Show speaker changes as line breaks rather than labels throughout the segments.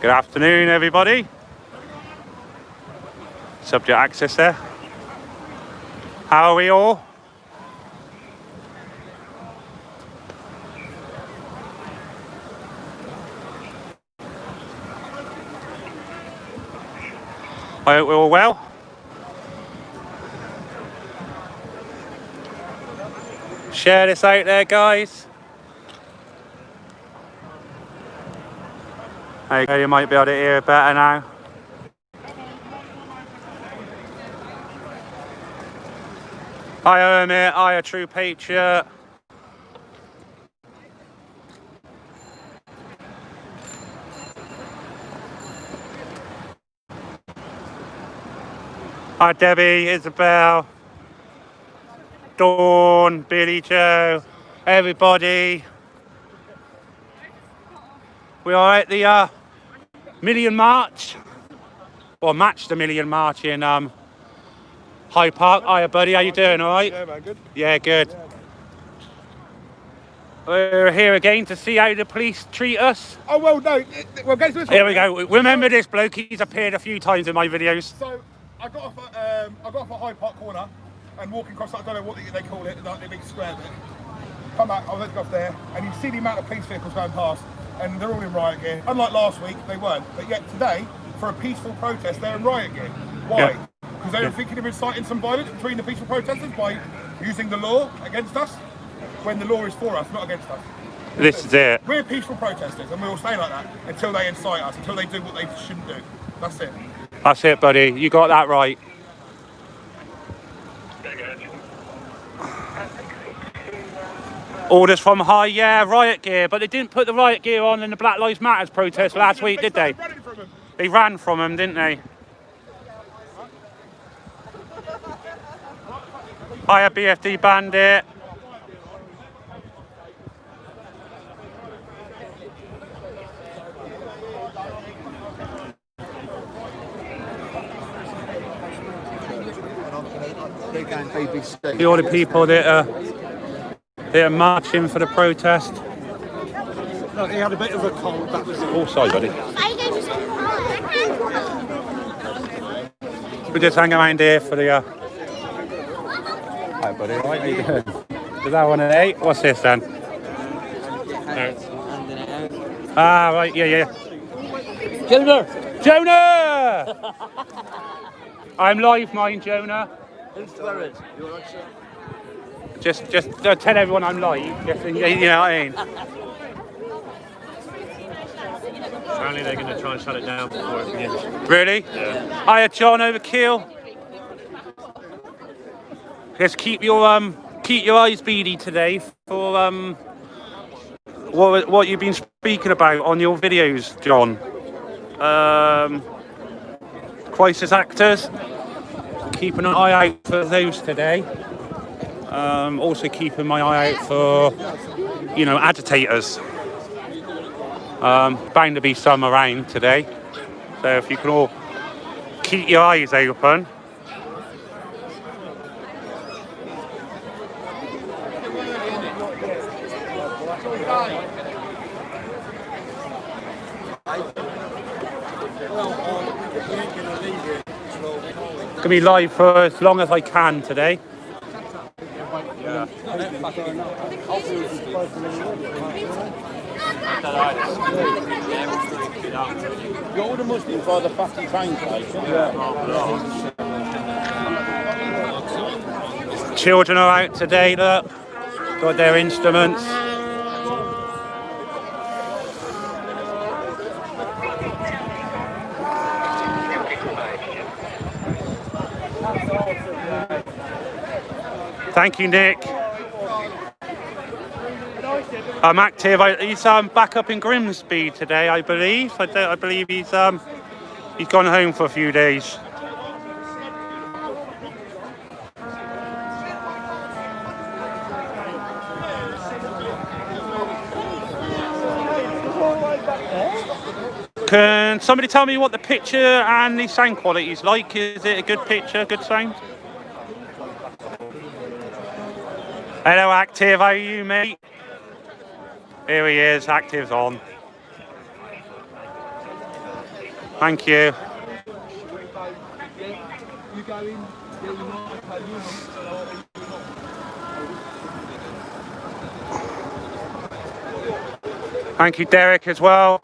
Good afternoon, everybody. Subject access there. How are we all? I hope we're all well. Share this out there, guys. Okay, you might be able to hear it better now. Hi, Hermit. Hi, a true patriot. Hi, Debbie, Isabel, Dawn, Billy Joe, everybody. We are at the Million March, or Match the Million March in Hyde Park. Hiya, buddy, how you doing, all right?
Yeah, man, good.
Yeah, good. We're here again to see how the police treat us.
Oh, well, no, well, go to this one.
Here we go. Remember this bloke, he's appeared a few times in my videos.
So, I got off at Hyde Park corner and walking across, I don't know what they call it, the big square bit. Come back, I was going to go off there, and you see the amount of police vehicles going past, and they're all in riot gear. Unlike last week, they weren't. But yet today, for a peaceful protest, they're in riot gear. Why? Because they were thinking of inciting some violence between the peaceful protesters by using the law against us, when the law is for us, not against us.
This is it.
We're peaceful protesters, and we will stay like that until they incite us, until they do what they shouldn't do. That's it.
That's it, buddy. You got that right. Orders from Hyde, yeah, riot gear, but they didn't put the riot gear on in the Black Lives Matter protest last week, did they? They ran from them, didn't they? Hiya, BFD Bandit. The all the people that are marching for the protest.
No, he had a bit of a cold. That was
Oh, sorry, buddy. We just hang around here for the. Hi, buddy. Right, how you doing? Is that 1 and 8? What's this then? Ah, right. Yeah. Jonah! I'm live, mine, Jonah.
Who's Tyrant? You alright, sir?
Just tell everyone I'm live. Just, you know what I mean?
Apparently they're going to try and shut it down before it begins.
Really?
Yeah.
Hiya, John Overkill. Just keep your eyes beady today for what you've been speaking about on your videos, John. Crisis actors. Keeping an eye out for those today. Also keeping my eye out for, agitators. Bound to be some around today. So if you can all keep your eyes open. Gonna be live for as long as I can today. Yeah.
All the Muslims by the fucking train station.
Children are out today, look. Got their instruments. Thank you, Nick. I'm active. He's back up in Grimsby today, I believe. I believe he's gone home for a few days. Can somebody tell me what the picture and the sound quality is like? Is it a good picture, good sound? Hello, Active. How are you, mate? Here he is. Active's on. Thank you. Thank you, Derek, as well.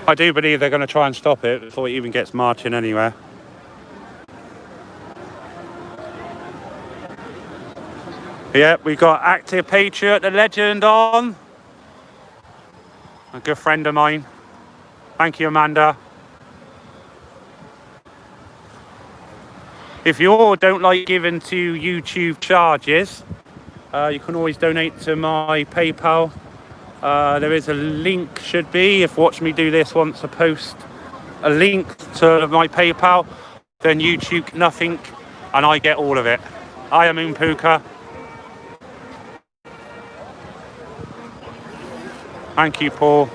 I do believe they're going to try and stop it before it even gets marching anywhere. Yeah, we got Active Patriot, the legend, on. A good friend of mine. Thank you, Amanda. If you all don't like giving to YouTube charges, you can always donate to my PayPal. There is a link, should be, if Watch Me Do This wants to post a link to my PayPal, then YouTube get nothing and I get all of it. I am Moon Puka. Thank you, Paul.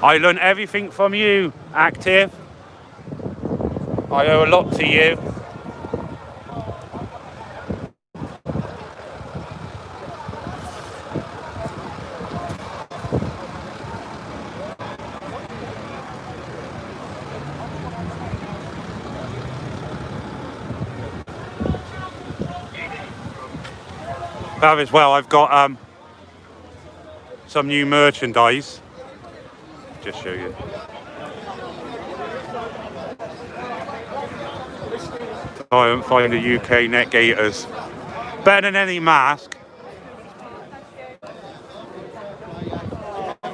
I learned everything from you, Active. I owe a lot to you. As well, I've got some new merchandise. Just show you. I don't find the UK net gaiters better than any mask.
I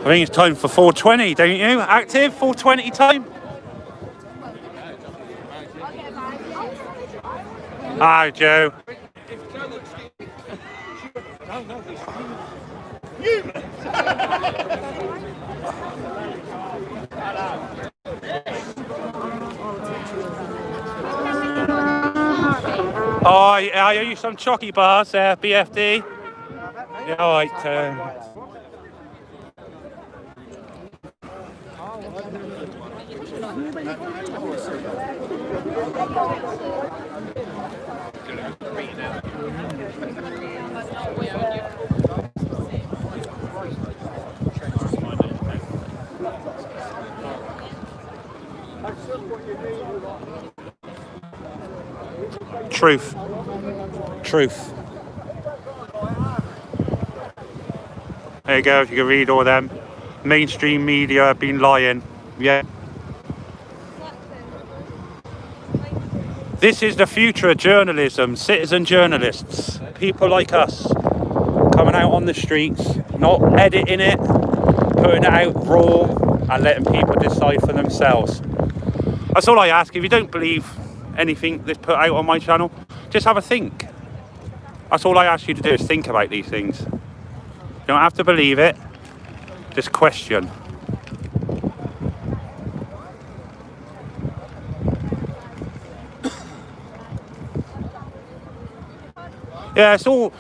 think it's time for 420, don't you? Active 420 time. Hi, Joe. Oh, I owe you some chocky bars there, BFD. Yeah, all right. Truth. There you go, if you can read all them. Mainstream media have been lying. Yeah. This is the future of journalism. Citizen journalists. People like us. Coming out on the streets. Not editing it. Putting it out raw. And letting people decide for themselves. That's all I ask. If you don't believe anything that's put out on my channel, just have a think. That's all I ask you to do, is think about these things. You don't have to believe it, just question. Yeah, it's all,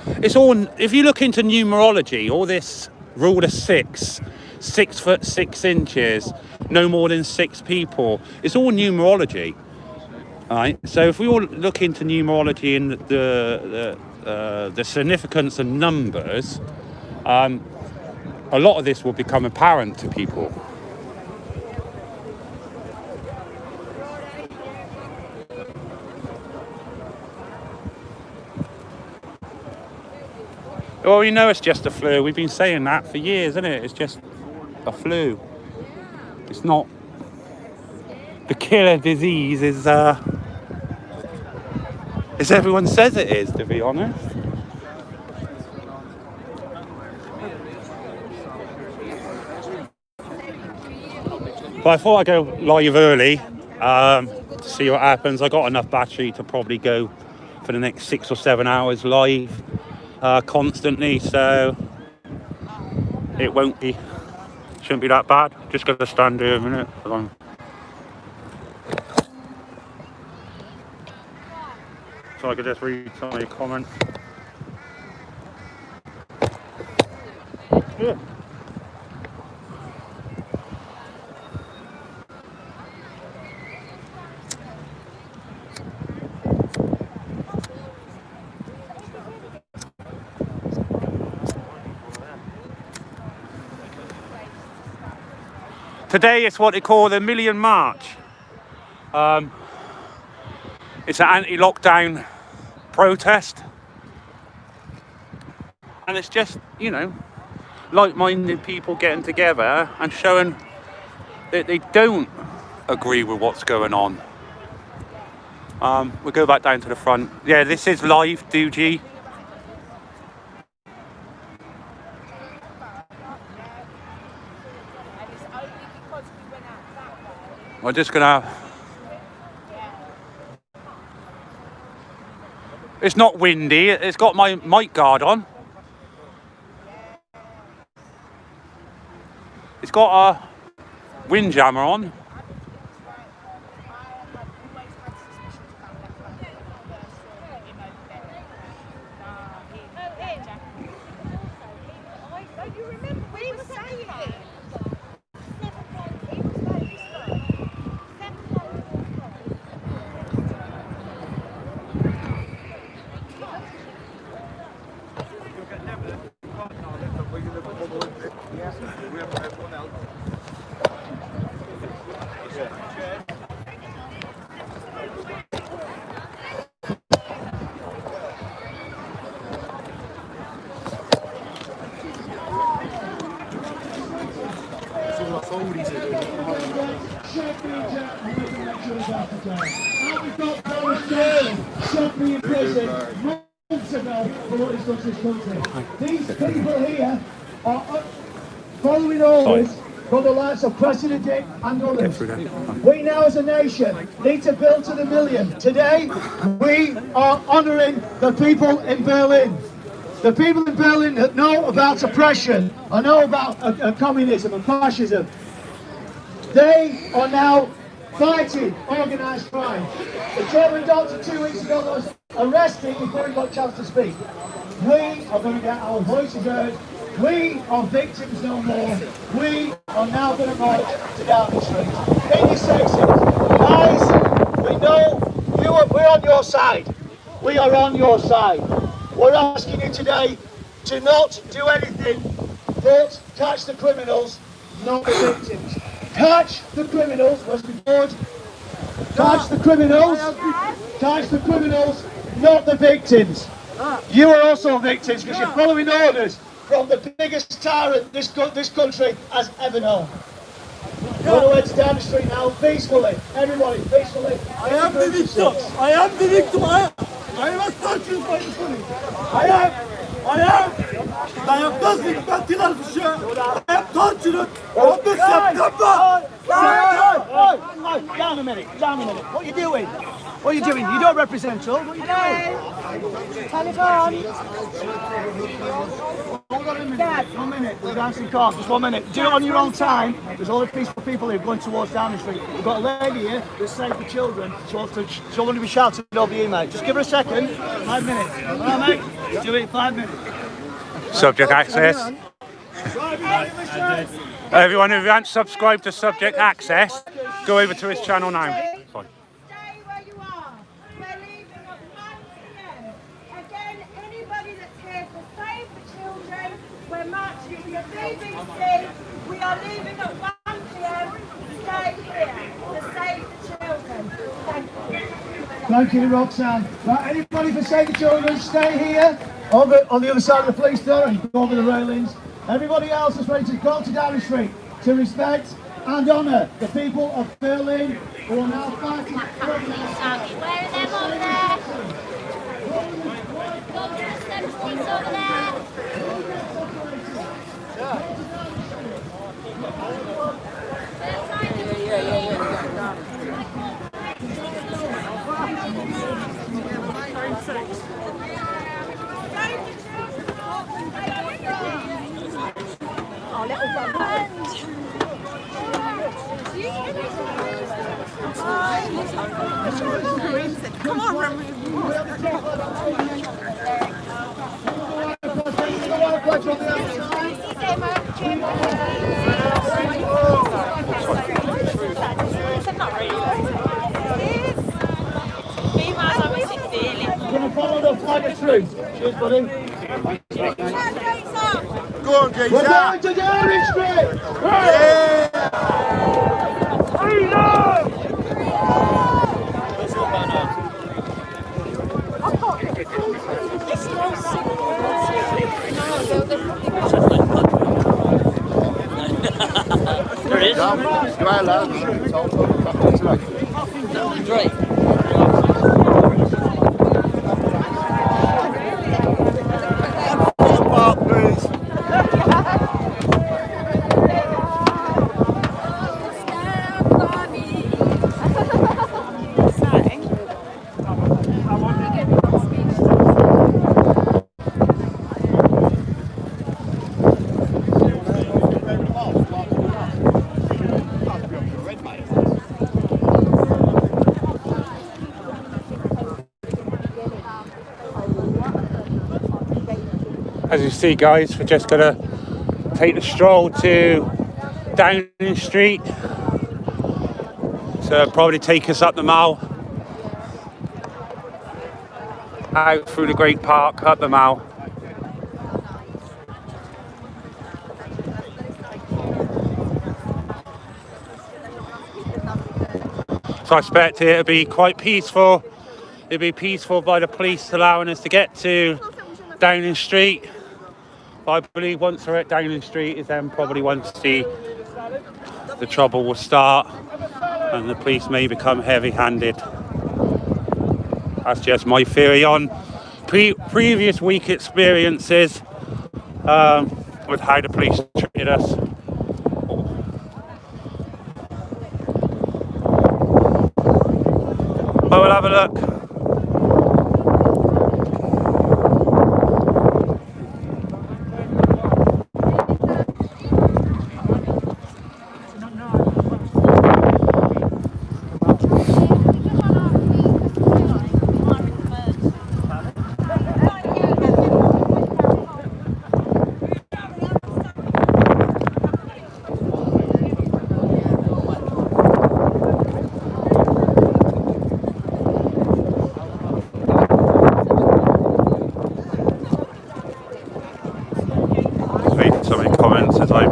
if you look into numerology, all this rule of 6, 6 foot 6 inches, no more than 6 people, it's all numerology. Right, so if we all look into numerology and the significance of numbers, a lot of this will become apparent to people. Well, you know, it's just a flu. We've been saying that for years, isn't it? It's just a flu. It's not the killer disease. Is as everyone says it is, to be honest. But I thought I'd go live early to see what happens. I got enough battery to probably go for the next 6 or 7 hours live constantly, so it shouldn't be that bad. Just got to stand here a minute. So I could just read some of your comments. Yeah. Today it's what they call the Million March. It's an anti-lockdown protest. And it's just, you know, like-minded people getting together and showing that they don't agree with what's going on. We'll go back down to the front. Yeah, this is live, Doogie. We're just gonna... It's not windy, it's got my mic guard on. It's got a windjammer on.
These people here are following orders from the likes of President Dick and others. We now as a nation need to build to the million. Today we are honouring the people in Berlin. The people in Berlin that know about oppression, or know about communism and fascism. They are now fighting organised crime. The German doctor 2 weeks ago was arrested before he got a chance to speak. We are going to get our voices heard. We are victims no more. We are now going to march to Downing Street. In your sections, guys, we know we're on your side. We are on your side. We're asking you today to not do anything but catch the criminals, not the victims. Catch the criminals, where's the board? Catch the criminals, not the victims. You are also victims because you're following orders from the biggest tyrant this country has ever known. We're going to head down the street now, peacefully. Everybody, peacefully.
I am the victim. I am the victim. I am a tortured by the police. I am nothing but I am tortured on the September.
Down a minute. What are you doing? What are you doing? You don't represent us. What are you doing? Telephone. Hold on a minute. 1 minute. We're dancing cars. Just 1 minute. Do it on your own time. There's all the peaceful people here going towards Downing Street. We've got a lady here that saved the children. She wants to be shouting over you, mate. Just give her a second. 5 minutes. All right, mate? Do it in 5 minutes.
Subject access. Everyone who hasn't subscribed to Subject Access, go over to his channel now. Fine.
Stay where you are. We're leaving at 1 p.m. Again, anybody that's here to save the children, we're marching to the BBC. We are leaving at 1 p.m. Stay here to save the children. Thank you.
Thank you, Roxanne. Right, anybody for Save the Children, stay here over on the other side of the police door and go over the railings. Everybody else is ready to go to Downing Street to respect and honour the people of Berlin who are now fighting for
Where are them over there? Go to the central over there.
Come on, remove.
We're going to follow the flag of truce. Cheers, buddy.
Go on, geezer.
We're going to Downing Street.
There it is.
Go out, lads.
Right.
Park, please.
As you see, guys, we're just gonna take the stroll to Downing Street. So it'll probably take us up the Mall, out through the Great Park, up the Mall. So I expect it'll be quite peaceful. It'll be peaceful by the police allowing us to get to Downing Street. But I believe once we're at Downing Street is then probably once the trouble will start and the police may become heavy-handed. That's just my theory on previous week experiences with how the police treated us. But we'll have a look. So many comments as I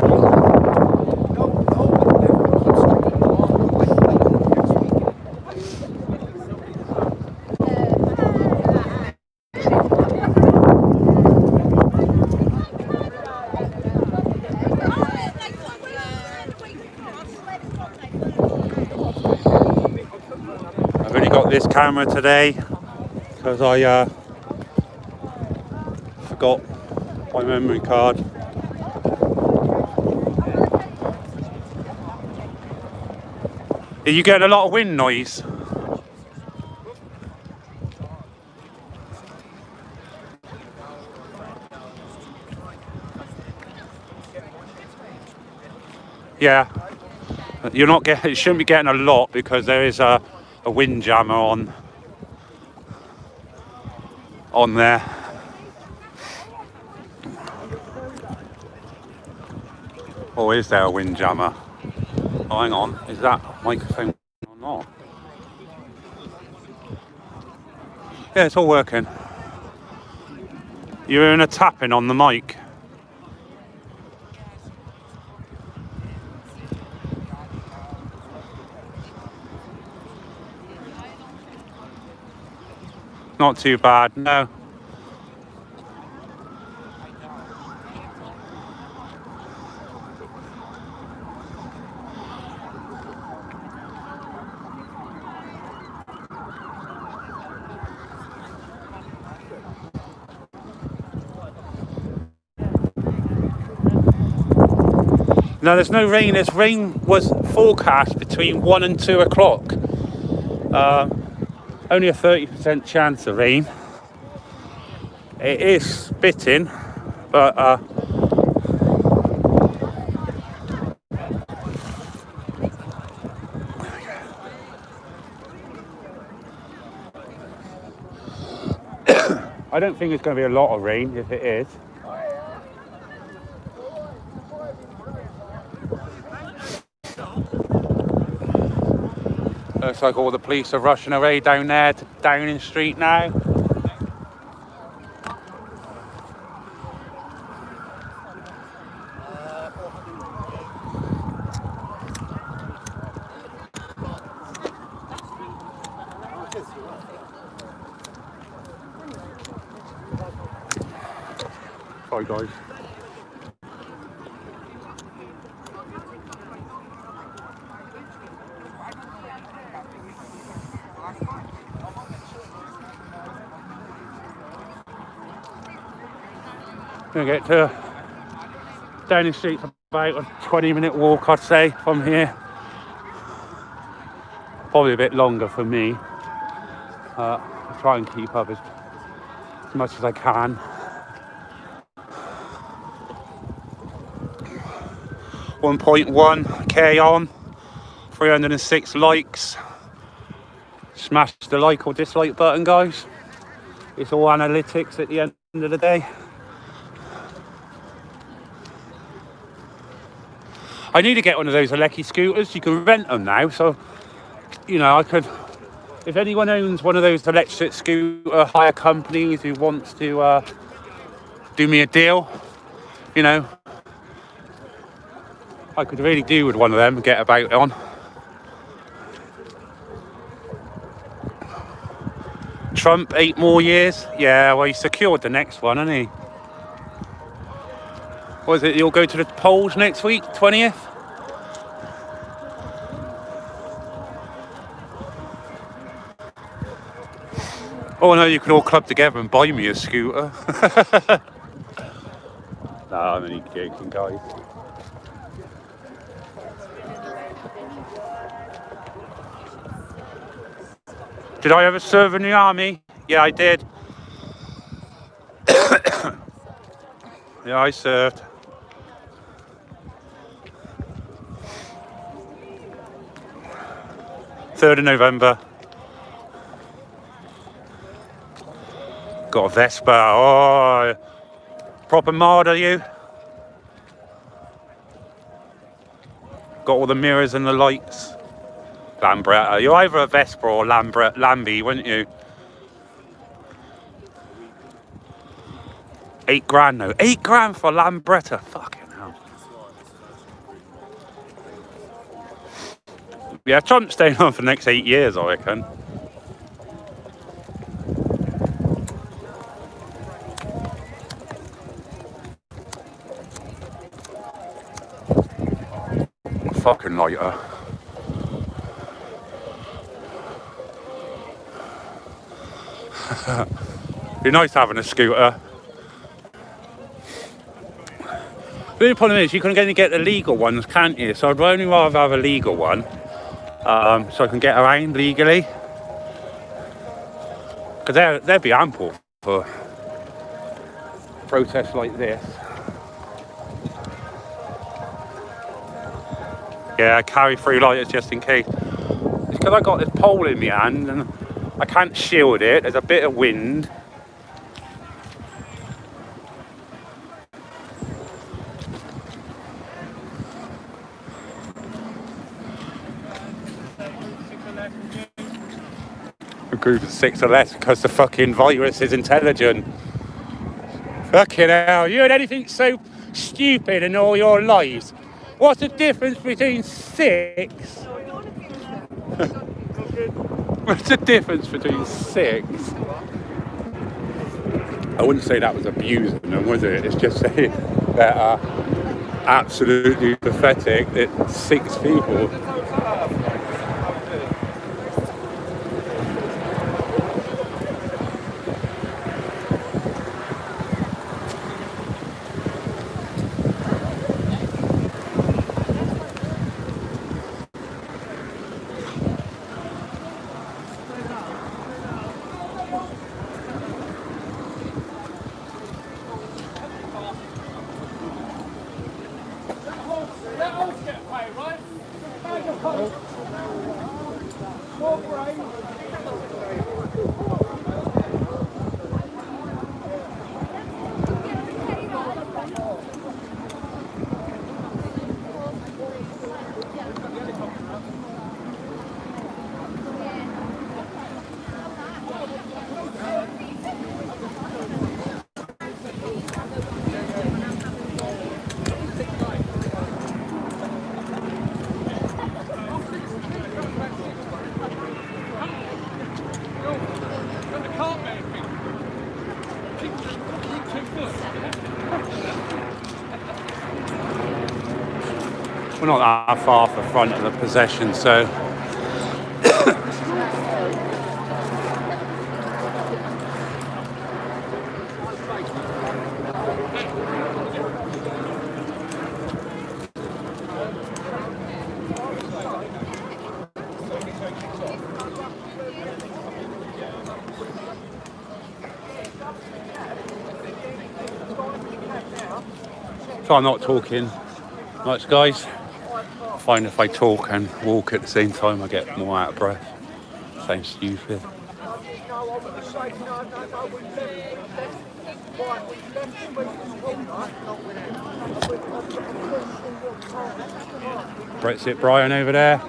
I've only got this camera today because I forgot my memory card. Are you getting a lot of wind noise? Yeah, you're not getting. You shouldn't be getting a lot because there is a wind jammer on there. Or is there a wind jammer? Oh, hang on, is that microphone or not? Yeah, it's all working. You're in a tapping on the mic. Not too bad, no. No, there's no rain. This rain was forecast between 1 and 2 o'clock. Only a 30% chance of rain. It is spitting, but I don't think it's going to be a lot of rain. If it is, looks like all the police are rushing away down there to Downing Street now. Sorry guys. Gonna get to Downing Street, about a 20-minute walk, I'd say, from here. Probably a bit longer for me. I'll try and keep up as much as I can. 1.1k on, 306 likes. Smash the like or dislike button, guys. It's all analytics at the end of the day. I need to get one of those electric scooters. You can rent them now, so you know I could. If anyone owns one of those electric scooter hire companies who wants to do me a deal, you know, I could really do with one of them and get about on. Trump, 8 more years. Yeah, well, he secured the next one, hasn't he? What is it? You'll go to the polls next week, 20th? Oh no, you can all club together and buy me a scooter. No, I'm only joking, guys. Did I ever serve in the army? Yeah, I did. Yeah, I served. Third of November. Got a Vespa. Oh, proper mod, are you? Got all the mirrors and the lights. Lambretta. You're either a Vespa or Lamby, weren't you? 8 grand though. 8 grand for Lambretta. Fucking hell. Yeah, Trump's staying on for the next 8 years, I reckon. Fucking lighter. Be nice having a scooter. The only problem is you can only get the legal ones, can't you? So I'd only rather have a legal one, so I can get around legally. Because they'd be ample for protests like this. Yeah, I carry 3 lighters just in case. It's because I got this pole in my hand and I can't shield it. There's a bit of wind. A group of 6 or less because the fucking virus is intelligent. Fucking hell, you had anything so stupid in all your lives? What's the difference between 6? What's the difference between 6? I wouldn't say that was abusing them, was it? It's just saying that absolutely pathetic that 6 people. We're not that far off the front of the possession, so try not talking much, guys. I find if I talk and walk at the same time, I get more out of breath. Sounds stupid. Brexit Brian over there.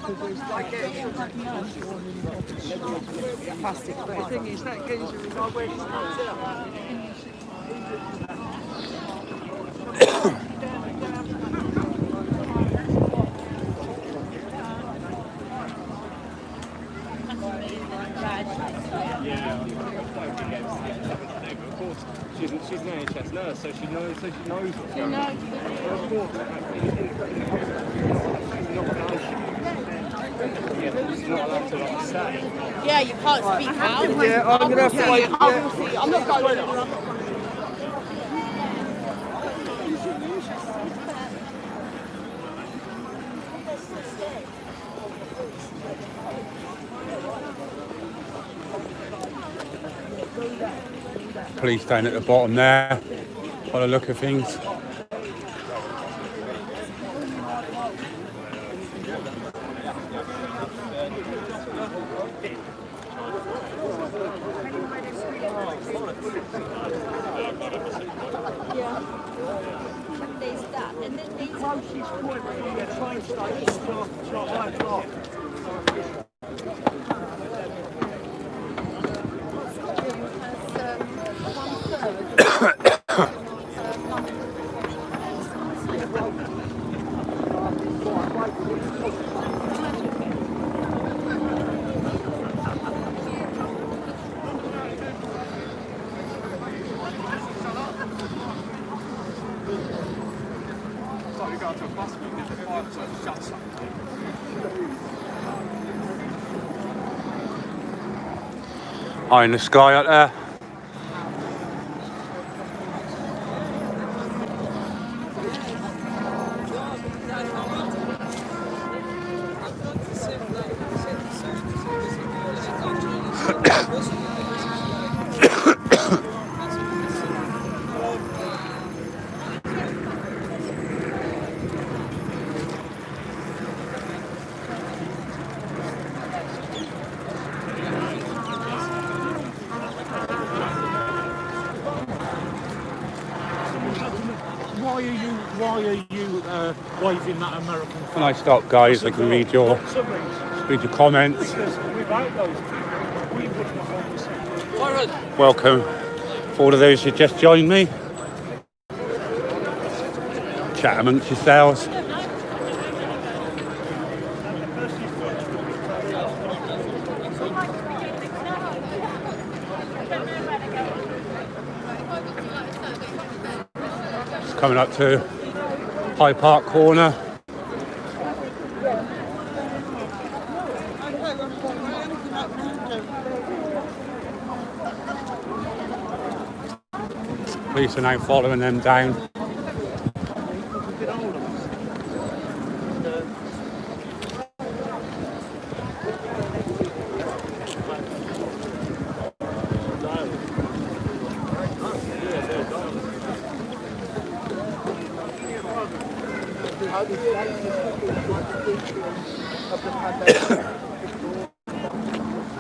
She's an NHS nurse, so she knows what's going on. She's not allowed to like say.
Yeah, you can't speak out.
Yeah, I'm gonna have to wait.
I'm not going.
Police down at the bottom there, by the look of things. High in the sky up there.
Why are you waving that American flag?
When I stop, guys, I can read your comments.
Because without those people, we would not understand.
Welcome for all of those who just joined me. Chat amongst yourselves. Just coming up to Hyde Park corner. Police are now following them down.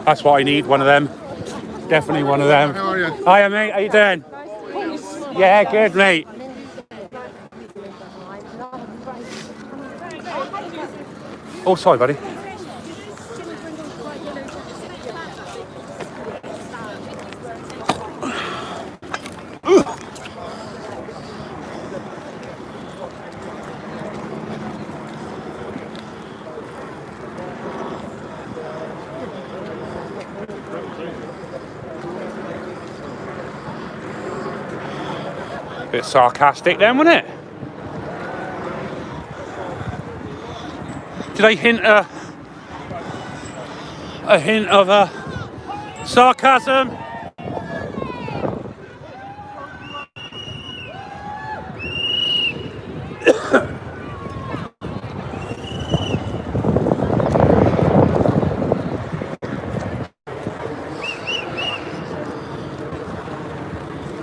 That's what I need, one of them. Definitely one of them.
How are you?
Hiya, mate. How you doing? Yeah, good, mate. Oh, sorry, buddy. Bit sarcastic then, wasn't it? Did I hint a hint of sarcasm?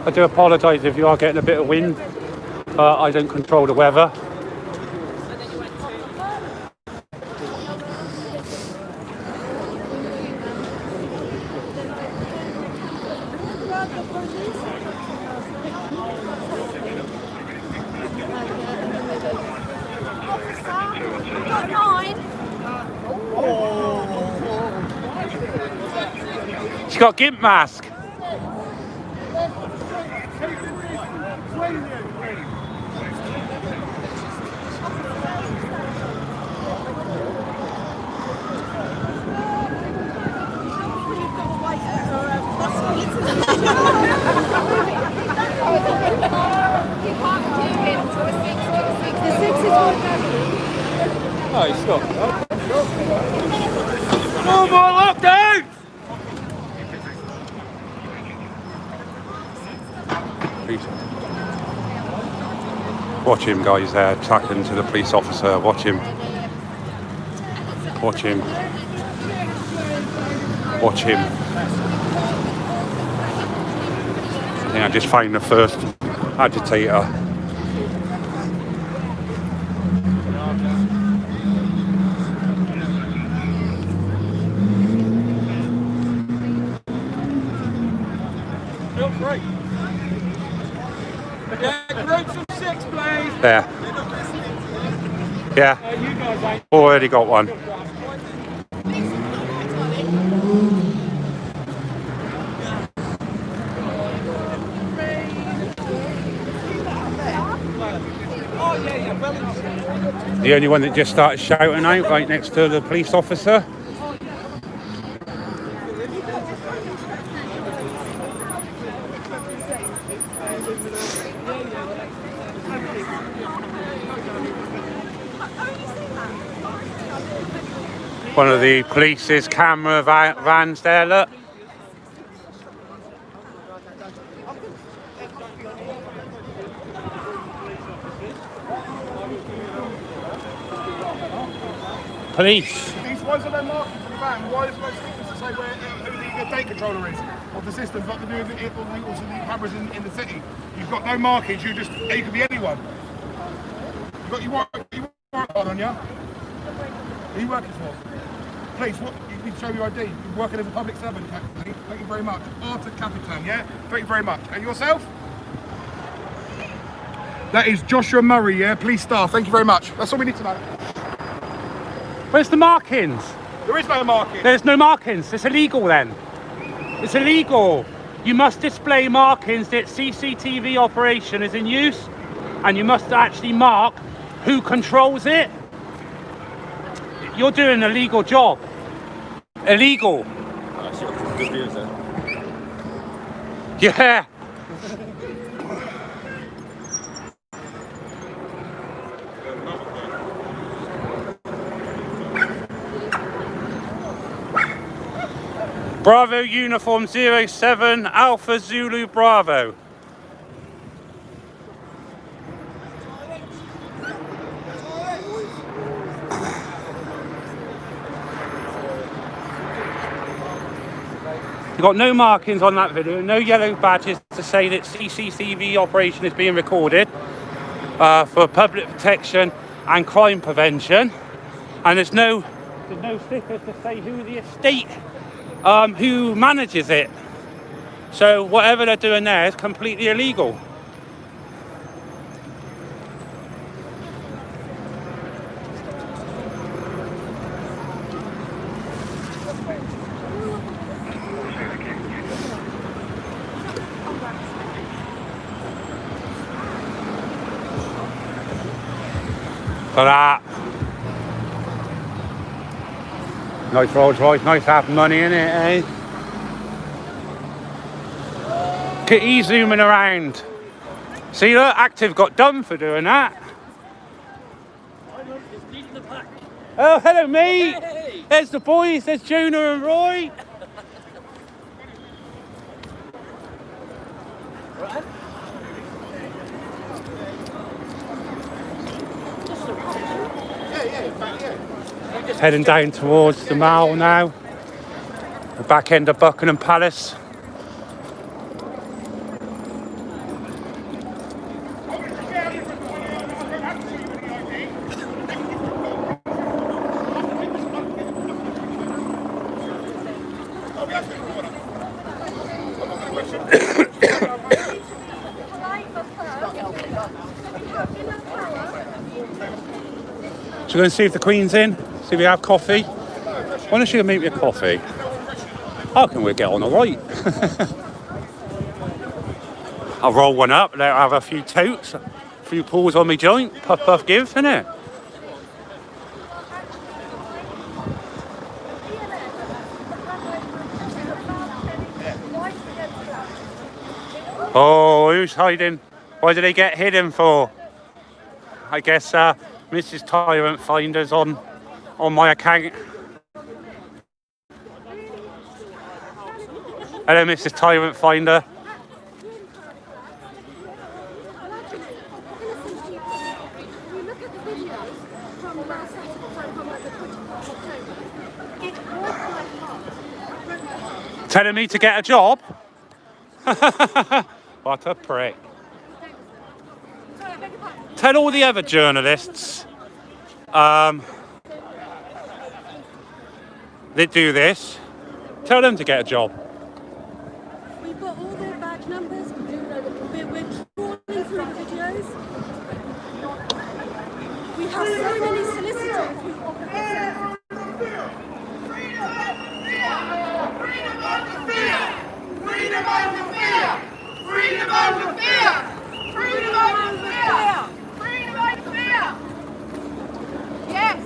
I do apologise if you are getting a bit of wind. I don't control the weather. She's got a gimp mask.
Oh, he's stopped.
No more lockdowns! Watch him, guys, there, tracking to the police officer. Watch him. Watch him. Watch him. I think I just found the first agitator.
Feel free. Yeah, groups of 6, please.
There. Yeah. Already got one. The only one that just started shouting out right next to the police officer. One of the police's camera vans there, look. Police.
Why is there no marking for the van? Why is there no stickers to say who the data controller is of the systems, like the cameras in the city? You've got no markings. You could be anyone. You work hard on you. Who are you working for? Please, you show your ID. You're working as a public servant, Captain. Thank you very much. Arthur Capitan, yeah? Thank you very much. And yourself? That is Joshua Murray, yeah? Police staff. Thank you very much. That's all we need to know.
Where's the markings?
There is no marking.
There's no markings. It's illegal then. It's illegal. You must display markings that CCTV operation is in use, and you must actually mark who controls it. You're doing an illegal job. Illegal.
Good views there.
Yeah. Bravo uniform 07 Alpha Zulu Bravo. You've got no markings on that video, no yellow badges to say that CCTV operation is being recorded for public protection and crime prevention, and there's no stickers to say who the estate who manages it. So whatever they're doing there is completely illegal. For that. Nice Rolls Royce, nice to have money in it, eh? Look at he zooming around. See, look, Active got done for doing that. Oh, hello, mate. Hey. There's the boys. There's Jonah and Roy. Heading down towards the Mall now. The back end of Buckingham Palace. Should we go and see if the Queen's in? See if we have coffee? Why don't she make me a coffee? How can we get on alright? I'll roll one up, let her have a few totes, a few pulls on me joint, puff puff gives, innit? Oh, who's hiding? Why did they get hidden for? I guess Mrs. Tyrant Finder's on my account. Hello, Mrs. Tyrant Finder. Telling me to get a job? What a prick. Tell all the other journalists that do this, tell them to get a job.
We've got all their badge numbers, we're trawling through the videos. We have so many solicitors who offer their
Freedom over fear! Freedom over fear! Freedom over fear! Freedom over fear! Freedom over fear! Yes!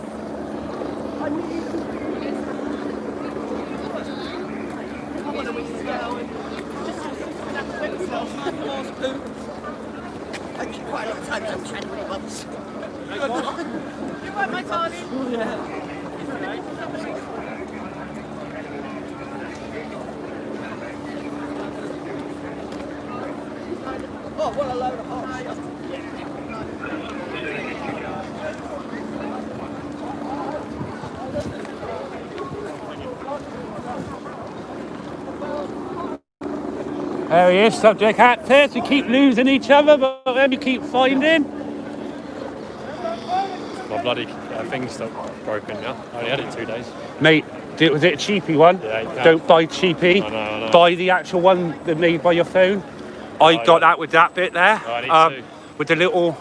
I keep quite a lot of time I'm trying to win once.
You want my darling?
Oh, what a load of hot stuff.
There he is, subject actors. We keep losing each other, but then we keep finding.
My bloody thing's still broken, yeah? I only had it 2 days.
Mate, was it a cheapy one?
Yeah, you can.
Don't buy cheapy.
I know.
Buy the actual one that made by your phone. I got that with that bit there.
Oh, I need
with the little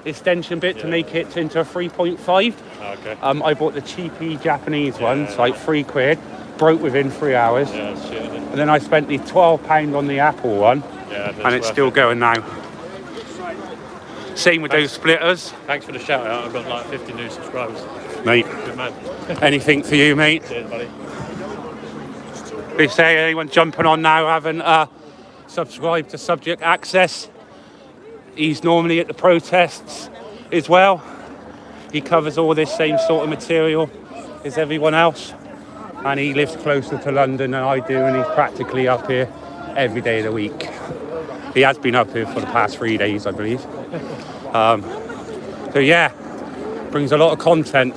extension bit to make it into a 3.5.
Okay.
I bought the cheapy Japanese ones, like £3. Broke within 3 hours.
Yeah, that's shit, isn't it?
And then I spent the £12 on the Apple one.
Yeah,
and it's still going now. Same with those splitters.
Thanks for the shout out. I've got like 50 new subscribers.
Mate.
Good man.
Anything for you, mate?
Cheers, buddy.
We say anyone jumping on now haven't subscribed to Subject Access. He's normally at the protests as well. He covers all this same sort of material as everyone else. And he lives closer to London than I do, and he's practically up here every day of the week. He has been up here for the past 3 days, I believe. So yeah, brings a lot of content.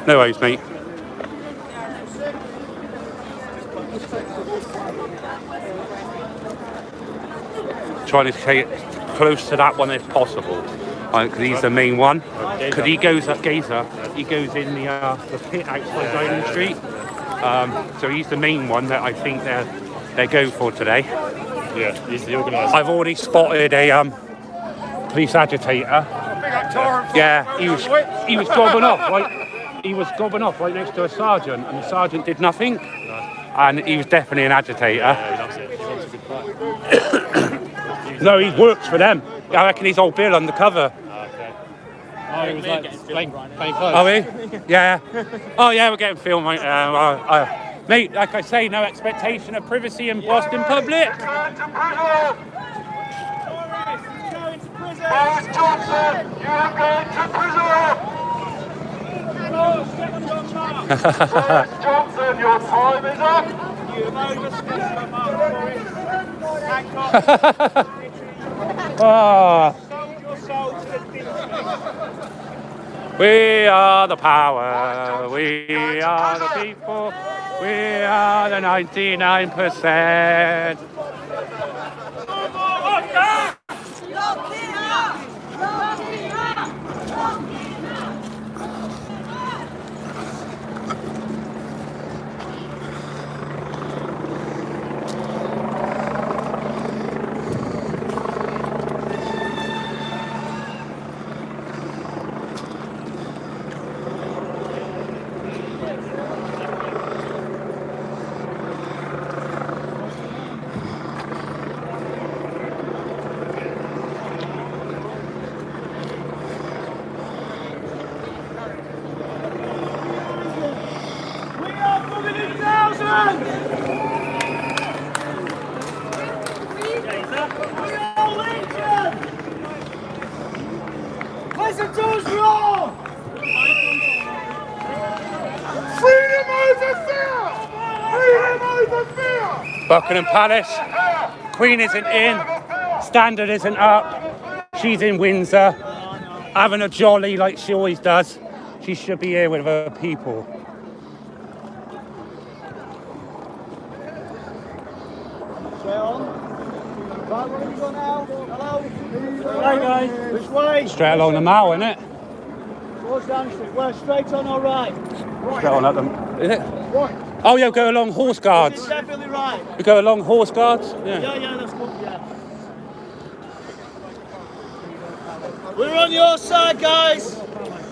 No worries, mate. Trying to stay close to that one if possible. Because he's the main one. Because he goes up Gazer, he goes in the pit outside Downing Street. So he's the main one that I think they go for today.
Yeah, he's the organiser.
I've already spotted a police agitator. Yeah, he was gobbing off right. He was gobbing off right next to a sergeant, and the sergeant did nothing. No. And he was definitely an agitator.
Yeah, he loves it. He wants a good fight.
No, he works for them. I reckon he's old Bill undercover.
Okay. Oh, he was like playing close.
Are we? Yeah. Oh yeah, we're getting filmed, mate. Mate, like I say, no expectation of privacy in Boston public.
Boris Johnson, you are going to prison!
Johnson, your time is up.
Ah. We are the power, we are the people, we are the 99%.
Listen to us roar!
Freedom over fear! Freedom over fear!
Buckingham Palace, Queen isn't in, Standard isn't up, she's in Windsor, having a jolly like she always does. She should be here with her people.
Right, where have you gone now? Hello? Hey guys, which way?
Straight along the Mall, isn't it?
Towards Down Street. Where, straight on or right?
Straight on at them. Is it? Right. Oh, yeah, go along Horse Guards.
It's definitely right.
We go along Horse Guards? Yeah.
Yeah, that's good, yeah. We're on your side, guys.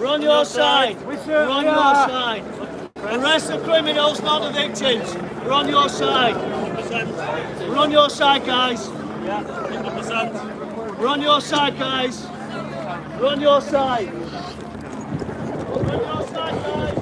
We're on your side. We're on your side. Arrest the criminals, not the victims. We're on your side. We're on your side, guys. Yeah, 100%. We're on your side, guys. We're on your side. We're on your side, guys.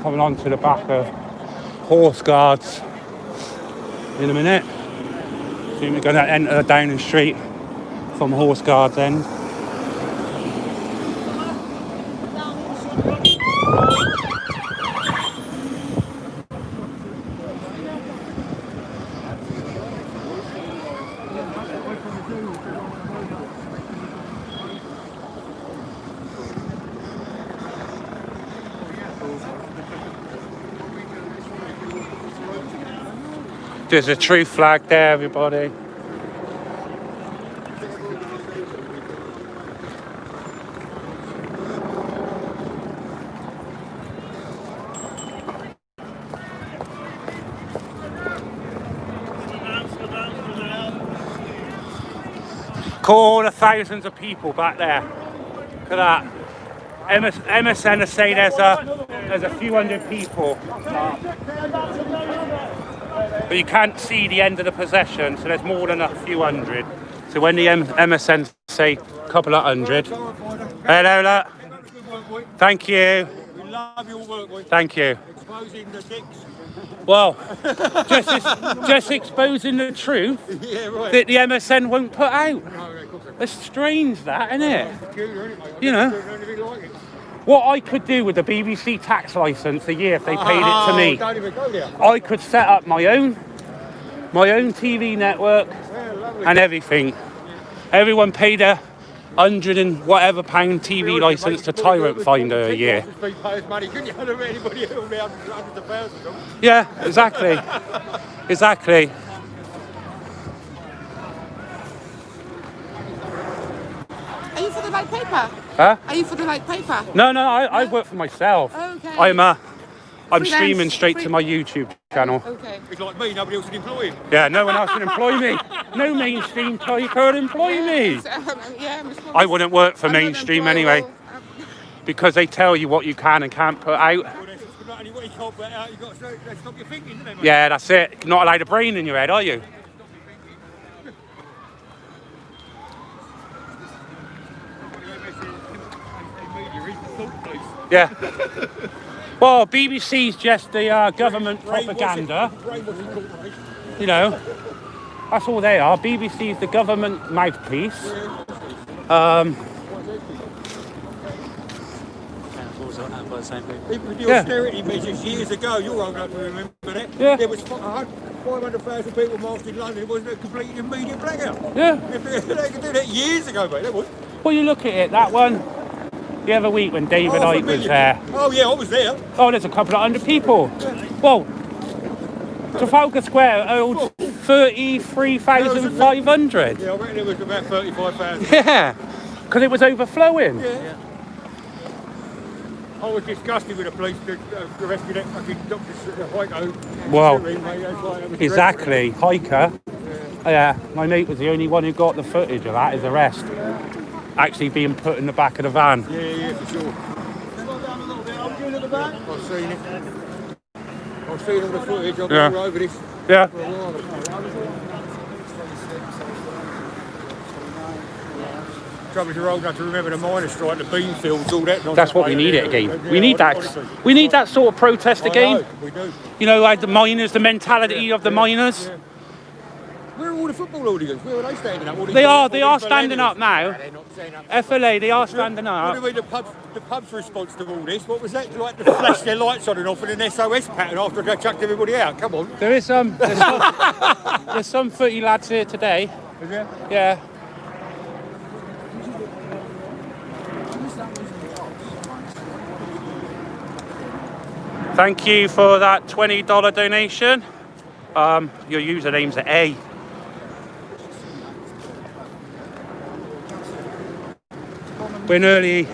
Coming on to the back of Horse Guards in a minute. Soon we're going to enter Downing Street from Horse Guards end. There's a truth flag there, everybody. Call the thousands of people back there. Look at that. MSN say there's a few hundred people. But you can't see the end of the procession, so there's more than a few hundred. So when the MSN say a couple of hundred. Hello, look. Thank you.
We love your work, boy.
Thank you.
Exposing the dicks.
Well, just exposing the truth that the MSN won't put out. It's strange that, isn't it? You know. What I could do with the BBC tax licence a year if they paid it to me,
Don't even go there.
I could set up my own TV network and everything. Everyone paid a £100 and whatever pound TV licence to Tyrant Finder a year. Yeah, exactly. Exactly.
Are you for the white paper?
Huh?
Are you for the white paper?
No, I work for myself.
Okay.
I'm
Freelance.
streaming straight to my YouTube channel.
Okay.
It's like me, nobody else can employ him.
Yeah, no one else can employ me. No mainstream type could employ me.
Yeah,
I wouldn't work for mainstream anyway, because they tell you what you can and can't put out. Yeah, that's it. You're not allowed a brain in your head, are you? Yeah. Well, BBC's just the government propaganda. You know, that's all they are. BBC's the government mouthpiece.
Even with the austerity measures years ago, you're old enough to remember that.
Yeah.
There was 500,000 people marched in London. It wasn't a complete immediate blackout.
Yeah.
They could do that years ago, mate. They would.
Well, you look at it, that one, the other week when David Hyde was there.
Oh, yeah, I was there.
Oh, there's a couple of hundred people. Well, Trafalgar Square holds 33,500.
Yeah, I reckon it was about 35,000.
Yeah, because it was overflowing.
Yeah. I was disgusted with the police arrested that fucking Dr. Hyde.
Well, exactly, hiker. Yeah, my mate was the only one who got the footage of that, his arrest. Actually being put in the back of the van.
Yeah, for sure. I've seen it. I've seen all the footage. I've been all over this.
Yeah.
For a while. Trouble is, you're old enough to remember the miners' strike, the bean fields, all that.
That's what we need it again. We need that. We need that sort of protest again.
We do.
You know, like the miners, the mentality of the miners.
Yeah. Where are all the football hooligans? Where are they standing up?
They are standing up now.
They're not standing up.
FLA, they are standing
What
up.
do you mean the pub's response to all this? What was that like to flash their lights on and off in an SOS pattern after they chucked everybody out? Come on.
There is there's some footy lads here today.
Is there?
Yeah. Thank you for that $20 donation. Your username's at A. We're nearly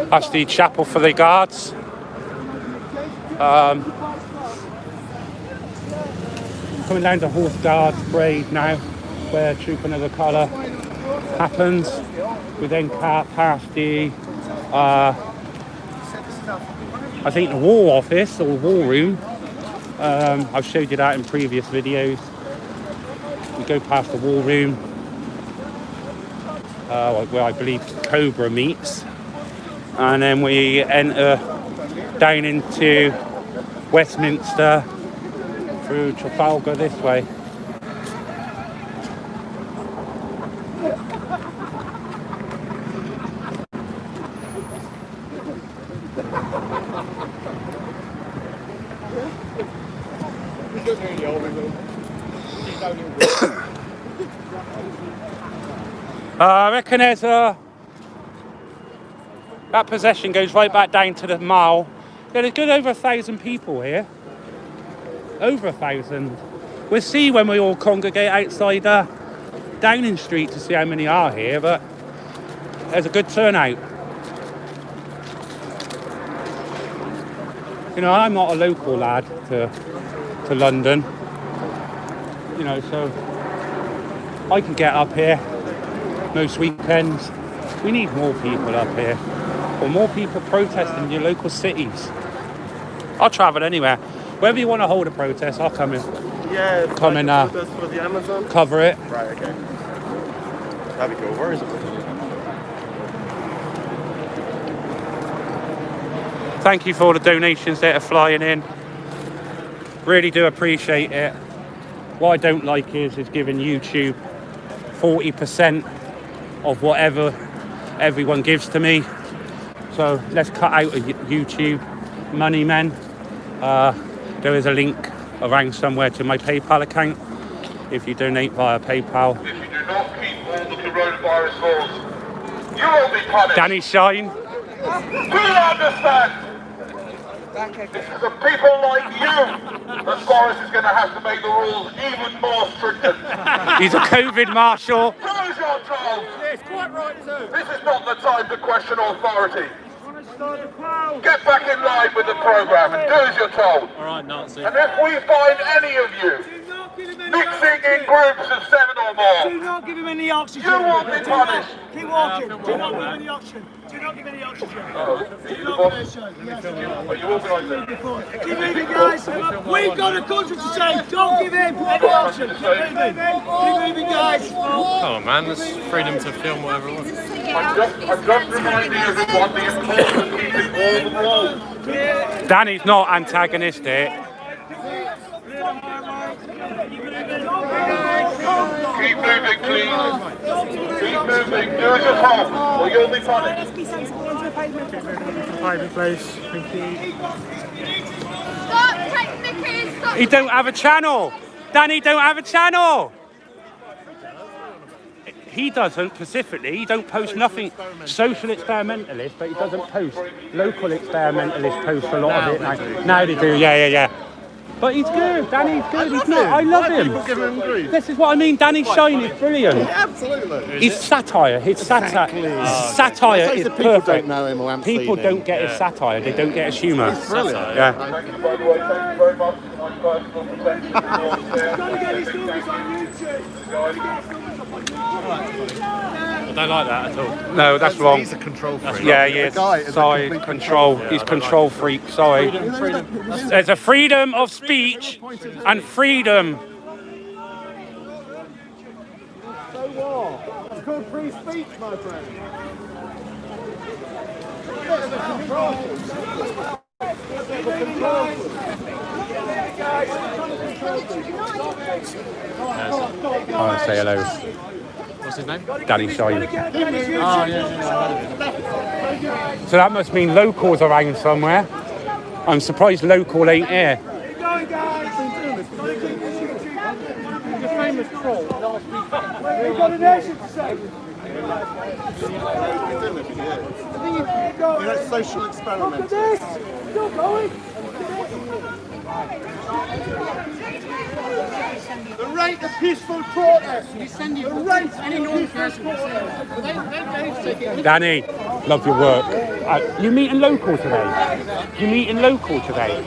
that's the chapel for the guards. Coming down to Horse Guards Parade now, where Trooping of the Colour happens. We then past the I think the War Office or War Room. I've showed you that in previous videos. We go past the War Room, where I believe Cobra meets, and then we enter down into Westminster through Trafalgar this way. I reckon there's that procession goes right back down to the mall. Yeah, there's good over 1,000 people here. Over 1,000. We'll see when we all congregate outside Downing Street to see how many are here, but there's a good turnout. You know, I'm not a local lad to London. You know, so I can get up here most weekends. We need more people up here, or more people protesting in your local cities. I'll travel anywhere. Wherever you want to hold a protest, I'll come in.
Yeah,
come in,
for the Amazon.
Cover it.
Right, okay. That'd be cool. Where is it?
Thank you for all the donations that are flying in. Really do appreciate it. What I don't like is giving YouTube 40% of whatever everyone gives to me. So let's cut out of YouTube money, men. There is a link around somewhere to my PayPal account if you donate via PayPal.
If you do not keep all the coronavirus laws, you will be punished.
Danny Shine.
Do you understand? It's the people like you that Boris is going to have to make the rules even more stringent.
He's a COVID marshal.
Close your trolls.
Yes, quite right too.
This is not the time to question authority. Get back in line with the programme and do as you're told.
Alright, Nazi.
And if we find any of you mixing in groups of 7 or more,
Do not give him any oxygen.
you will be punished.
Keep walking. Do not give him any oxygen. Do not give him any oxygen. Do not give him any oxygen. Yes.
Are you organising?
Keep moving, guys. We've got a country to save. Don't give him any oxygen. Keep moving. Keep moving, guys.
Come on, man. There's freedom to film whatever we want.
I'm just reminding everyone the importance of keeping all the rules.
Danny's not antagonistic.
Keep moving, please. Keep moving. Do as you're told, or you'll be punished.
Private place. Thank you.
Stop taking the kids. Stop.
He don't have a channel. Danny don't have a channel. He doesn't specifically. He don't post nothing. Social experimentalist, but he doesn't post. Local experimentalist post a lot of it. Now they do. Yeah. But he's good. Danny's good. He's not. I love him.
People giving him grief.
This is what I mean. Danny Shine is brilliant.
Absolutely.
His satire. His satire. His satire
It's
is
the people
perfect.
don't know him or haven't
People
seen
don't
him.
get his satire. They don't get his humour.
Brilliant.
Yeah.
Thank you, by the way. Thank you very much for my personal protection.
I don't like that at all.
No, that's wrong.
He's a control freak.
Yeah, he is.
The guy is a
Sorry,
complete
control. He's control freak. Sorry. There's a freedom of speech and freedom.
So what? It's called free speech, my friend.
I want to say hello.
What's his name?
Danny Shine.
Oh, yeah.
So that must mean locals around somewhere. I'm surprised local ain't here.
Keep going, guys.
The famous troll last week.
We've got a nation to save.
That's social
Look at
experiment.
this. Still going.
The rate of peaceful protest.
The rate of peaceful protest.
Danny, love your work. You meeting local today? You meeting local today?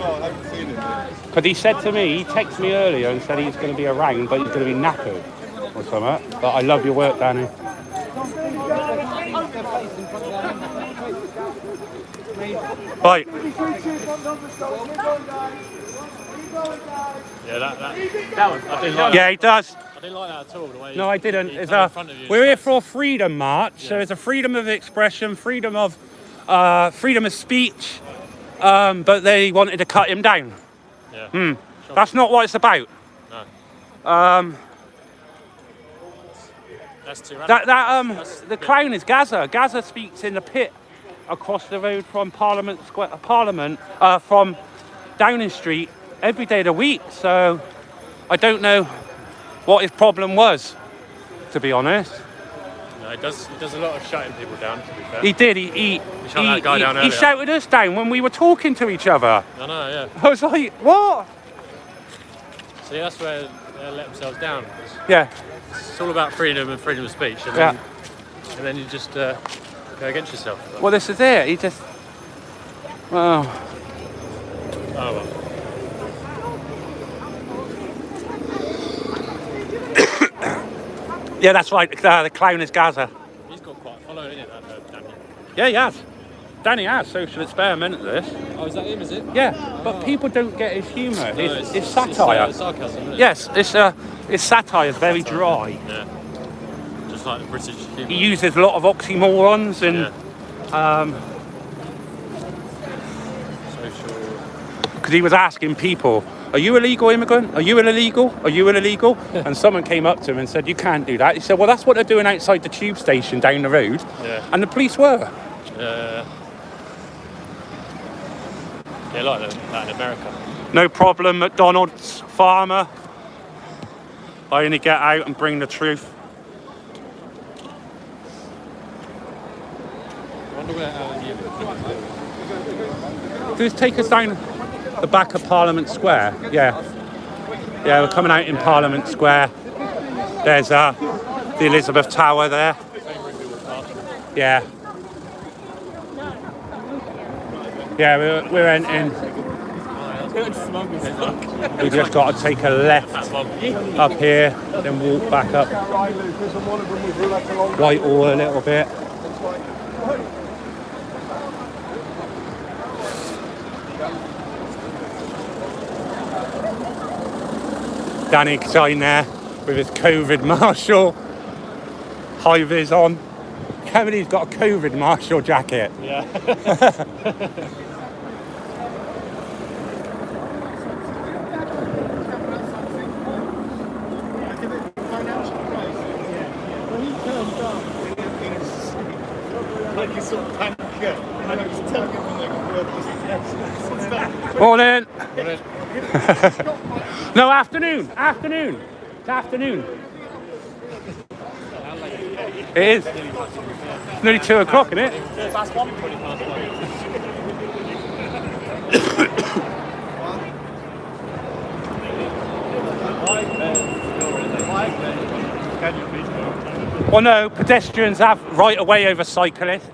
Because he said to me, he texted me earlier and said he's going to be around, but he's going to be knackered or something. But I love your work, Danny. Right.
Yeah, that one. I didn't like
Yeah, he does.
that. I didn't like that at all. The way
No, I didn't.
he
It's
come in front of you.
we're here for a freedom march. So it's a freedom of expression, freedom of speech. But they wanted to cut him down.
Yeah.
That's not what it's about.
No. That's Tyrant.
The clown is Gaza. Gaza speaks in the pit across the road from Parliament from Downing Street every day of the week. So I don't know what his problem was, to be honest.
No, he does a lot of shutting people down, to be fair.
He did. He
shut that guy down earlier.
shouted us down when we were talking to each other.
I know, yeah.
I was like, what?
See, that's where they let themselves down.
Yeah.
It's all about freedom and freedom of speech. And then you just go against yourself.
Well, this is it. He just... Well...
Oh, well.
Yeah, that's right. The clown is Gaza.
He's got quite a following, isn't it, that Danny?
Yeah, he has. Danny has, social experimentalist.
Oh, is that him, is it?
Yeah, but people don't get his humour.
No,
It's satire.
It's sarcasm, isn't it?
Yes, it's satire. It's very dry.
Yeah. Just like the British humour.
He uses a lot of oxymorons and...
Social
because he was asking people, are you a legal immigrant? Are you an illegal? Are you an illegal? And someone came up to him and said, you can't do that. He said, well, that's what they're doing outside the tube station down the road.
Yeah.
And the police were.
Yeah, like that in America.
No problem, McDonald's farmer. I only get out and bring the truth.
I wonder where
Just take us down the back of Parliament Square. Yeah, we're coming out in Parliament Square. There's the Elizabeth Tower there. Yeah, we're entering. We just got to take a left up here, then walk back up Whitehall a little bit. Danny's down there with his COVID marshal, high vis on. Kevin's got a COVID marshal jacket.
Yeah.
Morning. No, afternoon. It's afternoon. It is. It's nearly 2 o'clock, isn't it? Well, no, pedestrians have right of way over cyclists.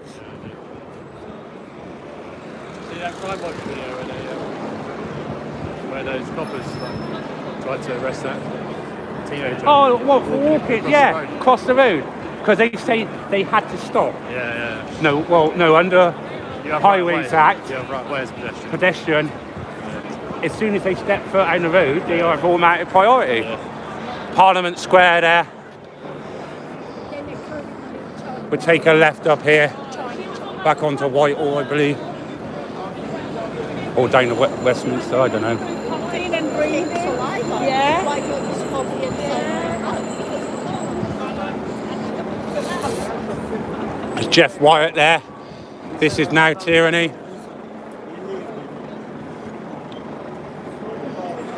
See that crime watch video where those coppers tried to arrest that teenager?
Oh, well, for walking, across the road. Because they say they had to stop.
Yeah.
No, under Highways Act,
You have right way as
pedestrian, as soon as they step foot out the road, they are automatic priority.
Yeah.
Parliament Square there. We'll take a left up here, back onto Whitehall, I believe. Or down to Westminster, I don't know.
Coughing and breathing. Yeah. Like all this coffee and
There's Jeff Wyatt there. This is now tyranny.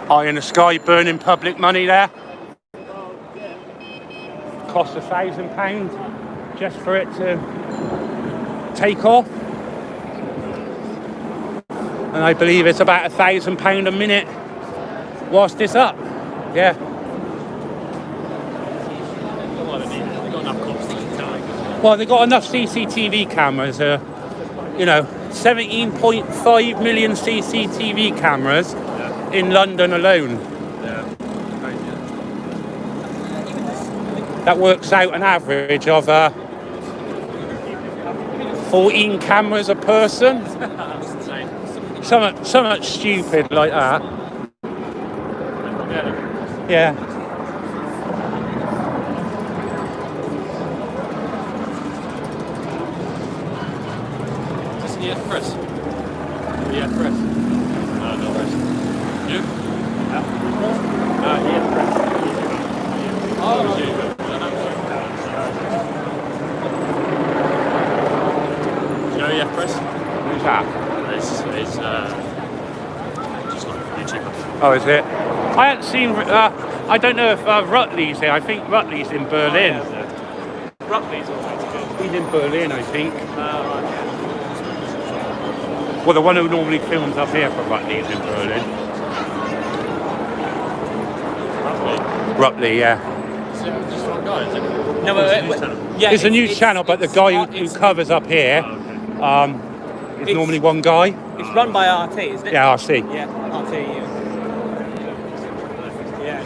Eye in the sky, burning public money there. Cost £1,000 just for it to take off. And I believe it's about £1,000 a minute whilst it's up. Yeah. Well, they've got enough CCTV cameras. 17.5 million CCTV cameras in London alone. That works out an average of 14 cameras a person. Something stupid like that. Yeah.
Yes, press. Yeah, press. No press. You? Yeah. Yes, press. Oh, no, yeah, press.
Who's that?
It's just like YouTube.
Oh, is it? I hadn't seen. I don't know if Rutley's here. I think Rutley's in Berlin.
Rutley's always good.
He's in Berlin, I think.
Right.
Well, the one who normally films up here for Rutley is in Berlin. Rutley, yeah.
Is it just one guy, is it?
No,
Yeah, it's a news channel, but the guy who covers up here is normally one guy.
It's run by RT, isn't it?
Yeah, RT.
Yeah, RT, yeah.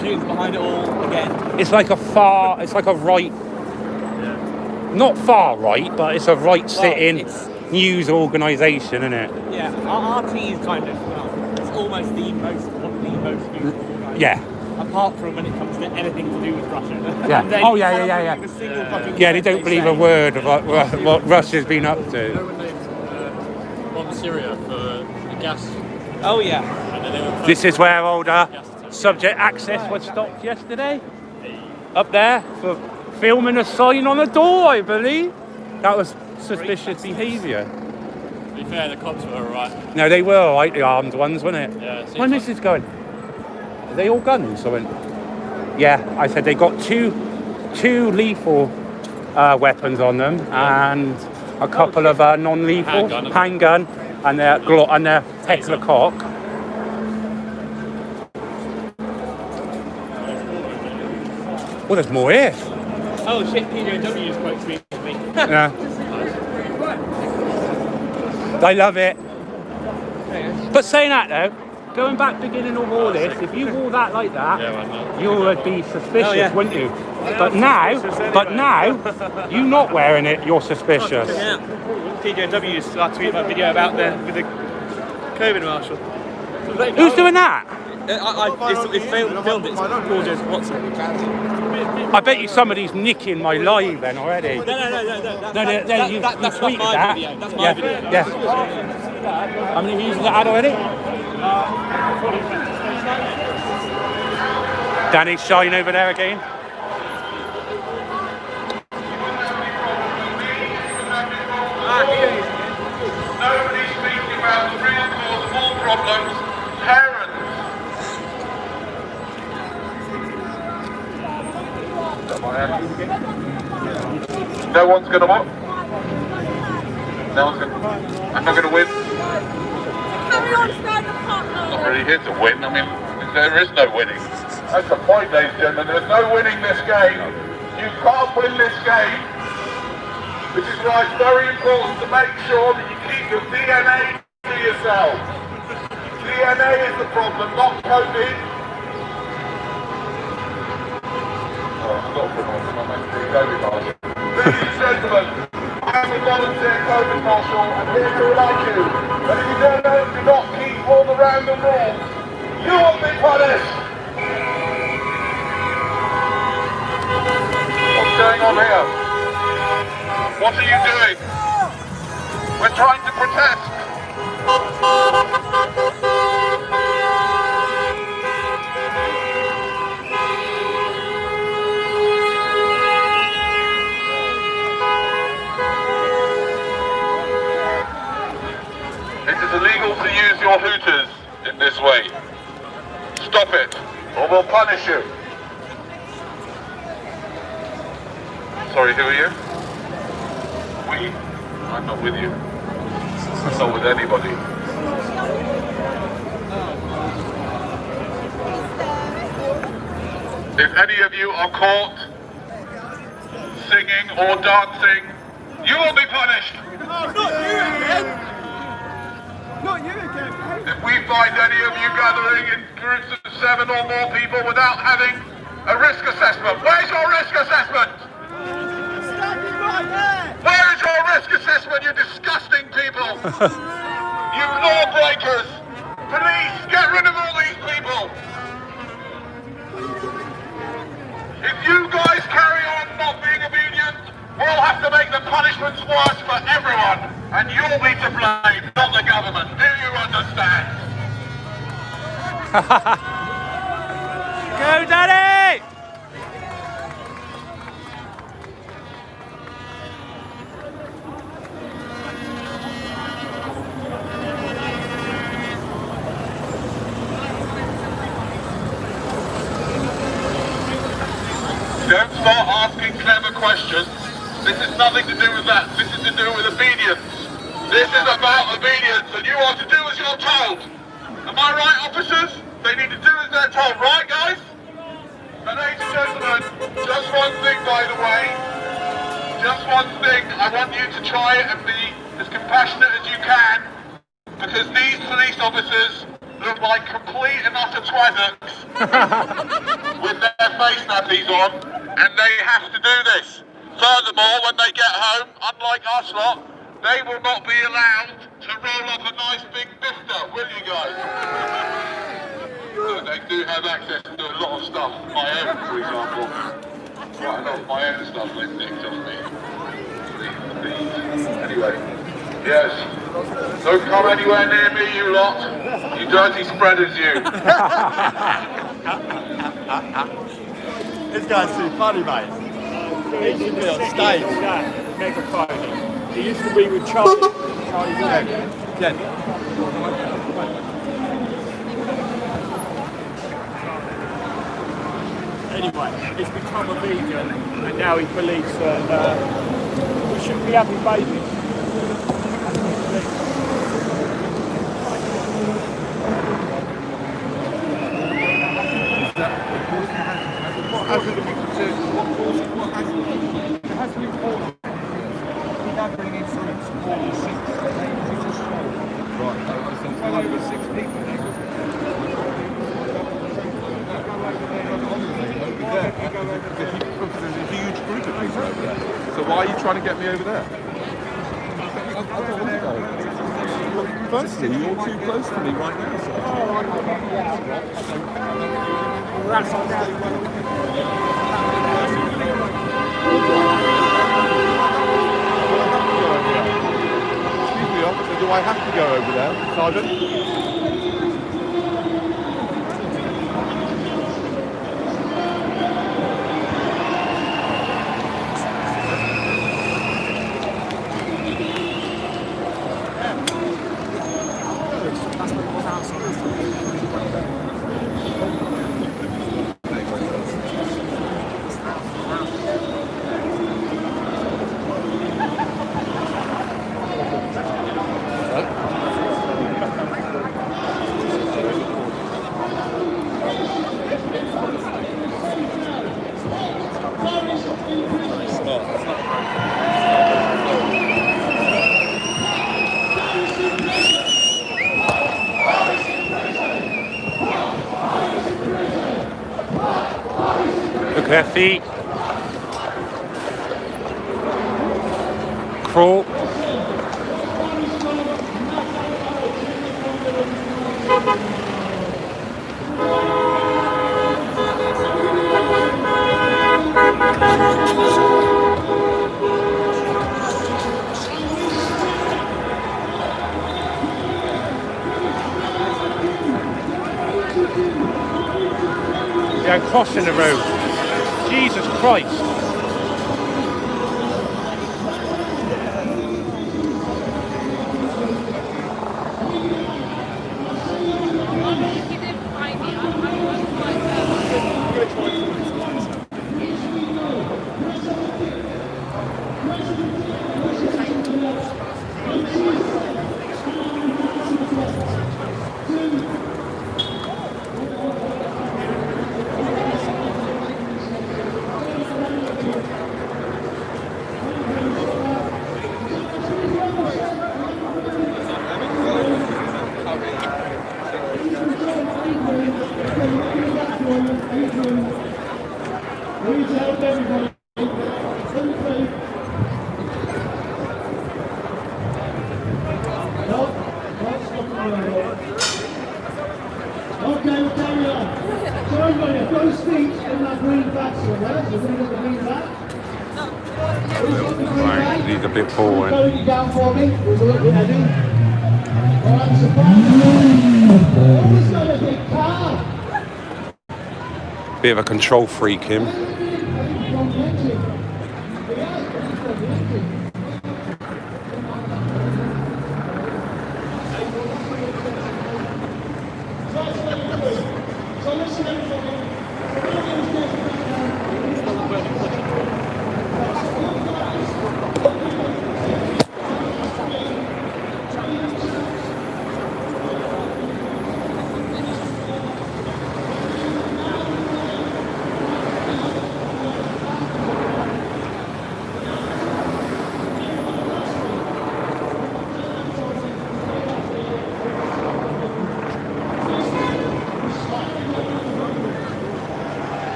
Tunes behind it all again.
It's like a right, not far right, but it's a right sitting news organisation, isn't it?
Yeah, RT is kind of, it's almost the most news organisation.
Yeah.
Apart from when it comes to anything to do with Russia.
Yeah.
And then
Oh,
you
yeah.
cannot believe a single fucking
Yeah, they
word
don't believe
say.
a word of what Russia's been up to.
You know when they bombed Syria for gas.
Oh yeah.
And then they were
This is where older subject access was stopped yesterday. Up there for filming a sign on a door, I believe. That was suspicious behaviour.
To be fair, the cops were alright.
No, they were alright, the armed ones, weren't it?
Yeah, it seems
My missus going, are they all guns? I went, yeah. I said they got two lethal weapons on them and a couple of non-lethal handgun and their Glock and their heckler cock. Well, there's more here.
Oh shit, TJW is quite sweet with me.
Yeah. I love it. But saying that though, going back beginning of all this, if you wore that like that, you would be suspicious, wouldn't you? But now, you not wearing it, you're suspicious.
Yeah. TJW's tweeted my video about with the COVID marshal.
Who's doing that?
It's filmed. It's gorgeous. Watson.
I bet you somebody's nicking my live then already.
No.
You
That's
tweeted
my
that.
video. That's my video.
Yeah. How many views has that had already? Danny's shine over there again.
Nobody's speaking about the real cause of all problems, Tyrant. No one's going to what? No one's going to... I'm not going to win.
Carry on, stand apart.
I'm not really here to win. I mean, there is no winning. That's the point, ladies and gentlemen. There's no winning this game. You can't win this game. Which is why it's very important to make sure that you keep your DNA to yourself. DNA is the problem, not COVID. Oh, I've got to put on my COVID marshal. Ladies and gentlemen, I'm a volunteer COVID marshal. I'm here to remind you that if you do not keep all the random rules, you will be punished. What's going on here? What are you doing? We're trying to protest. It is illegal to use your hooters in this way. Stop it, or we'll punish you. Sorry, who are you? We? I'm not with you. I'm not with anybody. If any of you are caught singing or dancing, you will be punished.
Not you again! Not you again, mate!
If we find any of you gathering in groups of 7 or more people without having a risk assessment, where's your risk assessment?
Standing right there!
Where is your risk assessment, you disgusting people? You law breakers! Police, get rid of all these people! If you guys carry on not being obedient, we'll have to make the punishments worse for everyone, and you'll be to blame, not the government. Do you understand?
Go, Daddy!
Don't start asking clever questions. This is nothing to do with that. This is to do with obedience. This is about obedience, and you are to do as you're told. Am I right, officers? They need to do as they're told, right, guys? And ladies and gentlemen, just one thing, by the way. Just one thing. I want you to try and be as compassionate as you can, because these police officers look like complete and utter twazzacks with their face nappies on, and they have to do this. Furthermore, when they get home, unlike us lot, they will not be allowed to roll up a nice big bifter, will you guys? So they do have access to a lot of stuff, my own, for example. Quite a lot of my own stuff they've nicked off me. Anyway, yes.
Don't come anywhere near me, you lot. You dirty spreaders, you.
This guy's too funny, mate. He should be on stage.
Megaphone. He used to be with Charlie.
Yeah.
Anyway, he's become a vegan, and now he believes that we shouldn't be having babies.
What has it been considered? What has it been called? We now bring in some more than 6. Right. Well over 6 people now. Because there's a huge group of people over there. So why are you trying to get me over there? I don't want to go over there. Firstly, you're too close to me right now. So.
That's all right.
Excuse me, officer, do I have to go over there, Sergeant?
Look at their feet. Crawl. Yeah, crossing the road. Jesus Christ. Right, he's a bit boring. Bit of a control freak, him.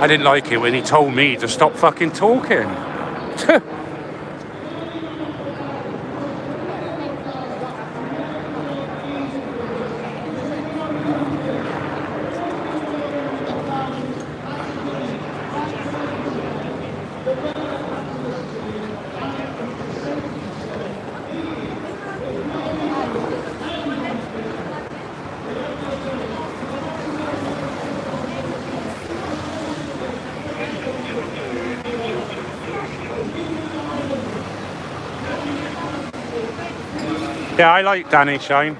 I didn't like it when he told me to stop fucking talking. Yeah, I like Danny Shine.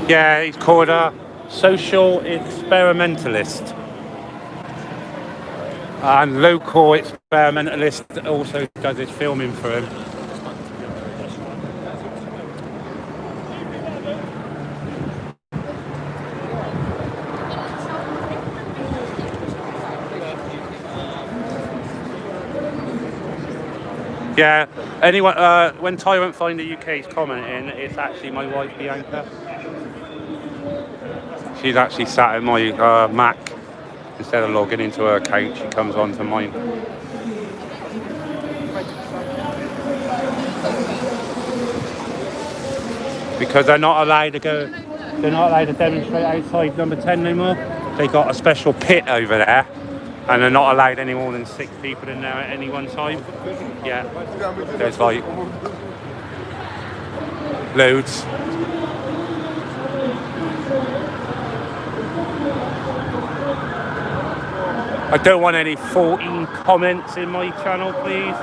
Yeah, he's called a social experimentalist. And local experimentalist also does his filming for him. Yeah, anyone, when Tyrant Finder UK is commenting, it's actually my wife Bianca. She's actually sat at my Mac. Instead of logging into her account, she comes onto mine. Because they're not allowed to go, they're not allowed to demonstrate outside number 10 no more. They got a special pit over there, and they're not allowed any more than 6 people in there at any one time. Yeah, there's like loads. I don't want any 14 comments in my channel, please.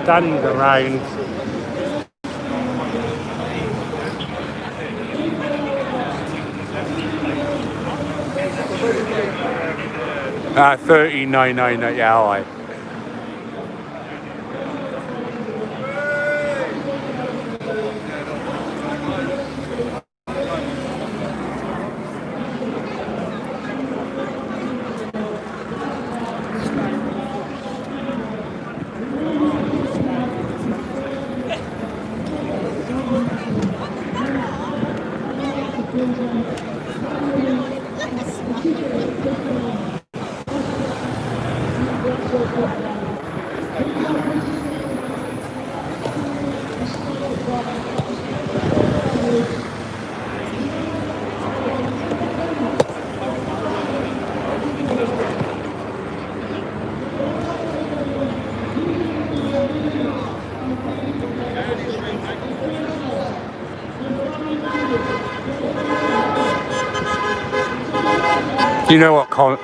Danny's around. Ah, 13,999, yeah, all right. You know what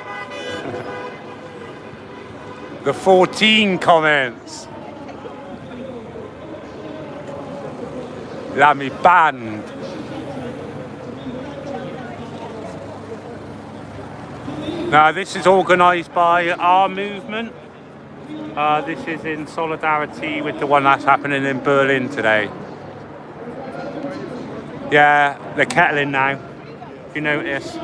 the 14 comments. Let me banned. Now this is organised by our movement. This is in solidarity with the one that's happening in Berlin today. Yeah, they're kettling now, if you notice.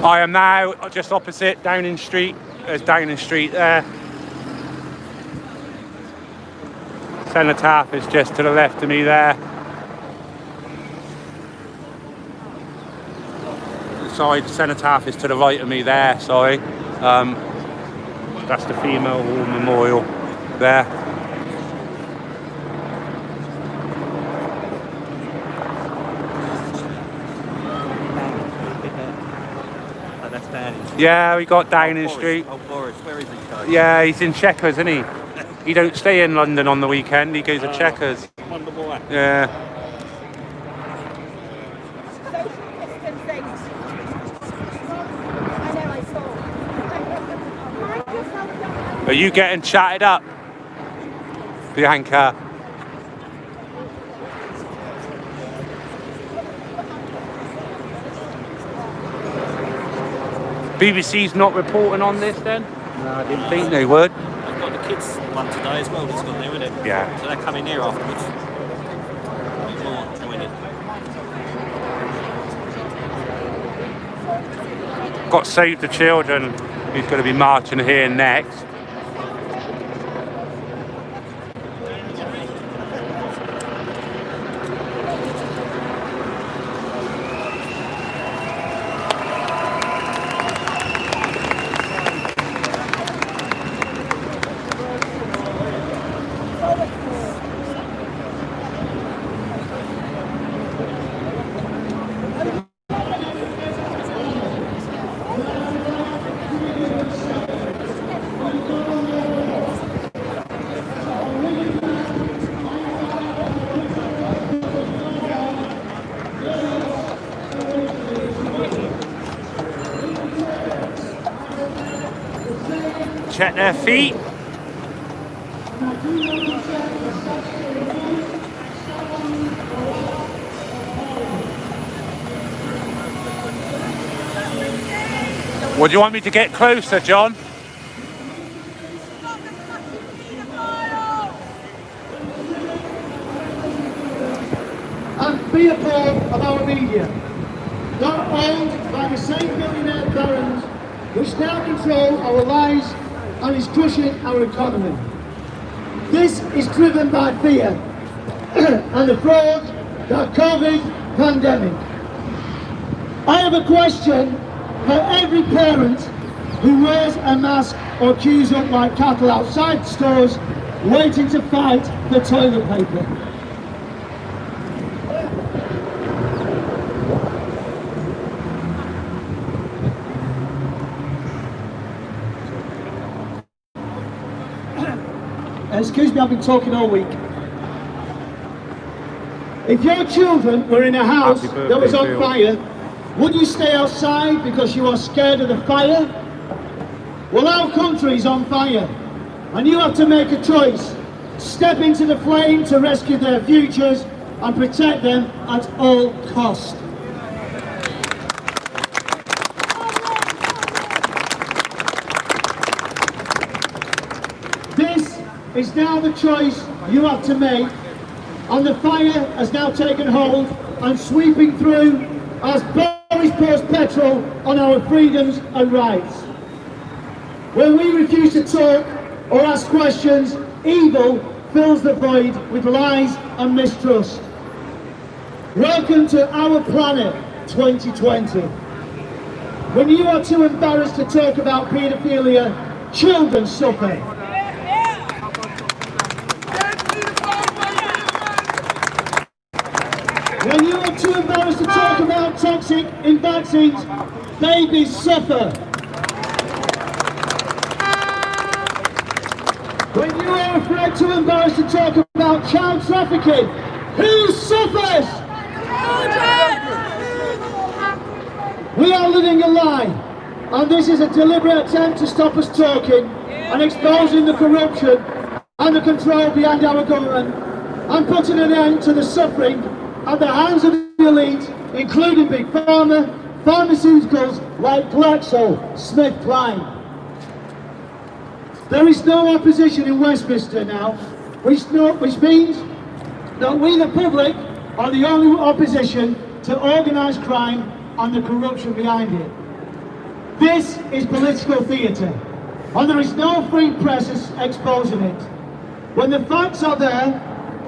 I am now just opposite Downing Street. There's Downing Street there. Cenotaph is just to the left of me there. Sorry, the Cenotaph is to the right of me there, sorry. That's the Female War Memorial there. Yeah, we got Downing Street.
Oh, Boris, where is he?
Yeah, he's in Chequers, isn't he? He don't stay in London on the weekend. He goes to Chequers.
Wonder why.
Yeah. Are you getting chatted up, Bianca? BBC's not reporting on this then? No, I didn't think they would.
I've got the kids one today as well that's got there, isn't it?
Yeah.
So they're coming here afterwards. More joining.
Got Save the Children, who's going to be marching here next. Check their feet. What do you want me to get closer, John?
And be appalled of our media, not owned by the same billionaire barons which now control our lives and is crushing our economy. This is driven by fear and the fraud that COVID pandemic. I have a question for every parent who wears a mask or queues up like cattle outside stores waiting to fight for toilet paper. Excuse me, I've been talking all week. If your children were in a house that was on fire, would you stay outside because you are scared of the fire? Well, our country is on fire, and you have to make a choice. Step into the flame to rescue their futures and protect them at all costs. This is now the choice you have to make, and the fire has now taken hold and sweeping through as Boris pours petrol on our freedoms and rights. When we refuse to talk or ask questions, evil fills the void with lies and mistrust. Welcome to our planet 2020. When you are too embarrassed to talk about paedophilia, children suffer. When you are too embarrassed to talk about toxic in vaccines, babies suffer. When you are afraid too embarrassed to talk about child trafficking, who suffers? We are living a lie, and this is a deliberate attempt to stop us talking and exposing the corruption and the control behind our government and putting an end to the suffering at the hands of the elite, including Big Pharma, pharmaceuticals like GlaxoSmithKline. There is no opposition in Westminster now, which means that we, the public, are the only opposition to organised crime and the corruption behind it. This is political theatre, and there is no free press exposing it. When the facts are there,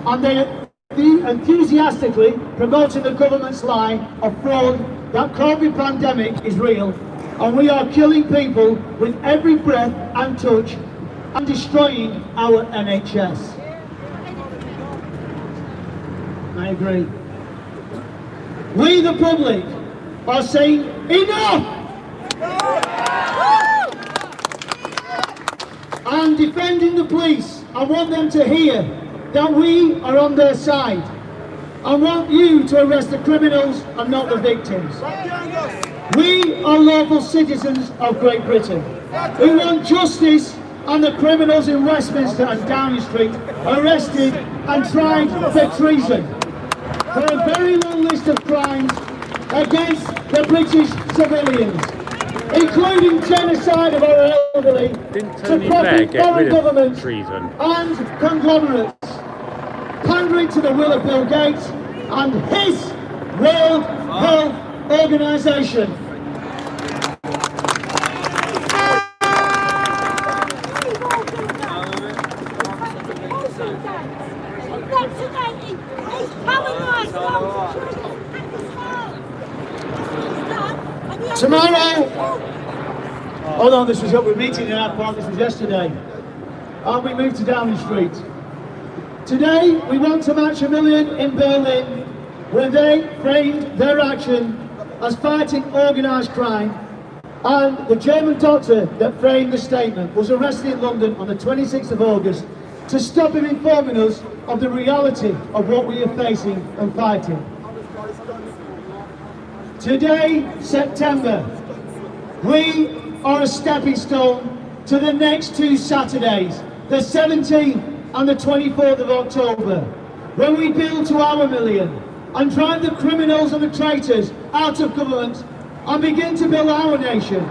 and they are enthusiastically promoting the government's lie of fraud that COVID pandemic is real, and we are killing people with every breath and touch, and destroying our NHS. I agree. We, the public, are saying enough! and defending the police. I want them to hear that we are on their side. I want you to arrest the criminals and not the victims. We are lawful citizens of Great Britain. We want justice and the criminals in Westminster and Downing Street arrested and tried for treason. For a very long list of crimes against the British civilians, including genocide of our elderly, supporting foreign governments and conglomerates, pandering to the will of Bill Gates and his World Health Organization. Tomorrow, hold on, this was up, we're meeting in our park, this was yesterday, and we moved to Downing Street. Today, we want to match 1 million in Berlin, where they framed their action as fighting organised crime, and the German doctor that framed the statement was arrested in London on the 26th of August to stop him informing us of the reality of what we are facing and fighting. Today, September, we are a stepping stone to the next 2 Saturdays, the 17th and the 24th of October, when we build to our 1 million and drive the criminals and the traitors out of government and begin to build our nation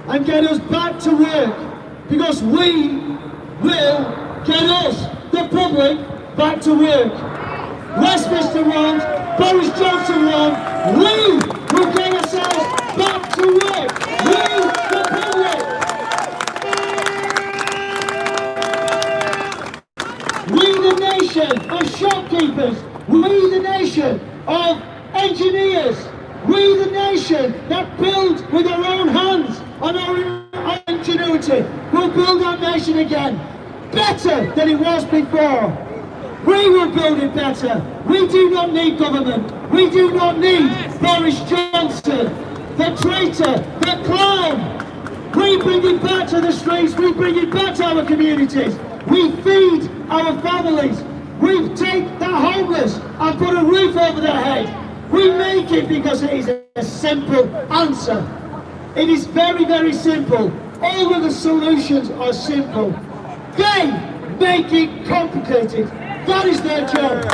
and get us back to work, because we will get us, the public, back to work. Westminster won, Boris Johnson won, we will get ourselves back to work. We, the public. We, the nation of shopkeepers. We, the nation of engineers. We, the nation that build with our own hands and our ingenuity, will build our nation again, better than it was before. We will build it better. We do not need government. We do not need Boris Johnson, the traitor, the clown. We bring it back to the streets. We bring it back to our communities. We feed our families. We take the homeless and put a roof over their head. We make it because it is a simple answer. It is very, very simple. All of the solutions are simple. They make it complicated. That is their job.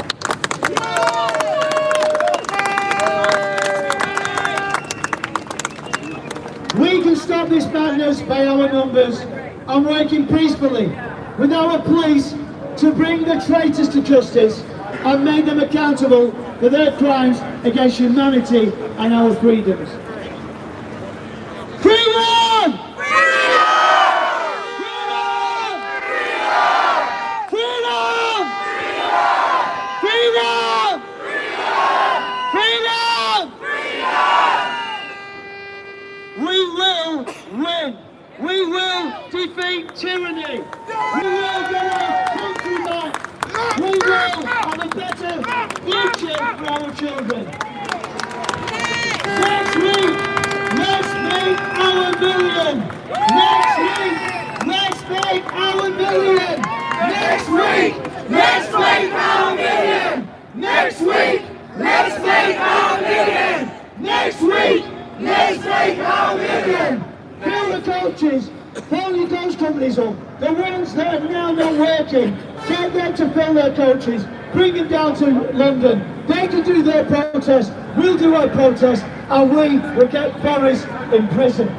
We can stop this madness by our numbers and working peacefully with our police to bring the traitors to justice and make them accountable for their crimes against humanity and our freedoms. Freedom! We will defeat tyranny. We will get our country back. We will have a better future for our children. Next week, let's make our 1 million. Next week, let's make our 1 million. Next week, let's make our 1 million. Next week, let's make our 1 million. Next week, let's make our 1 million. Fill the coaches, fill your coach companies up. The ones that are now not working, get them to fill their coaches, bring them down to London. They can do their protest, we'll do our protest, and we will get Boris in prison.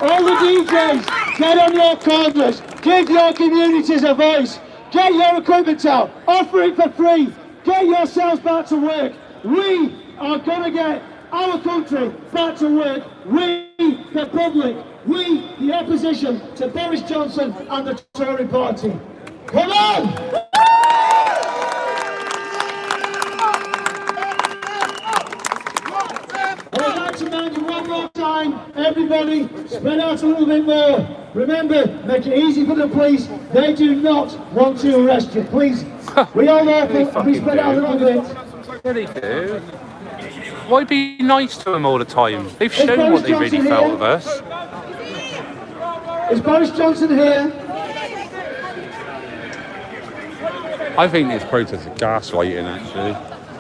All the DJs, get on your corners, give your communities a voice, get your equipment out, offer it for free, get yourselves back to work. We are going to get our country back to work. We, the public, we, the opposition to Boris Johnson and the Tory party. Come on! I'd like to remind you one more time, everybody, spread out a little bit more. Remember, make it easy for the police. They do not want to arrest you. Please, we all know, we spread out a little bit.
Really do. Why be nice to them all the time? They've shown what they really felt of us.
Is Boris Johnson here?
I think these protests are gaslighting, actually.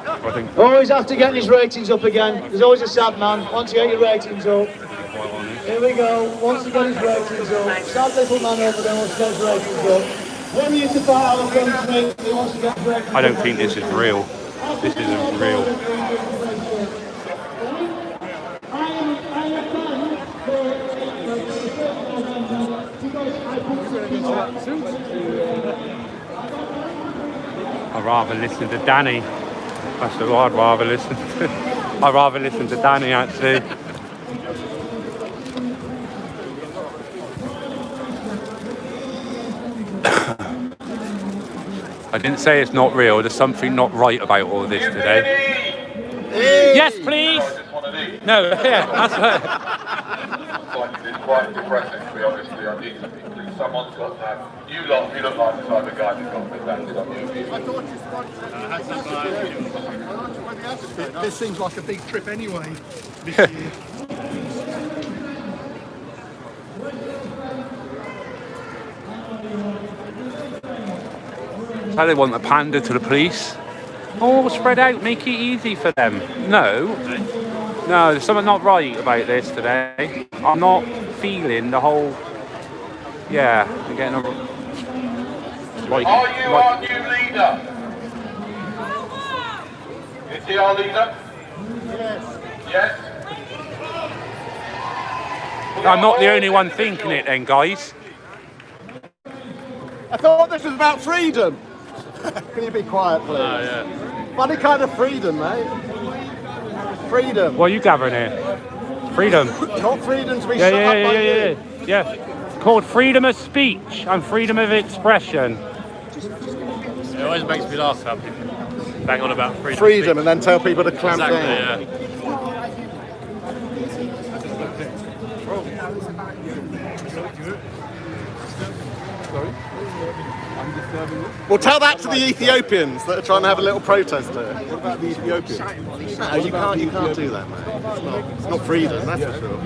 I think.
Always after getting his ratings up again. There's always a sad man. Once you get your ratings up. Here we go. Wants to get his ratings up. Sad little man over there wants to get his ratings up. When he used to fight out of guns, he wants to get his ratings up.
I don't think this is real. This isn't real. I'd rather listen to Danny. That's what I'd rather listen to. I'd rather listen to Danny, actually. I didn't say it's not real. There's something not right about all this today.
Hey.
Yes, please. No, yeah, that's right.
It's quite depressing, to be honest with you. I need to think someone's got to have. You look like the type of guy that's got to that.
This seems like a big trip anyway this year.
How they want to pander to the police. Oh, spread out, make it easy for them. No, there's something not right about this today. I'm not feeling the whole. Yeah, I'm getting a. Like,
Are you our new leader? Is he our leader?
Yes.
Yes?
I'm not the only one thinking it then, guys.
I thought this was about freedom. Can you be quiet, please?
Oh, yeah.
Funny kind of freedom, mate. Freedom.
What are you gathering here? Freedom.
Not freedom to be shut up by you.
Yeah. It's called freedom of speech and freedom of expression.
It always makes me laugh how people bang on about freedom.
Freedom and then tell people to clamp down.
Yeah.
Well, tell that to the Ethiopians that are trying to have a little protest here.
What about the Ethiopians?
No, you can't do that, mate. It's not freedom, that's for sure.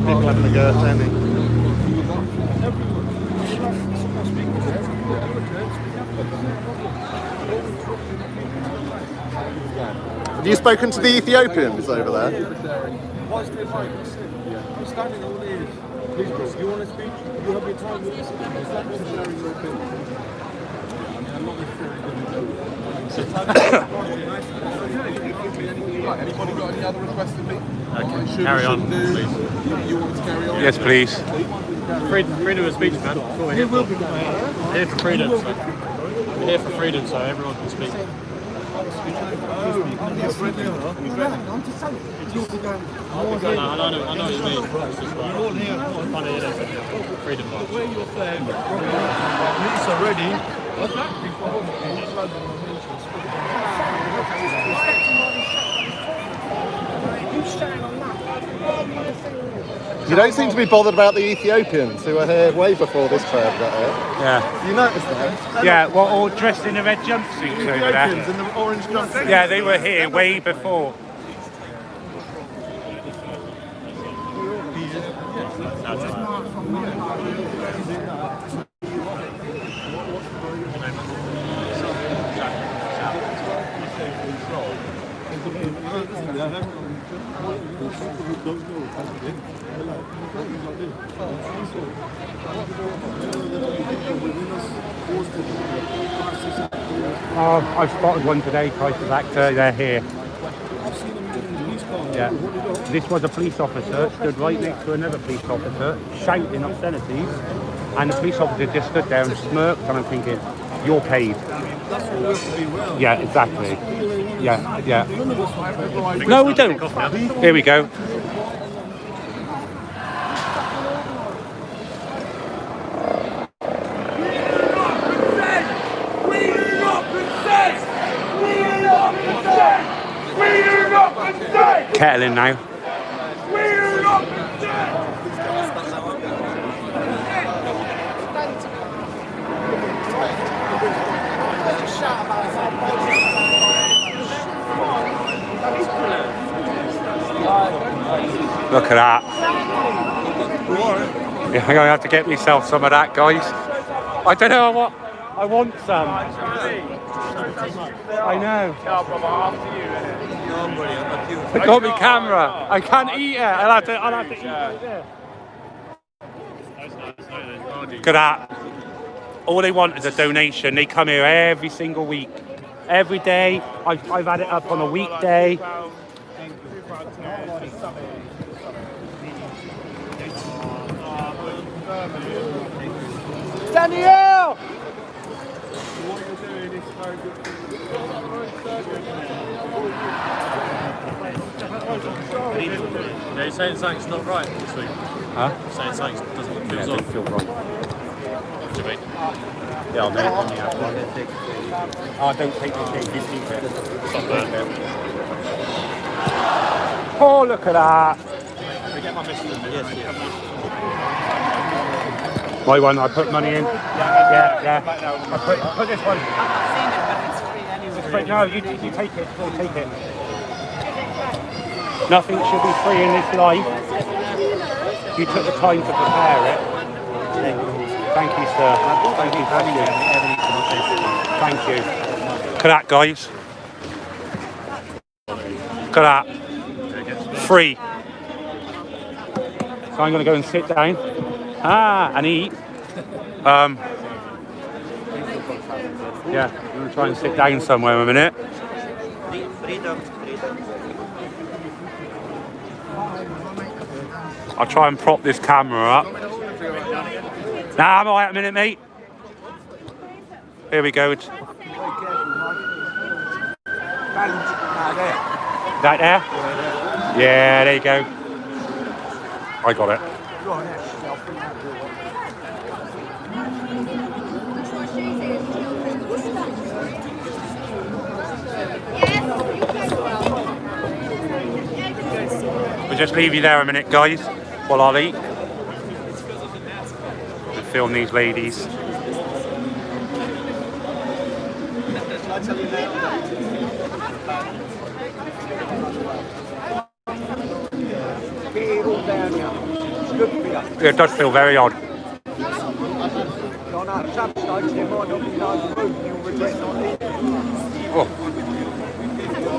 People having a go at Danny. Have you spoken to the Ethiopians over there?
What's the point? I'm standing all ears. Please, bro, you want to speak? You have your time. Is that necessary your opinion? I'm not necessarily going to do it. Anybody got any other requests for me?
Okay, carry on, please.
You want to carry on?
Yes, please.
Freedom of speech, man. That's what we're here for. We're here for freedom. So. We're here for freedom, so everyone can speak.
I know
what you mean. It's just like, funny, isn't it? Freedom march. Where you're saying, it's already. What's that?
You don't seem to be bothered about the Ethiopians who were here way before this crowd got here.
Yeah.
You noticed that?
Yeah, well, all dressed in the red jumpsuits over
Ethiopians
there.
in the orange jumpsuits.
Yeah, they were here way before. I spotted one today, crisis actor, they're here. Yeah. This was a police officer, stood right next to another police officer, shouting obscenities, and the police officer just stood there and smirked, and I'm thinking, you're paid. Yeah, exactly. Yeah, yeah. No, we don't. Here we go. Kettling now. Look at that. Yeah, I'm gonna have to get myself some of that, guys. I don't know what. I want some. I know. I got my camera. I can't eat it. I'll have to eat it. Look at that. All they want is a donation. They come here every single week. Every day. I've had it up on a weekday. Danielle!
They're saying something's not right this week.
Huh?
Saying something doesn't
Yeah,
feel
don't feel wrong.
What do you mean?
Yeah, I'll make one. Oh, don't take the cake, you keep it. Oh, look at that.
They get my message. Yes.
My one, I put money in. Yeah. I put this one. It's free. No, you take it. We'll take it. Nothing should be free in this life. You took the time to prepare it. Thank you, sir. Thank you. Thank you. Look at that, guys. Look at that. Free. So I'm going to go and sit down. And eat. Yeah, I'm going to try and sit down somewhere in a minute.
Freedom.
I'll try and prop this camera up. Nah, I'm alright a minute, mate. Here we go. That there? Yeah, there you go. I got it. We'll just leave you there a minute, guys, while I'll eat. And film these ladies. Yeah, it does feel very odd. Oh,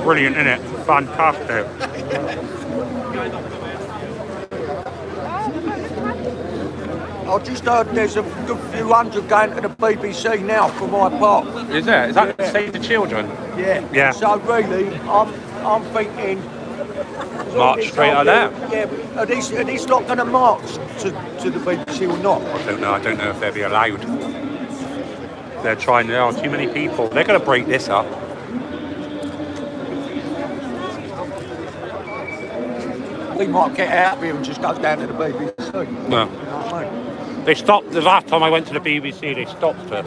brilliant, isn't it? Fantastic.
I just heard there's a good few hundred going to the BBC now for my part.
Is there? Is that Save the Children? Yeah.
So really, I'm thinking.
March straight out there.
Yeah, are these not going to march to the BBC or not?
I don't know if they'll be allowed. They're trying, there are too many people. They're going to break this up.
We might get out of here and just go down to the BBC.
No.
You know what I mean?
They stopped, the last time I went to the BBC, they stopped us.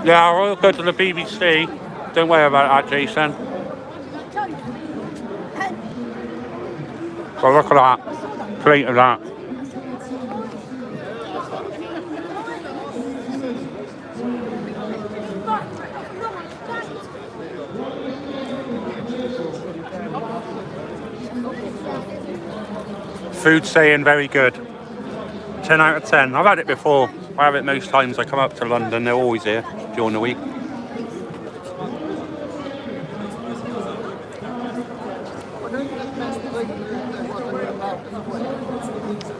Yeah, I'll go to the BBC. Don't worry about that, Jason. So look at that. Plate of that. Food saying very good. 10 out of 10. I've had it before. I have it most times I come up to London. They're always here during the week.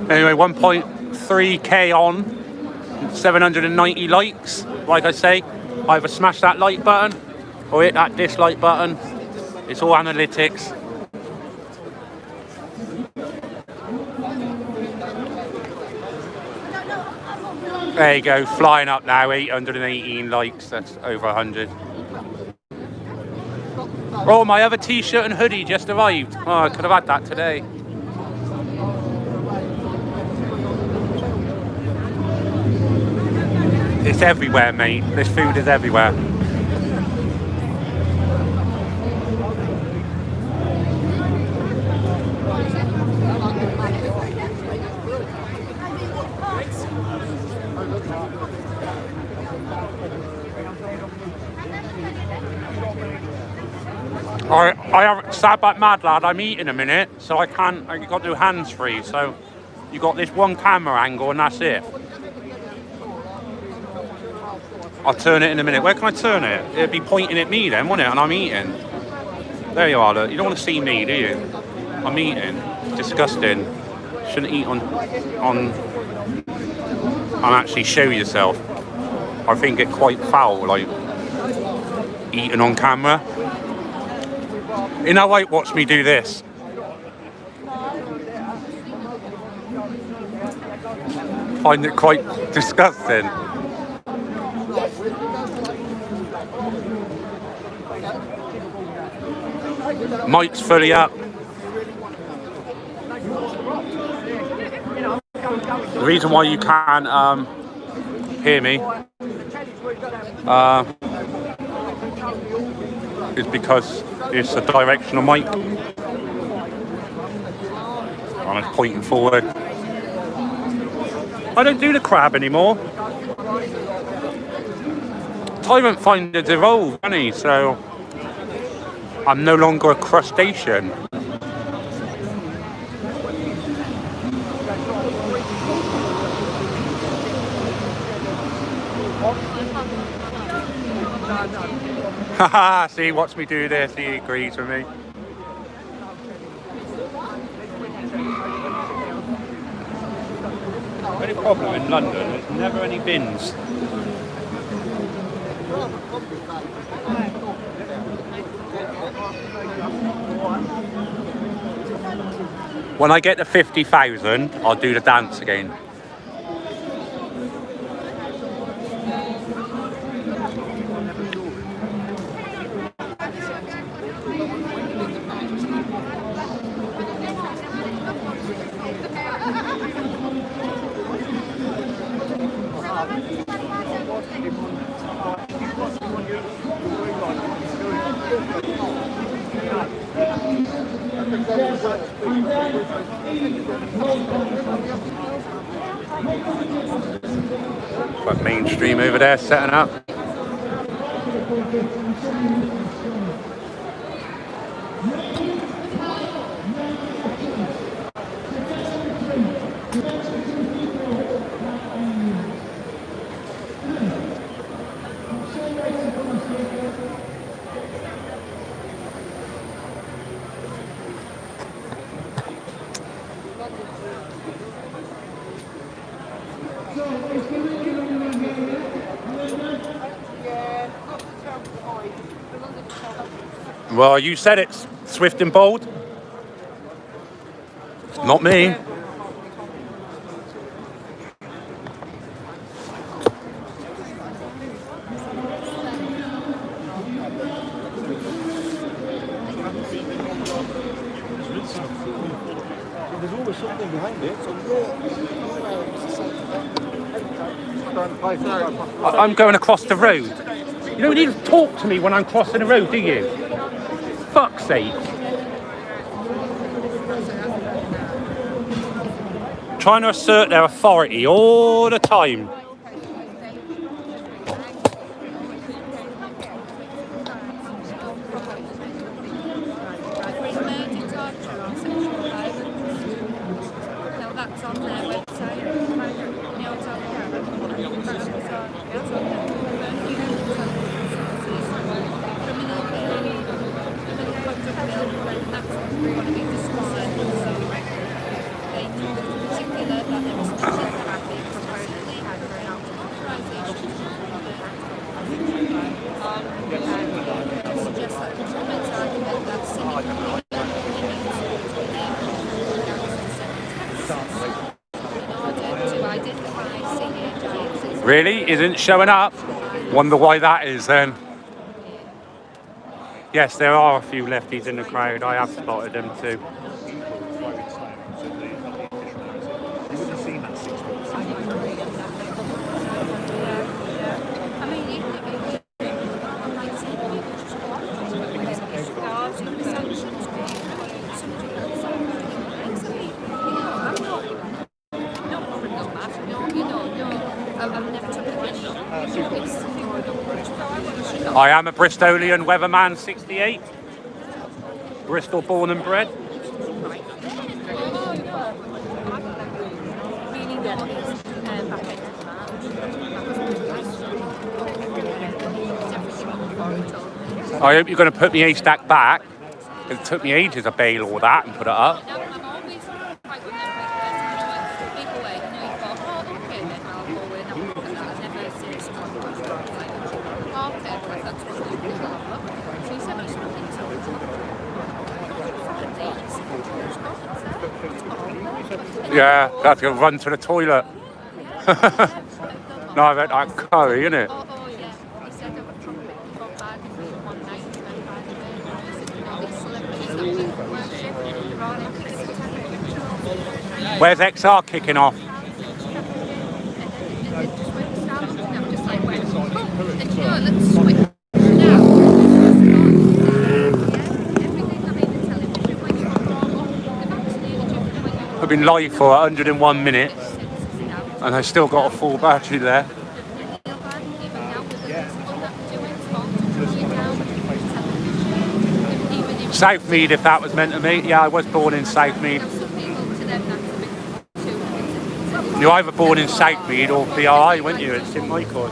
Anyway, 1.3k on, 790 likes. Like I say, either smash that like button or hit that dislike button. It's all analytics. There you go, flying up now, 818 likes, that's over 100. Oh, my other t-shirt and hoodie just arrived. Oh, I could have had that today. It's everywhere, mate. This food is everywhere. I have sat back, mad lad. I'm eating a minute, so I can't. I got to do hands free. So you got this one camera angle, and that's it. I'll turn it in a minute. Where can I turn it? It'd be pointing at me then, wouldn't it? And I'm eating. There you are. Look. You don't want to see me, do you? I'm eating. It's disgusting. Shouldn't eat on. And actually show yourself. I think it quite foul, like eating on camera. You know, like, watch me do this. Find it quite disgusting. Mic's fully up. The reason why you can't hear me is because it's a directional mic. I'm just pointing forward. I don't do the crab anymore. Tyrant finds evolved, hasn't he? So I'm no longer a crustacean. Haha, see, watch me do this, he agrees with me. The only problem in London, there's never any bins. When I get to 50,000, I'll do the dance again. Got mainstream over there setting up. Well, you said it's swift and bold. Not me.
There's always something behind it.
I'm going across the road. You don't need to talk to me when I'm crossing the road, do you? Fuck's sake. Trying to assert their authority all the time. Really? Isn't showing up? Wonder why that is then. Yes, there are a few lefties in the crowd. I have spotted them too. I am a Bristolian weatherman 68. Bristol born and bred? I hope you're going to put me haystack back. It took me ages to bail all that and put it up. Yeah, that's going to run to the toilet. No, I bet that curry, innit? Where's XR kicking off? I've been live for 101 minutes and I still got a full battery there. Southmead, if that was meant to me. Yeah, I was born in Southmead. You're either born in Southmead or BRI, weren't you, at St Michael?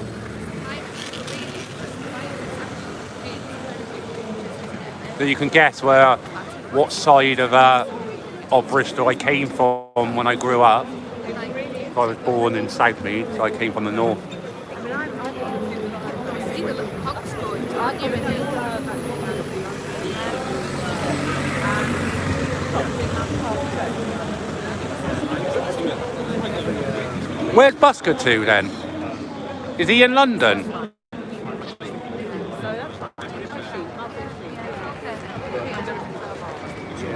So you can guess what side of Bristol I came from when I grew up. I was born in Southmead, so I came from the north. Where's Busker to then? Is he in London?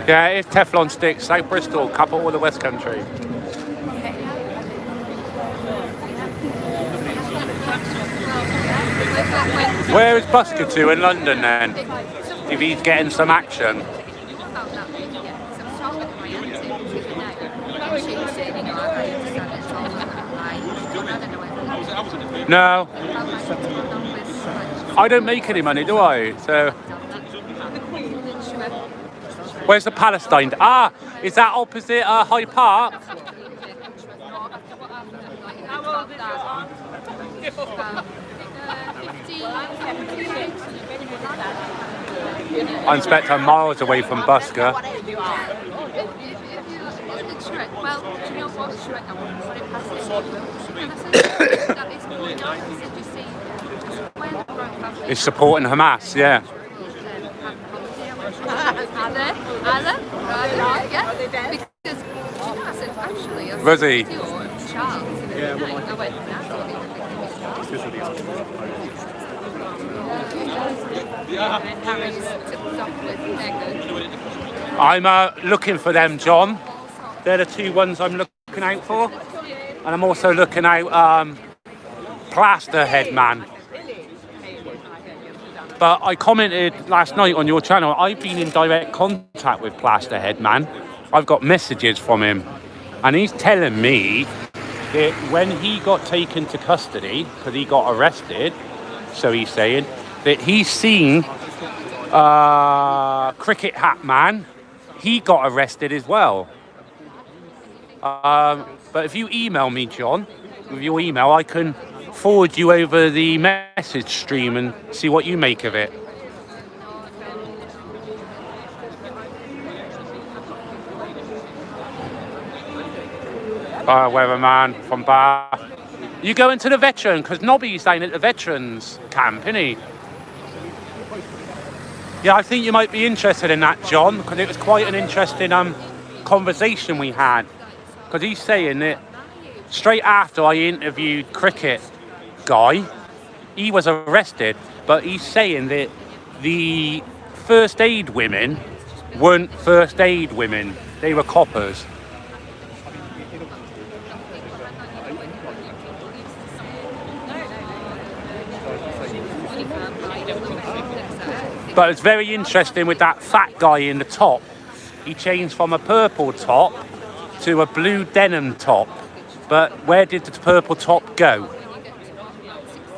Yeah, it's Teflon Sticks, South Bristol, capital of the West Country. Where is Busker to in London then? If he's getting some action. No. I don't make any money, do I? So. Where's the Palestine? Ah, is that opposite Hyde Park? I'm expecting miles away from Busker. It's supporting Hamas, yeah. Was he? I'm looking for them, John. They're the two ones I'm looking out for. And I'm also looking out Plasterhead Man. But I commented last night on your channel, I've been in direct contact with Plasterhead Man. I've got messages from him. And he's telling me that when he got taken to custody, because he got arrested, so he's saying, that he's seen Cricket Hat Man. He got arrested as well. But if you email me, John, with your email, I can forward you over the message stream and see what you make of it. Weatherman from Bath. You going to the veteran? Because Nobby's down at the veterans camp, isn't he? Yeah, I think you might be interested in that, John, because it was quite an interesting conversation we had. Because he's saying that straight after I interviewed Cricket Guy, he was arrested, but he's saying that the first aid women weren't first aid women, they were coppers. But it's very interesting with that fat guy in the top. He changed from a purple top to a blue denim top. But where did the purple top go?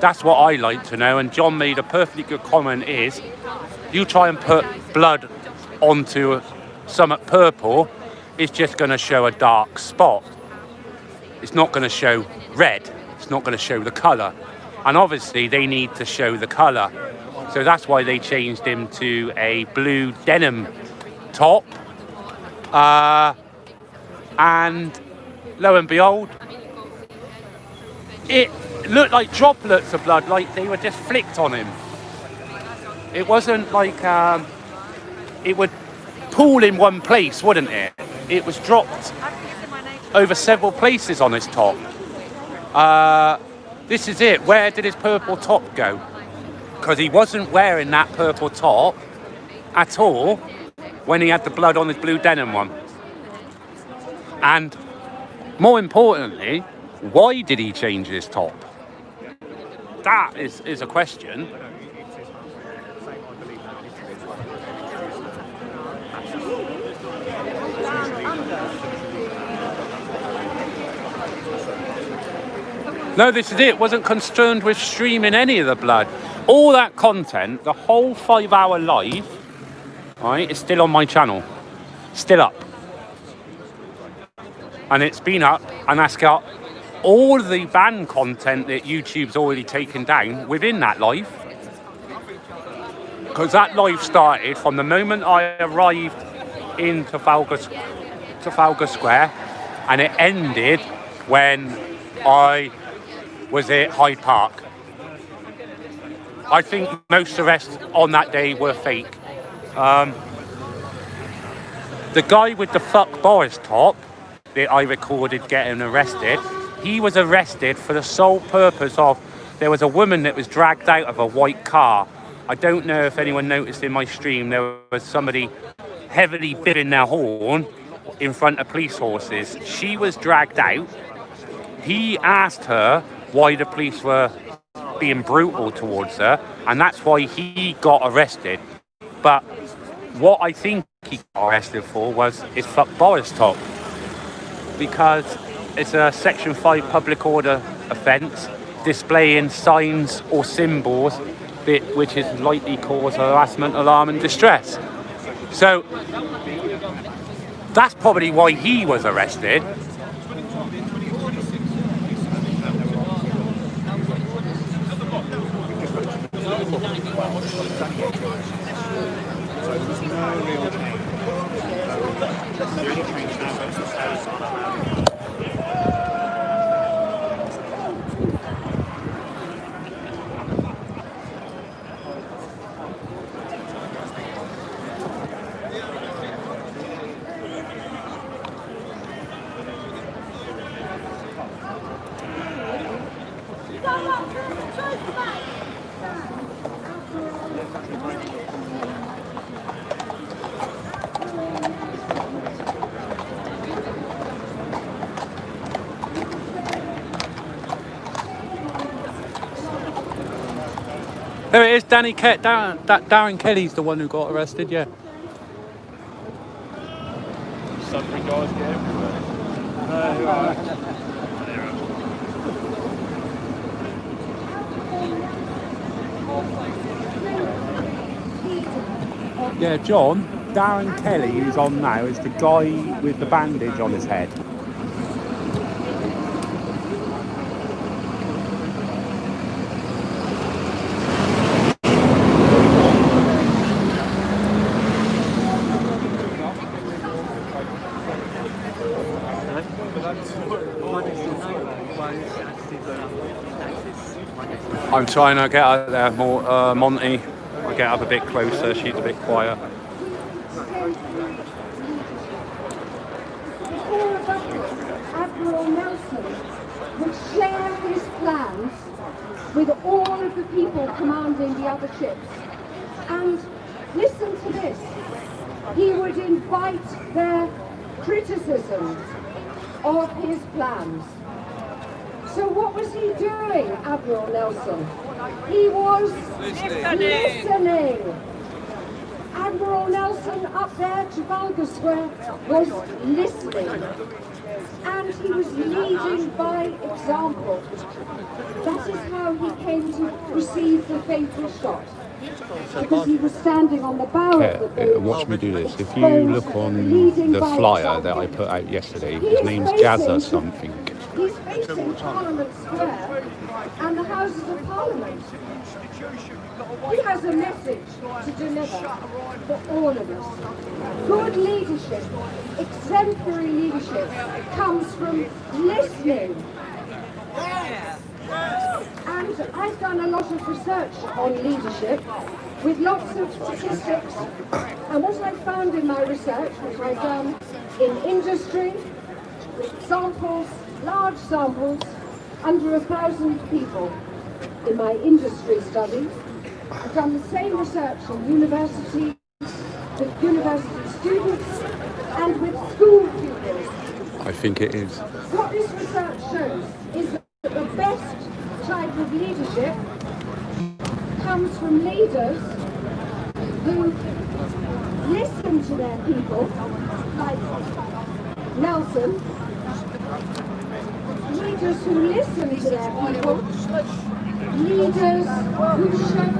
That's what I like to know. And John made a perfectly good comment is, you try and put blood onto some purple, it's just going to show a dark spot. It's not going to show red. It's not going to show the colour. And obviously they need to show the colour. So that's why they changed him to a blue denim top. And lo and behold, it looked like droplets of blood, like they were just flicked on him. It wasn't like it would pool in one place, wouldn't it? It was dropped over several places on his top. This is it. Where did his purple top go? Because he wasn't wearing that purple top at all when he had the blood on his blue denim one. And more importantly, why did he change his top? That is a question. No, this is it. Wasn't concerned with streaming any of the blood. All that content, the whole 5-hour live, right, is still on my channel. Still up. And it's been up, and that's got all the banned content that YouTube's already taken down within that live. Because that live started from the moment I arrived in Trafalgar Square, and it ended when I was at Hyde Park. I think most arrests on that day were fake. The guy with the fuck Boris top that I recorded getting arrested, he was arrested for the sole purpose of, there was a woman that was dragged out of a white car. I don't know if anyone noticed in my stream, there was somebody heavily bidding their horn in front of police horses. She was dragged out. He asked her why the police were being brutal towards her, and that's why he got arrested. But what I think he got arrested for was his fuck Boris top, because it's a Section 5 public order offence, displaying signs or symbols which is likely cause harassment, alarm and distress. So that's probably why he was arrested. There it is, Darren Kelly's the one who got arrested, yeah.
Sundry guys get everywhere.
Yeah, John, Darren Kelly, who's on now, is the guy with the bandage on his head. I'm trying to get out there more, Monty. I'll get up a bit closer, she's a bit quiet.
Admiral Nelson would share his plans with all of the people commanding the other ships. And listen to this, he would invite their criticisms of his plans. So what was he doing, Admiral Nelson? He was listening. Admiral Nelson up there, Trafalgar Square, was listening. And he was leading by example. That is how he came to receive the fatal shot. because he was standing on the bow of the boat.
Watch me do this. If you look on the flyer that I put out yesterday, his name's Gaza something.
He's facing Parliament Square and the Houses of Parliament. He has a message to deliver for all of us. Good leadership, exemplary leadership, comes from listening. And I've done a lot of research on leadership with lots of statistics. And what I found in my research, which I've done in industry, with samples, large samples, under 1,000 people in my industry studies. I've done the same research in universities, with university students, and with school pupils.
I think it is.
What this research shows is that the best type of leadership comes from leaders who listen to their people, like Nelson. Leaders who listen to their people, leaders who show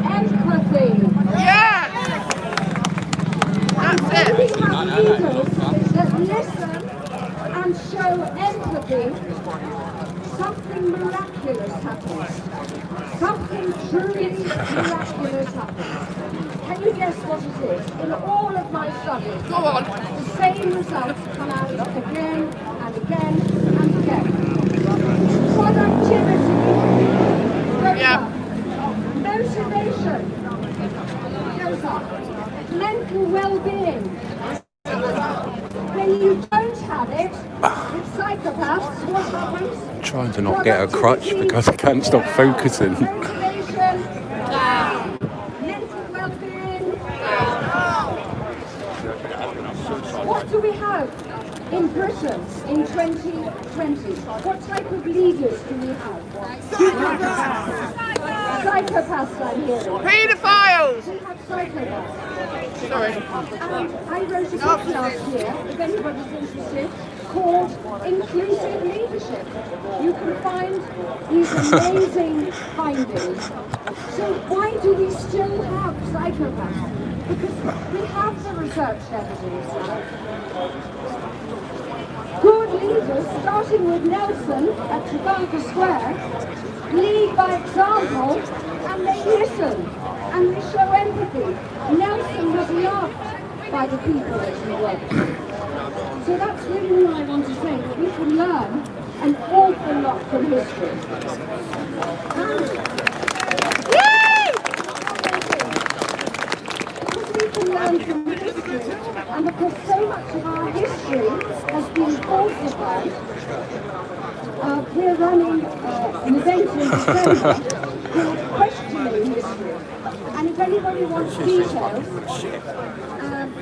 empathy.
Yes!
And when we have leaders that listen and show empathy, something miraculous happens. Something truly miraculous happens. Can you guess what it is? In all of my studies,
go on.
The same results come out again and again and again. Productivity goes up. Motivation goes up. Mental well-being. When you don't have it, with psychopaths, what happens?
Trying to not get a crutch because I can't stop focusing.
Motivation, mental well-being. What do we have in Britain in 2020? What type of leaders do we have? Psychopaths, I'm hearing.
Paedophiles!
We have psychopaths.
Sorry.
And I wrote a book last year, if anybody's interested, called Inclusive Leadership. You can find these amazing findings. So why do we still have psychopaths? Because we have the research evidence now. Good leaders, starting with Nelson at Trafalgar Square, lead by example, and they listen, and they show empathy. Nelson was loved by the people that he worked with. So that's really what I want to say, that we can learn an awful lot from history. Because we can learn from history, and because so much of our history has been falsified, we're running an event in December called Questioning History. And if anybody wants details,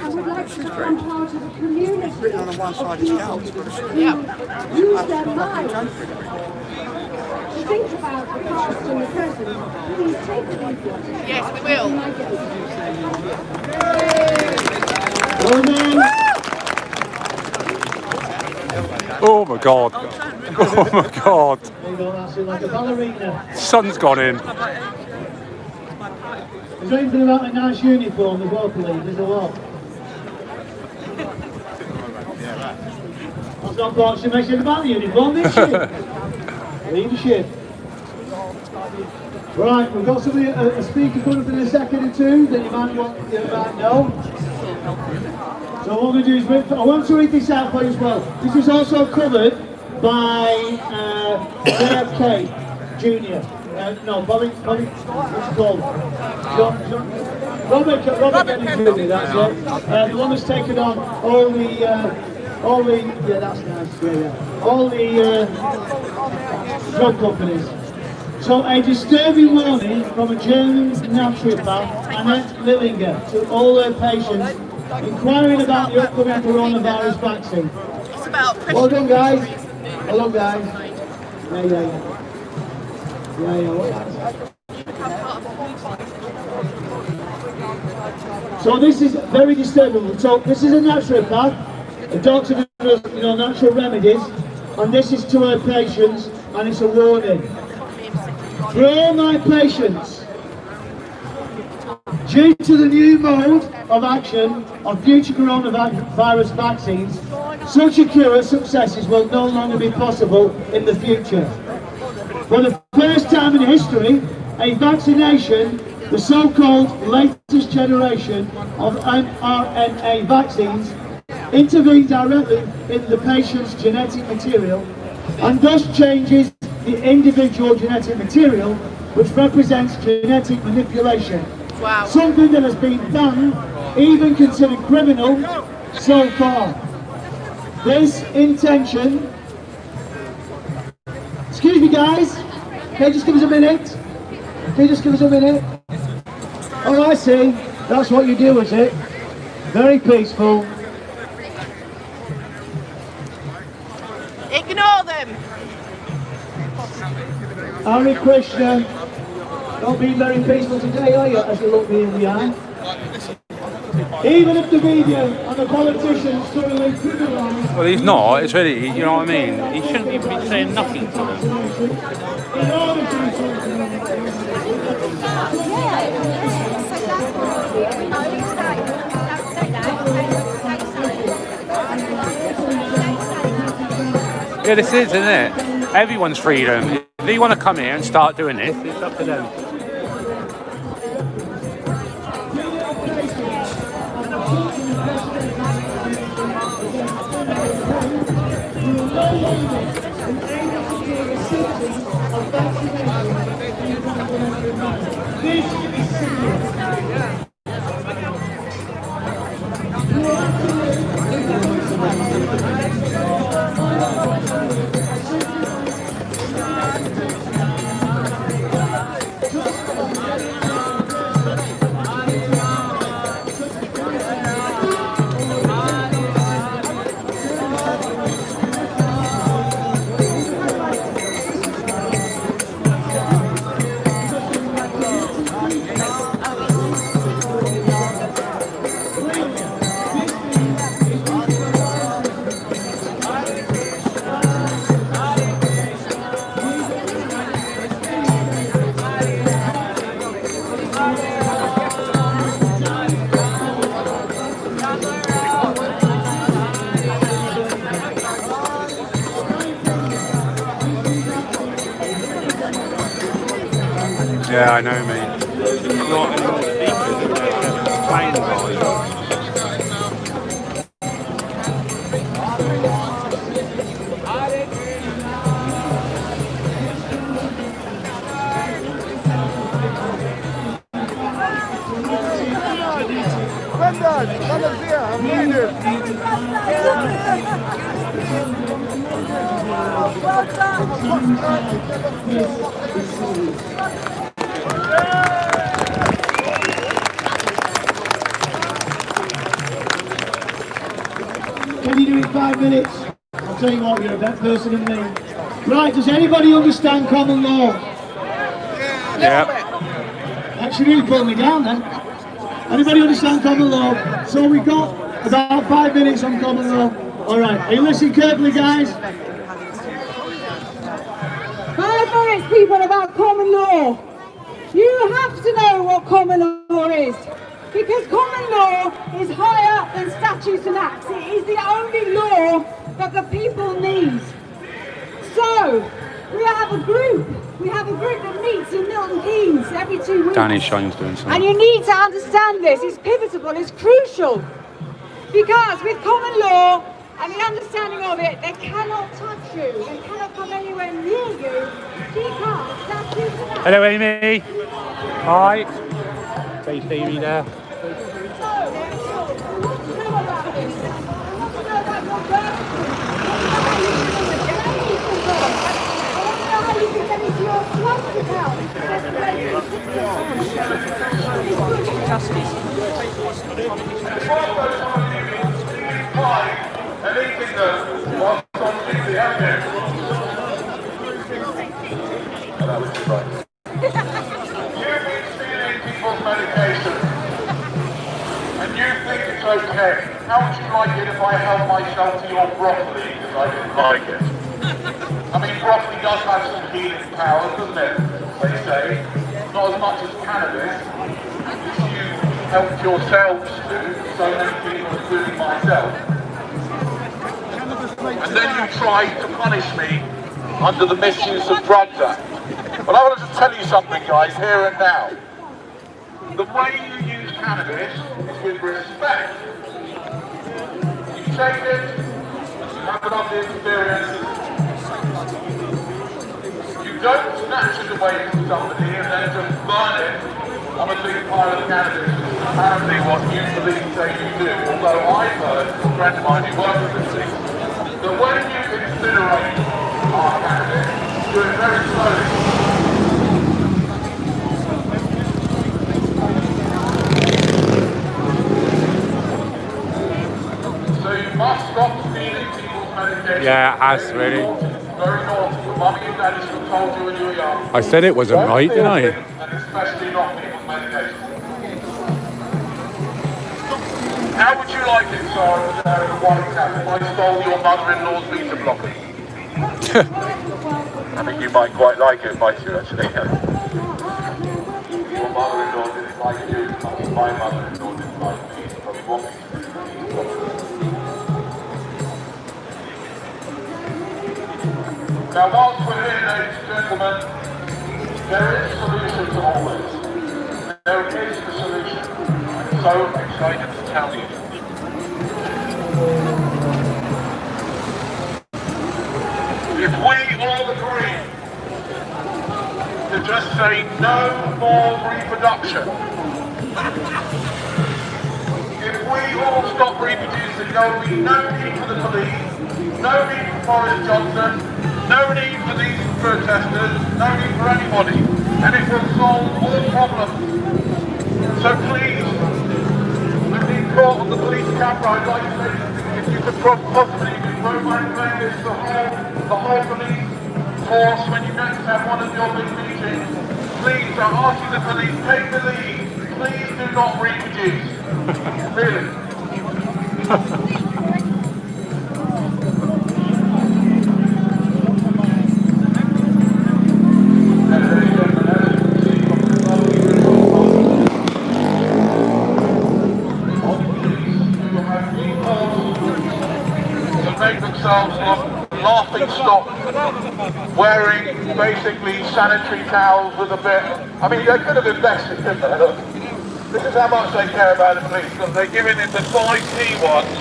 I would like to become part of a community of people who use their minds to think about the past and the present. Please take a leaflet.
Yes, we will.
Oh my god. Oh my god.
Like a ballerina.
Sun's gone in.
Is there anything about a nice uniform as well, please? There's a lot. That's not what she mentioned about the uniform, is she? Leadership. Right, we've got somebody, a speaker coming up in a second or two that you might know. So what we're going to do is, I want to read this out for you as well. This is also covered by JFK Jr. Bobby, what's it called? Robert Kennedy Jr., that's it. The one that's taken on all the, yeah, that's nice, yeah. All the drug companies. So a disturbing warning from a German naturopath, Annette Lillinger, to all her patients inquiring about the upcoming coronavirus vaccine.
It's about
well done, guys. Hello, guys. Yeah. So this is very disturbing. So this is a naturopath, a doctor who does, natural remedies, and this is to her patients, and it's a warning. For all my patients, Due to the new mode of action of future coronavirus vaccines, such a cure successes will no longer be possible in the future. For the first time in history, a vaccination, the so-called latest generation of mRNA vaccines, intervenes directly in the patient's genetic material and thus changes the individual genetic material, which represents genetic manipulation.
Wow.
Something that has been banned, even considered criminal, so far. This intention... Excuse me guys, can you just give us a minute? Can you just give us a minute? Oh, I see. That's what you do, is it? Very peaceful.
Ignore them.
Hare Krishna. Not being very peaceful today, are you, as you look me in the eye? Even if the media and the politicians thoroughly criminalise...
Well, he's not. It's really, you know what I mean? He shouldn't even be saying nothing to them.
In order to...
Yeah, this is, isn't it? Everyone's freedom. If they want to come here and start doing this, it's up to them. Yeah, I know, mate. Not in the speakers, plain volume.
Can you do it in 5 minutes? I'll tell you what, you're a better person than me. Right, does anybody understand common law?
Yeah.
Actually, really put me down then. Anybody understand common law? So we've got about 5 minutes on common law. Alright, are you listening carefully, guys?
5 minutes, people, about common law. You have to know what common law is. Because common law is higher than statutes and acts. It is the only law that the people need. So, we have a group that meets in Milton Keynes every 2 weeks.
Danny Shine's doing something.
And you need to understand this. It's pivotal, it's crucial. Because with common law and the understanding of it, they cannot touch you. They cannot come anywhere near you. Because statutes and acts.
Hello, Amy. Hi. Face Amy there.
Okay, how would you like it if I held myself to your broccoli because I didn't like it? I mean, broccoli does have some healing powers, doesn't it? They say. Not as much as cannabis. You helped yourselves to, so many people, including myself. And then you tried to punish me under the Misuse of Drugs Act. But I want to just tell you something, guys, here and now. The way you use cannabis is with respect. You take it, you have an lovely experience. You don't snatch it away from somebody and then just burn it on a big pile of cannabis, which is apparently what you believe say you do. Although I've heard from a friend of mine who works with this thing, that when you incinerate our cannabis, do it very slowly. So you must stop stealing people's medication.
Yeah, it has really.
Very naughty. Your mummy and daddy should have told you when you were young.
I said it wasn't right, didn't I?
And especially not people's medication. How would you like it, Sarah, with a white cap, if I stole your mother-in-law's beta blocker? I think you might quite like it, might you, actually? Your mother-in-law didn't like you, my mother-in-law didn't like me, so probably want me to. Now, whilst we're here, ladies and gentlemen, there is a solution to all this. There is a solution. I'm so excited to tell you. If we all agree to just say no more reproduction, if we all stop reproducing, there will be no need for the police, no need for Boris Johnson, no need for these protesters, no need for anybody, and it will solve all problems. So please, with the caught on the police camera, I'd like to say, if you could possibly provide this to the whole police force when you next have one of your big meetings. Please, I'm asking the police, take the lead. Please do not reproduce. Really. Make themselves laughing stock, wearing basically sanitary towels with a bit. I mean, they could have invested in that. Look, this is how much they care about the police. Look, they're giving in the 5p ones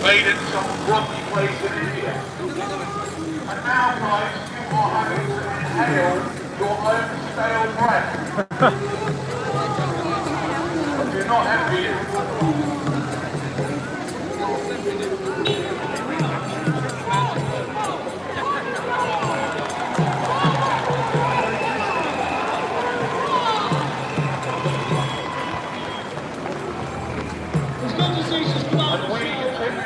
made in some rocky place in India. And now, guys, you are having to inhale your own stale breath. I do not envy you.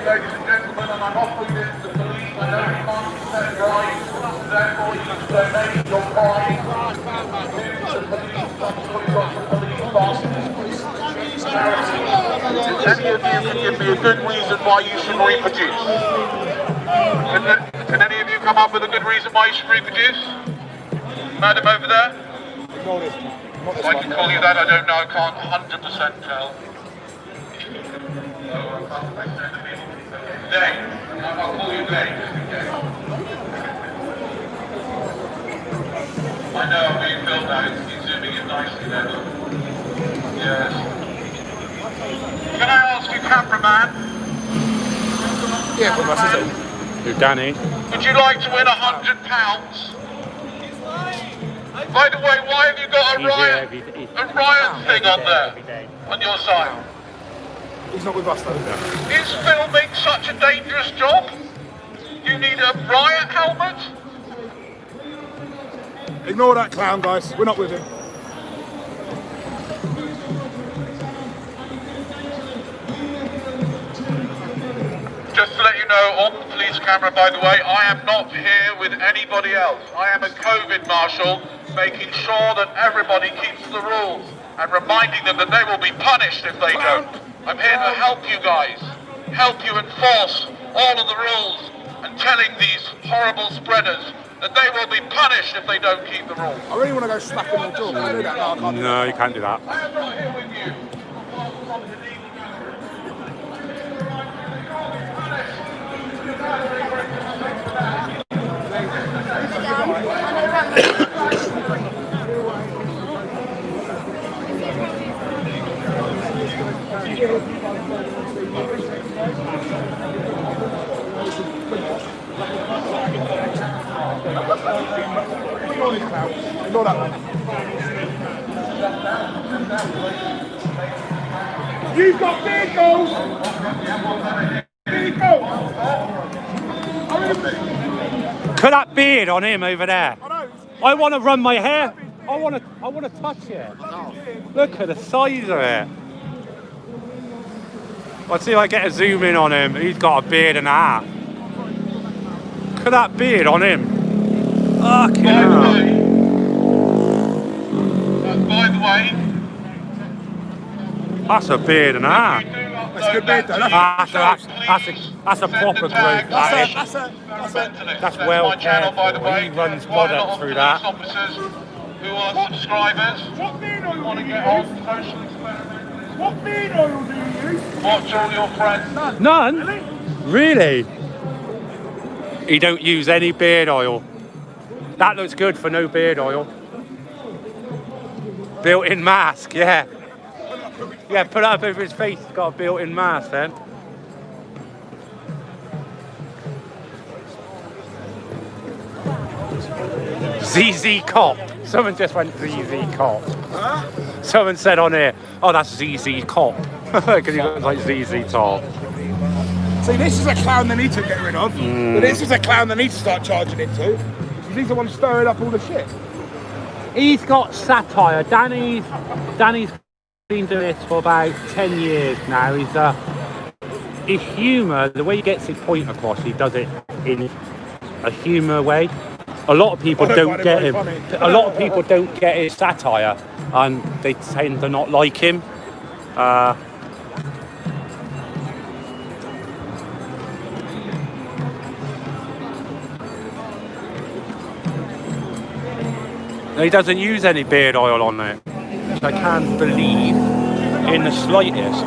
Ladies and gentlemen, and I'm offering this to the police. I know you can't set right, therefore you must donate your pride to the police. Somebody's got the police boss. Any of you can give me a good reason why you should reproduce? Can any of you come up with a good reason why you should reproduce? Madam over there? I can call you that, I don't know, I can't 100% tell. Day. I'll call you Day, just in case. I know I'm being filmed now, he's zooming in nicely there. Yes. Can I ask you, cameraman?
Yeah, what was it? Who, Danny?
Would you like to win £100? By the way, why have you got a riot thing on there? On your side?
He's not with us though.
Is filming such a dangerous job? You need a riot helmet?
Ignore that clown, guys. We're not with him.
Just to let you know, on the police camera, by the way, I am not here with anybody else. I am a COVID marshal, making sure that everybody keeps the rules and reminding them that they will be punished if they don't. I'm here to help you guys, help you enforce all of the rules and telling these horrible spreaders that they will be punished if they don't keep the rules.
I really want to go slap him in the jaw. Can I do that? No, I can't do that.
No, you can't do that.
I am not here with you.
Ignore that one. You've got big goals! Big goals!
Cut that beard on him over there. I want to run my hair. I want to touch it. Look at the size of it. Let's see if I get a zoom in on him. He's got a beard and a half. Look at that beard on him. Fucking hell.
By the way,
That's a beard and a half.
That's a good beard though.
That's a proper growth. That's well cared for. He runs product through that.
officers who are subscribers want to get on social experiments.
What beard oil do you use?
Watch all your friends.
None? Really? He don't use any beard oil. That looks good for no beard oil. Built-in mask, yeah. Yeah, put it up over his face. He's got a built-in mask then. ZZ Cop. Someone just went ZZ Cop.
Huh?
Someone said on here, oh, that's ZZ Cop. Because he looks like ZZ Top.
See, this is a clown they need to get rid of. But this is a clown they need to start charging into. He's the one stirring up all the shit.
He's got satire. Danny's been doing this for about 10 years now. His humour, the way he gets his point across, he does it in a humour way. A lot of people don't get him. A lot of people don't get his satire, and they tend to not like him. He doesn't use any beard oil on it, which I can't believe in the slightest.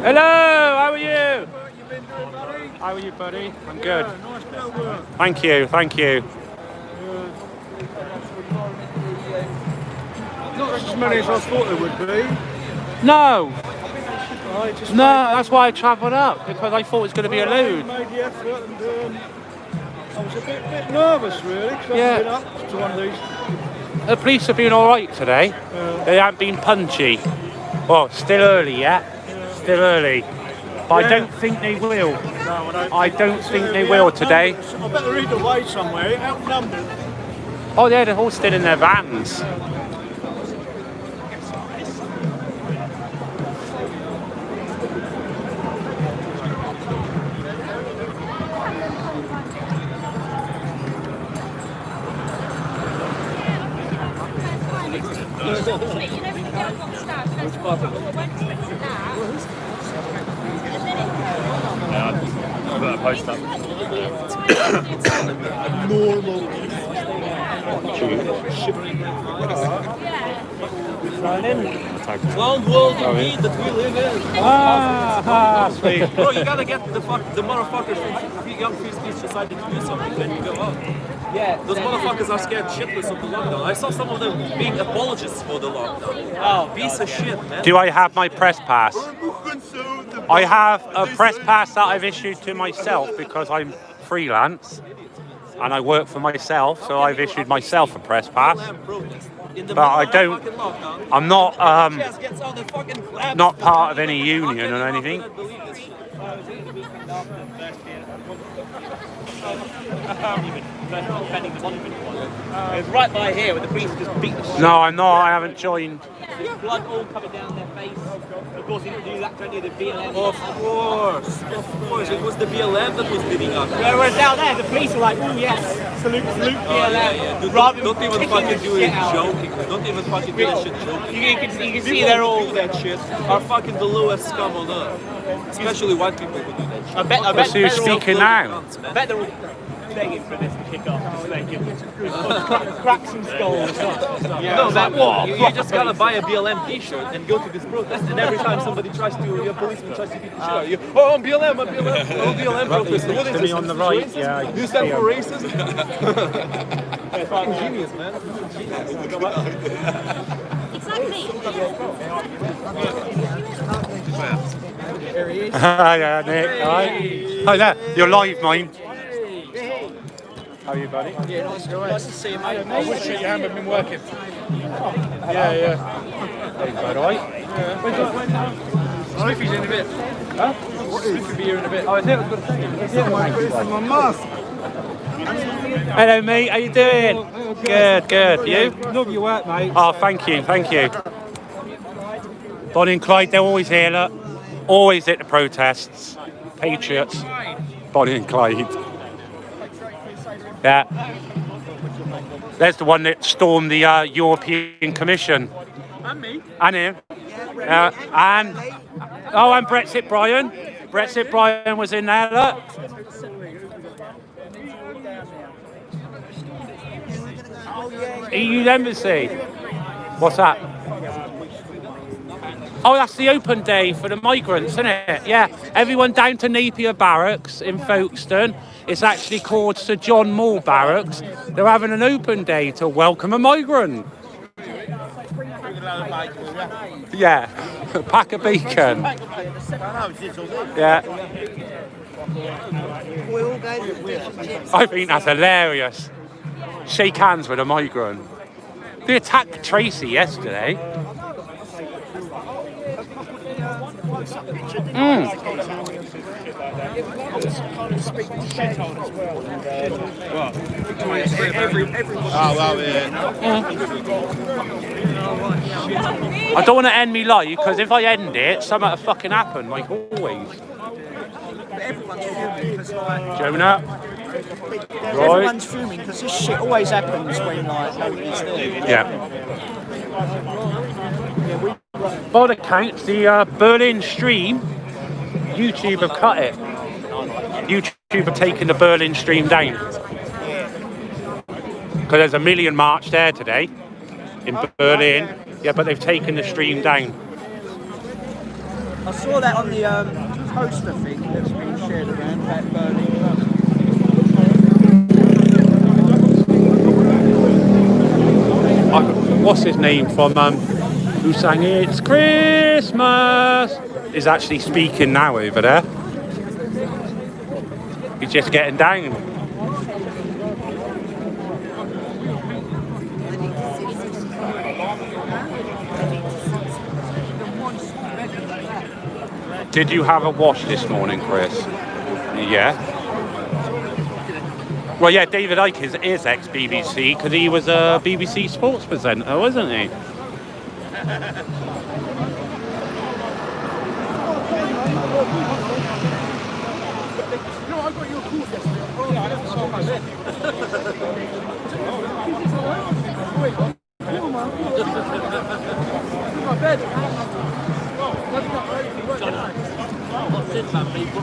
Hello, how are you? How are you, buddy? I'm good. Thank you, thank you.
Not as many as I thought there would be.
No. No, that's why I travelled up, because I thought it was going to be a load.
I made the effort and I was a bit nervous really, because I've been up to one of these.
The police have been alright today. They haven't been punchy. Well, still early yet. Still early. But I don't think they will.
No,
I don't think they will today.
I bet they're either way somewhere, outnumbered.
Oh yeah, they're all still in their vans.
Post up.
Normal.
Clown world indeed that we live in.
Sweet.
Bro, you gotta get the motherfuckers from Young Free Speech decided to do something, then you go up. Yeah. Those motherfuckers are scared shitless of the lockdown. I saw some of them being apologists for the lockdown. Oh, piece of shit, man.
Do I have my press pass? I have a press pass that I've issued to myself because I'm freelance and I work for myself, so I've issued myself a press pass. But I don't, I'm not part of any union or anything.
It's right by here where the police just beat the shit.
No, I'm not. I haven't joined.
Blood all coming down their face. Of course, he didn't do that to any of the BLM.
Of course. It was the BLM that was beating up.
Whereas down there, the police were like, oh yes, salute BLM.
Yeah. Don't even fucking do it joking. Don't even fucking do that shit joking.
You can see they're all
that shit are fucking the lowest scum on earth. Especially white people who do that shit.
I bet you're speaking now.
I bet they're all... begging for this to kick off, just thinking, crack some skulls.
No, man, you just gotta buy a BLM t-shirt and go to this protest, and every time somebody tries to, your policeman tries to beat the shit out of you, oh, I'm BLM, I'm BLM, I'm BLM protester. What is this?
on the right, yeah.
Do you stand for racism? It's fucking genius, man.
Hi, Nick. Hi. Hi there. You're live, mate. How are you, buddy?
Yeah, nice to see you, mate.
I wish your hand had been working.
Yeah. All right.
Smithy's in a bit. Huh? Smithy will be here in a bit. Oh, is it?
This is my mask.
Hello, mate. How you doing? Good. You?
Love your work, mate.
Oh, thank you. Bonnie and Clyde, they're always here, look. Always at the protests. Patriots. Bonnie and Clyde. Yeah. There's the one that stormed the European Commission.
And me.
And him. And Brexit Brian. Brexit Brian was in there, look. EU Embassy. What's that? Oh, that's the open day for the migrants, isn't it? Yeah. Everyone down to Napier Barracks in Folkestone. It's actually called Sir John Moore Barracks. They're having an open day to welcome a migrant. Yeah. A pack of bacon. Yeah. I think that's hilarious. Shake hands with a migrant. They attacked Tracy yesterday. I don't want to end me live because if I end it, something will fucking happen, like always. Jonah.
Everyone's fuming because this shit always happens when like nobody's there.
Yeah. By the count, the Berlin stream, YouTube have cut it. YouTube have taken the Berlin stream down. Because there's a million march there today in Berlin. Yeah, but they've taken the stream down.
I saw that on the poster thing that's been shared around about Berlin.
What's his name from who sang It's Christmas is actually speaking now over there. He's just getting down. Did you have a wash this morning, Chris? Yeah. Well, yeah, David Icke is ex-BBC because he was a BBC sports presenter, wasn't he?
No, I got your call yesterday. Oh, yeah, I never saw my bed. My bed.
What's it, man, people?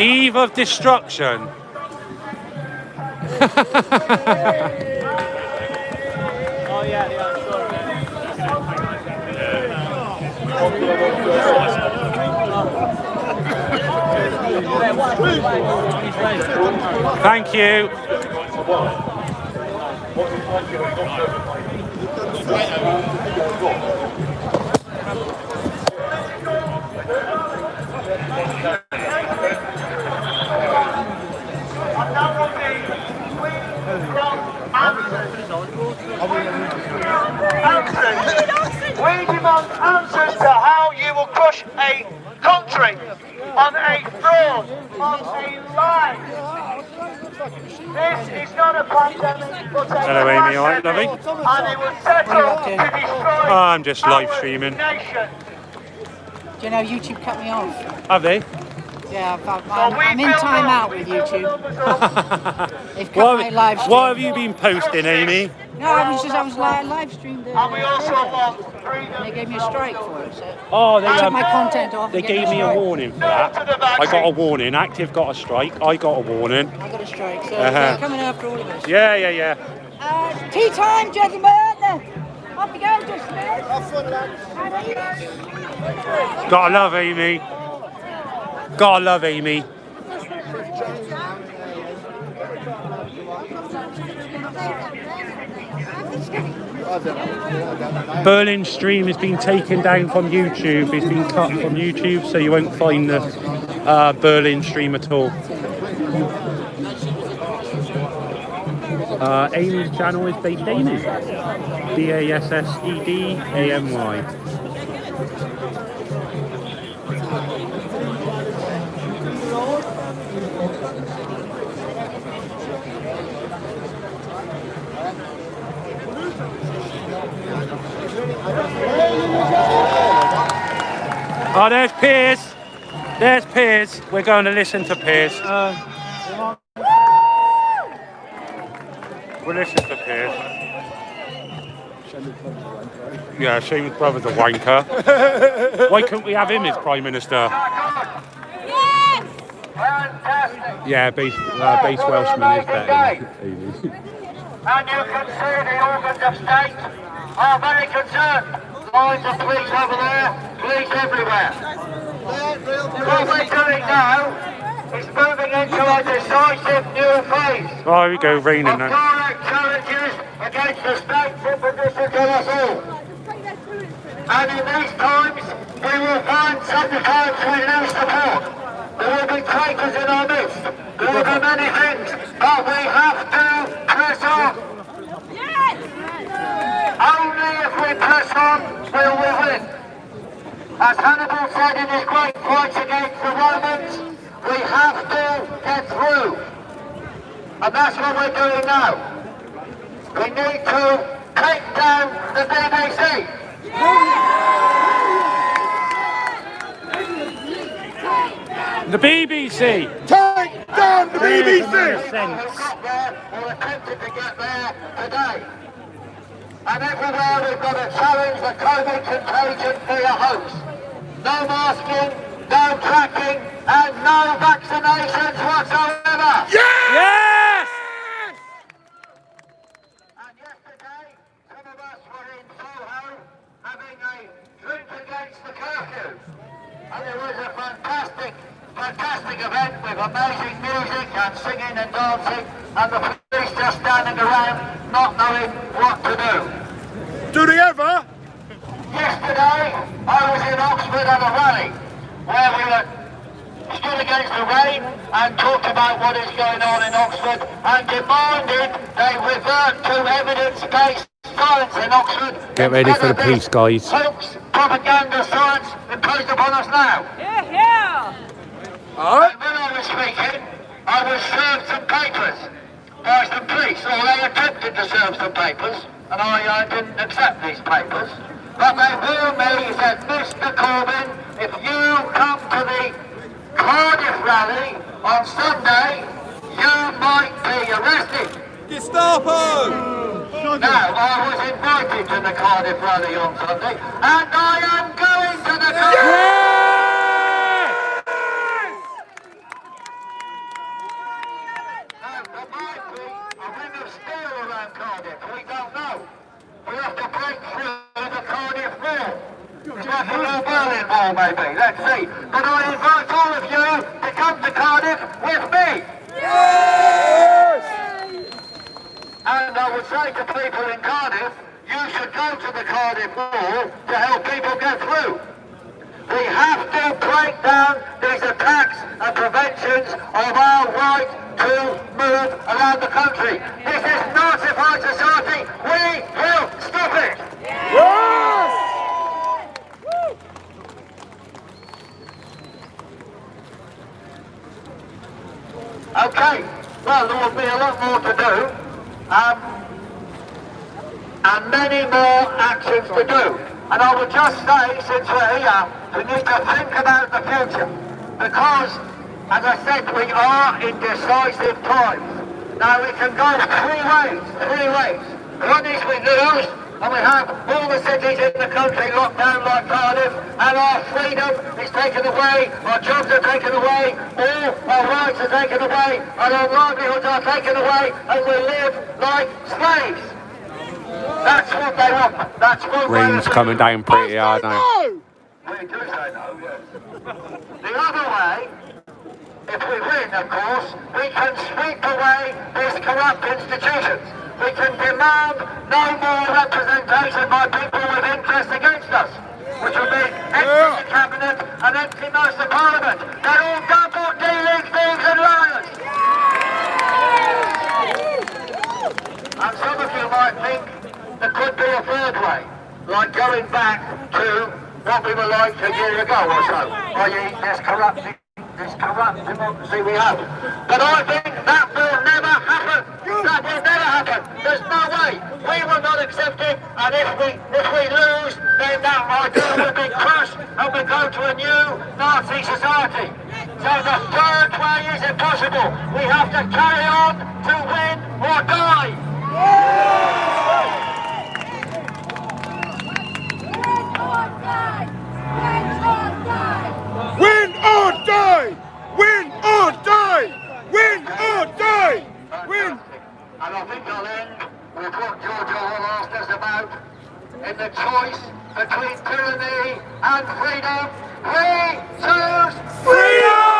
Eve of destruction.
Oh yeah,
Thank you.
We demand answers to how you will crush a country on a fraud, on a lie.
This is not a pandemic, but a
Hello, Amy. All right, lovely?
and it was set up to destroy
Oh, I'm just live streaming.
nation.
Do you know YouTube cut me off?
Have they?
Yeah, I'm in time out with YouTube. They've cut my live stream.
What have you been posting, Amy?
No, I was live streamed.
And we also want freedom.
They gave me a strike for it. So
Oh, they
took my content off.
They
and gave
gave me a
strike.
warning for that. I got a warning. Active got a strike. I got a warning.
I got a strike. So they're coming after all of us.
Yeah.
Tea time, gentlemen. Off we go, just Have fun, lads.
Gotta love Amy. Gotta love Amy. Berlin stream has been taken down from YouTube. It's been cut from YouTube, so you won't find the Berlin stream at all. Amy's channel is Based Amy. BASSEDAMY. Oh, there's Piers. There's Piers. We're going to listen to Piers. We'll listen to Piers. Yeah, Shane's brother's a wanker. Why couldn't we have him as Prime Minister?
Yes! Fantastic.
Yeah, base Welshman is better than Amy.
And you can see the organs of state are very concerned. Lines of police over there, police everywhere. What we're doing now is moving into a decisive new phase.
Oh, here we go, raining now.
Direct challenges against the state's imposition to us all. And in these times, we will find sometimes we lose support. There will be traitors in our midst. There will be many things, but we have to press on. Yes! Only if we press on will we win. As Hannibal said in his great fight against the Romans, we have to get through. And that's what we're doing now. We need to take down the BBC.
The BBC!
Take down the
BBC!
We're attempting to get there today. And everywhere we've got to challenge the COVID contagion via hoax. No masking, no tracking, and no vaccinations whatsoever.
Yes!
And yesterday, some of us were in Soho having a drink against the curfew. And it was a fantastic event with amazing music and singing and dancing, and the police just standing around not knowing what to do.
Do they ever?
Yesterday, I was in Oxford at a rally where we were stood against the rain and talked about what is going on in Oxford and demanded they revert to evidence-based science in Oxford.
Get ready for the police, guys.
Hoax, propaganda, science imposed upon us now.
Yeah!
And when I was speaking, I was served some papers by some police, or they attempted to serve some papers, and I didn't accept these papers. But they warned me that, Mr. Corbyn, if you come to the Cardiff rally on Sunday, you might be arrested.
Gestapo!
Now, I was invited to the Cardiff rally on Sunday, and I am going to the Cardiff Now, there might be a ring of steel around Cardiff, we don't know. We have to break through the Cardiff wall. It's like a little Berlin wall, maybe, let's see. But I invite all of you to come to Cardiff with me. Yes! And I would say to people in Cardiff, you should go to the Cardiff wall to help people get through. We have to break down these attacks and preventions of our right to move around the country. This is Nazified society. We will stop it. Yes! Okay, well, there will be a lot more to do, and many more actions to do. And I would just say, since we're here, we need to think about the future, because, as I said, we are in decisive times. Now, we can go three ways. One is we lose, and we have all the cities in the country locked down like Cardiff, and our freedom is taken away, our jobs are taken away, all our rights are taken away, and our livelihoods are taken away, and we live like slaves. That's what they want. That's what
Rain's coming down pretty hard now.
We do say no, yes. The other way, if we win, of course, we can sweep away these corrupt institutions. We can demand no more representation by people with interests against us, which will mean empty the cabinet and empty most of Parliament. They're all double-dealing thieves and liars. And some of you might think there could be a third way, like going back to what we were like a year ago or so, i.e. this corrupt democracy we have. But I think that will never happen. That will never happen. There's no way. We will not accept it, and if we lose, then that idea will be crushed and we go to a new Nazi society. So the third way is impossible. We have to carry on to win or die.
Win or die! Win or die! Win or die! Win!
And I think I'll end with what Georgia Hall asked us about. In the choice between tyranny and freedom, we choose freedom!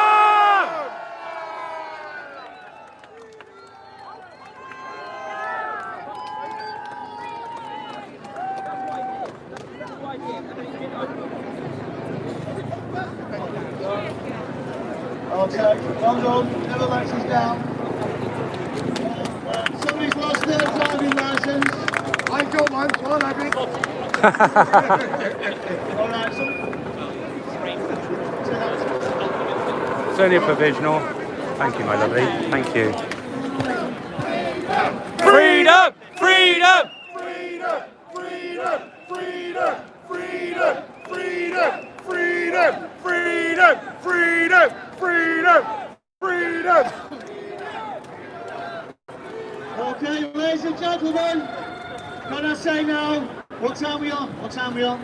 Okay, hold on, never lets us down. Somebody's lost their driving licence. I've got one, so I'll have it. Alright,
It's only a provisional. Thank you, my lovely. Thank you. Freedom! Freedom!
Freedom! Freedom! Freedom! Freedom! Freedom! Freedom! Freedom! Freedom! Freedom! Freedom!
Okay, ladies and gentlemen, can I say now, what time are we on? What time are we on?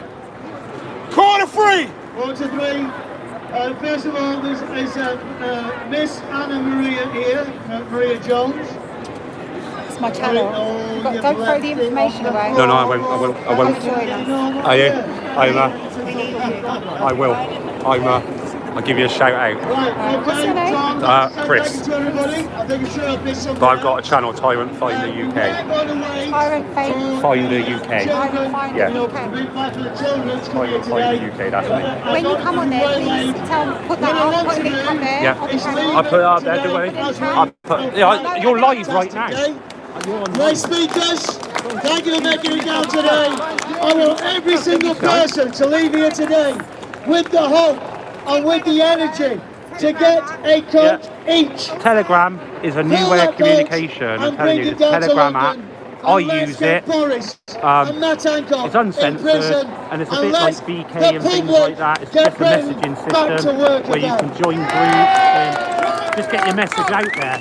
Quarter three!
Quarter three. First of all, there's Miss Anna Maria here, Maria Jones.
It's my channel. Don't throw the information away.
No, I won't. I won't. Are you? I will. I'll give you a shout out.
Right, okay, Tom,
Chris.
to everybody. I think I'm sure I've missed something.
But I've got a channel, Tyrant Find the UK.
Tyrant
Find the UK. Yeah.
Tyrant
Find the UK, that's me.
When you come on there, please put that up, put a link up there.
Yeah. I put it up there, don't worry. You're live right now.
Great speakers, thank you for making it down today. I want every single person to leave here today with the hope and with the energy to get a coat each.
Telegram is a new way of communication. I'm telling you, the Telegram app, I use it. It's uncensored and it's a bit like VK and things like that. It's just a messaging system where you can join groups and just get your message out there.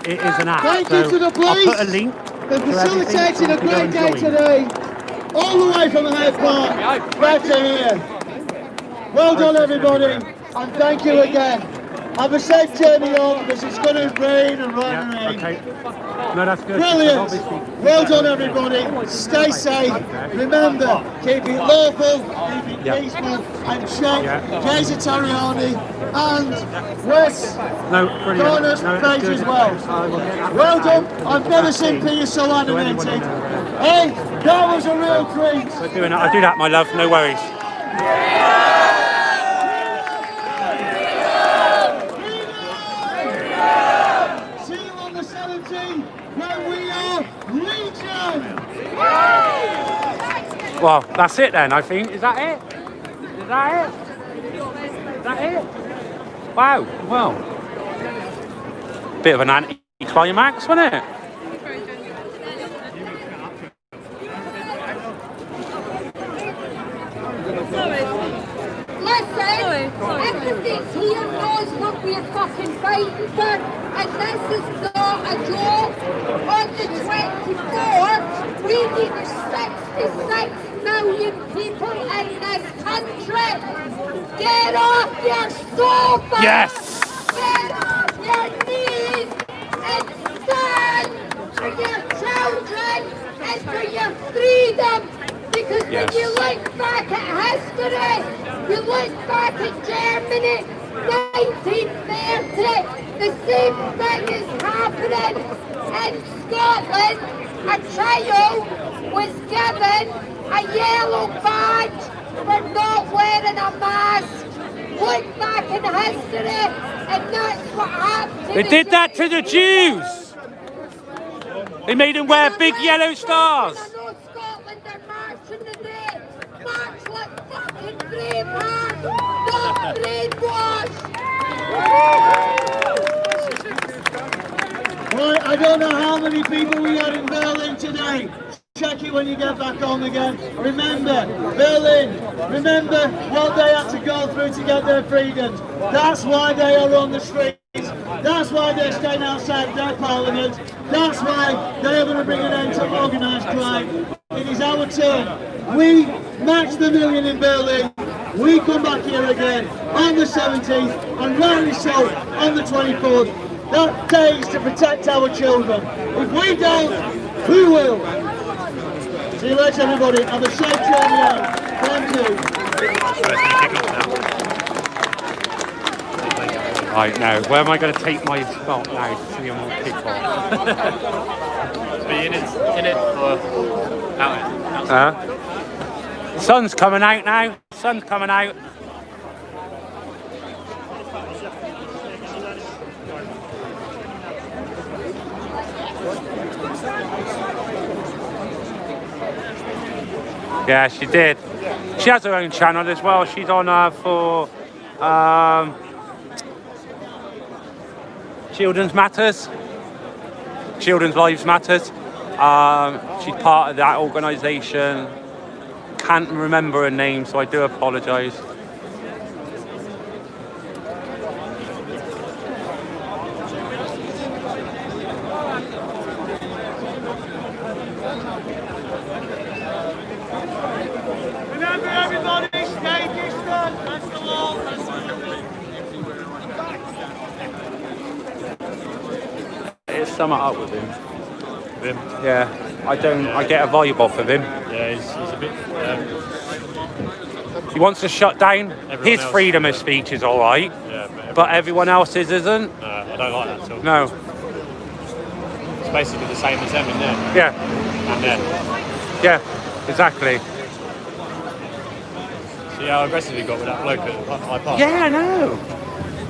It is an app.
Thank you to the police.
I'll put a link.
They're facilitating a great day today. All the way from Hyde Park, back to here. Well done, everybody, and thank you again. Have a safe journey home because it's going to rain and rain and rain.
Okay. No, that's good.
Brilliant. Well done, everybody. Stay safe. Remember, keep it lawful, keep it peaceful, and check Jason Tariani and Wes Corner's page as well. Well done. I've never seen Peter so animated. Hey, that was a real treat.
I do that, my love. No worries. Well, that's it then, I think. Is that it? Is that it? Is that it? Wow, well. Bit of an climax, wasn't it?
Listen, everything's here knows what we're fucking fighting for, and this is not a joke. On the 24th, we need 66 million people in this country. Get off your sofa!
Yes!
Get off your knees and stand for your children and for your freedom! Because when you look back at history, you look back at Germany, 1930, the same thing is happening in Scotland. A child was given a yellow badge for not wearing a mask. Look back in history, and that's what happened.
They did that to the Jews. They made them wear big yellow stars.
March like fucking bravehearts, not brainwashed!
Right, I don't know how many people we had in Berlin today. Check it when you get back home again. Remember, Berlin, remember what they had to go through to get their freedoms. That's why they are on the streets. That's why they're staying outside their parliament. That's why they are going to bring an end to organised crime. It is our turn. We match the million in Berlin. We come back here again on the 17th, and rightly so on the 24th. That day is to protect our children. If we don't, who will? See you later, everybody. Have a safe journey out. Thank you.
Right, now, where am I going to take my spot now to see them all kick off?
Be in it or out it?
Sun's coming out now. Sun's coming out. Yeah, she did. She has her own channel as well. She's on for Children's Matters. Children's Lives Matters. She's part of that organisation. Can't remember her name, so I do apologise.
Remember everybody, stay distant. That's the law.
It's something up with him. Yeah, I get a vibe off of him.
Yeah, he's a bit.
He wants to shut down. His freedom of speech is all right, but everyone else's isn't.
No, I don't like that at all.
No.
It's basically the same as them in there.
Yeah.
And there.
Yeah, exactly.
See how aggressive he got with that bloke at Hyde Park?
Yeah, I know.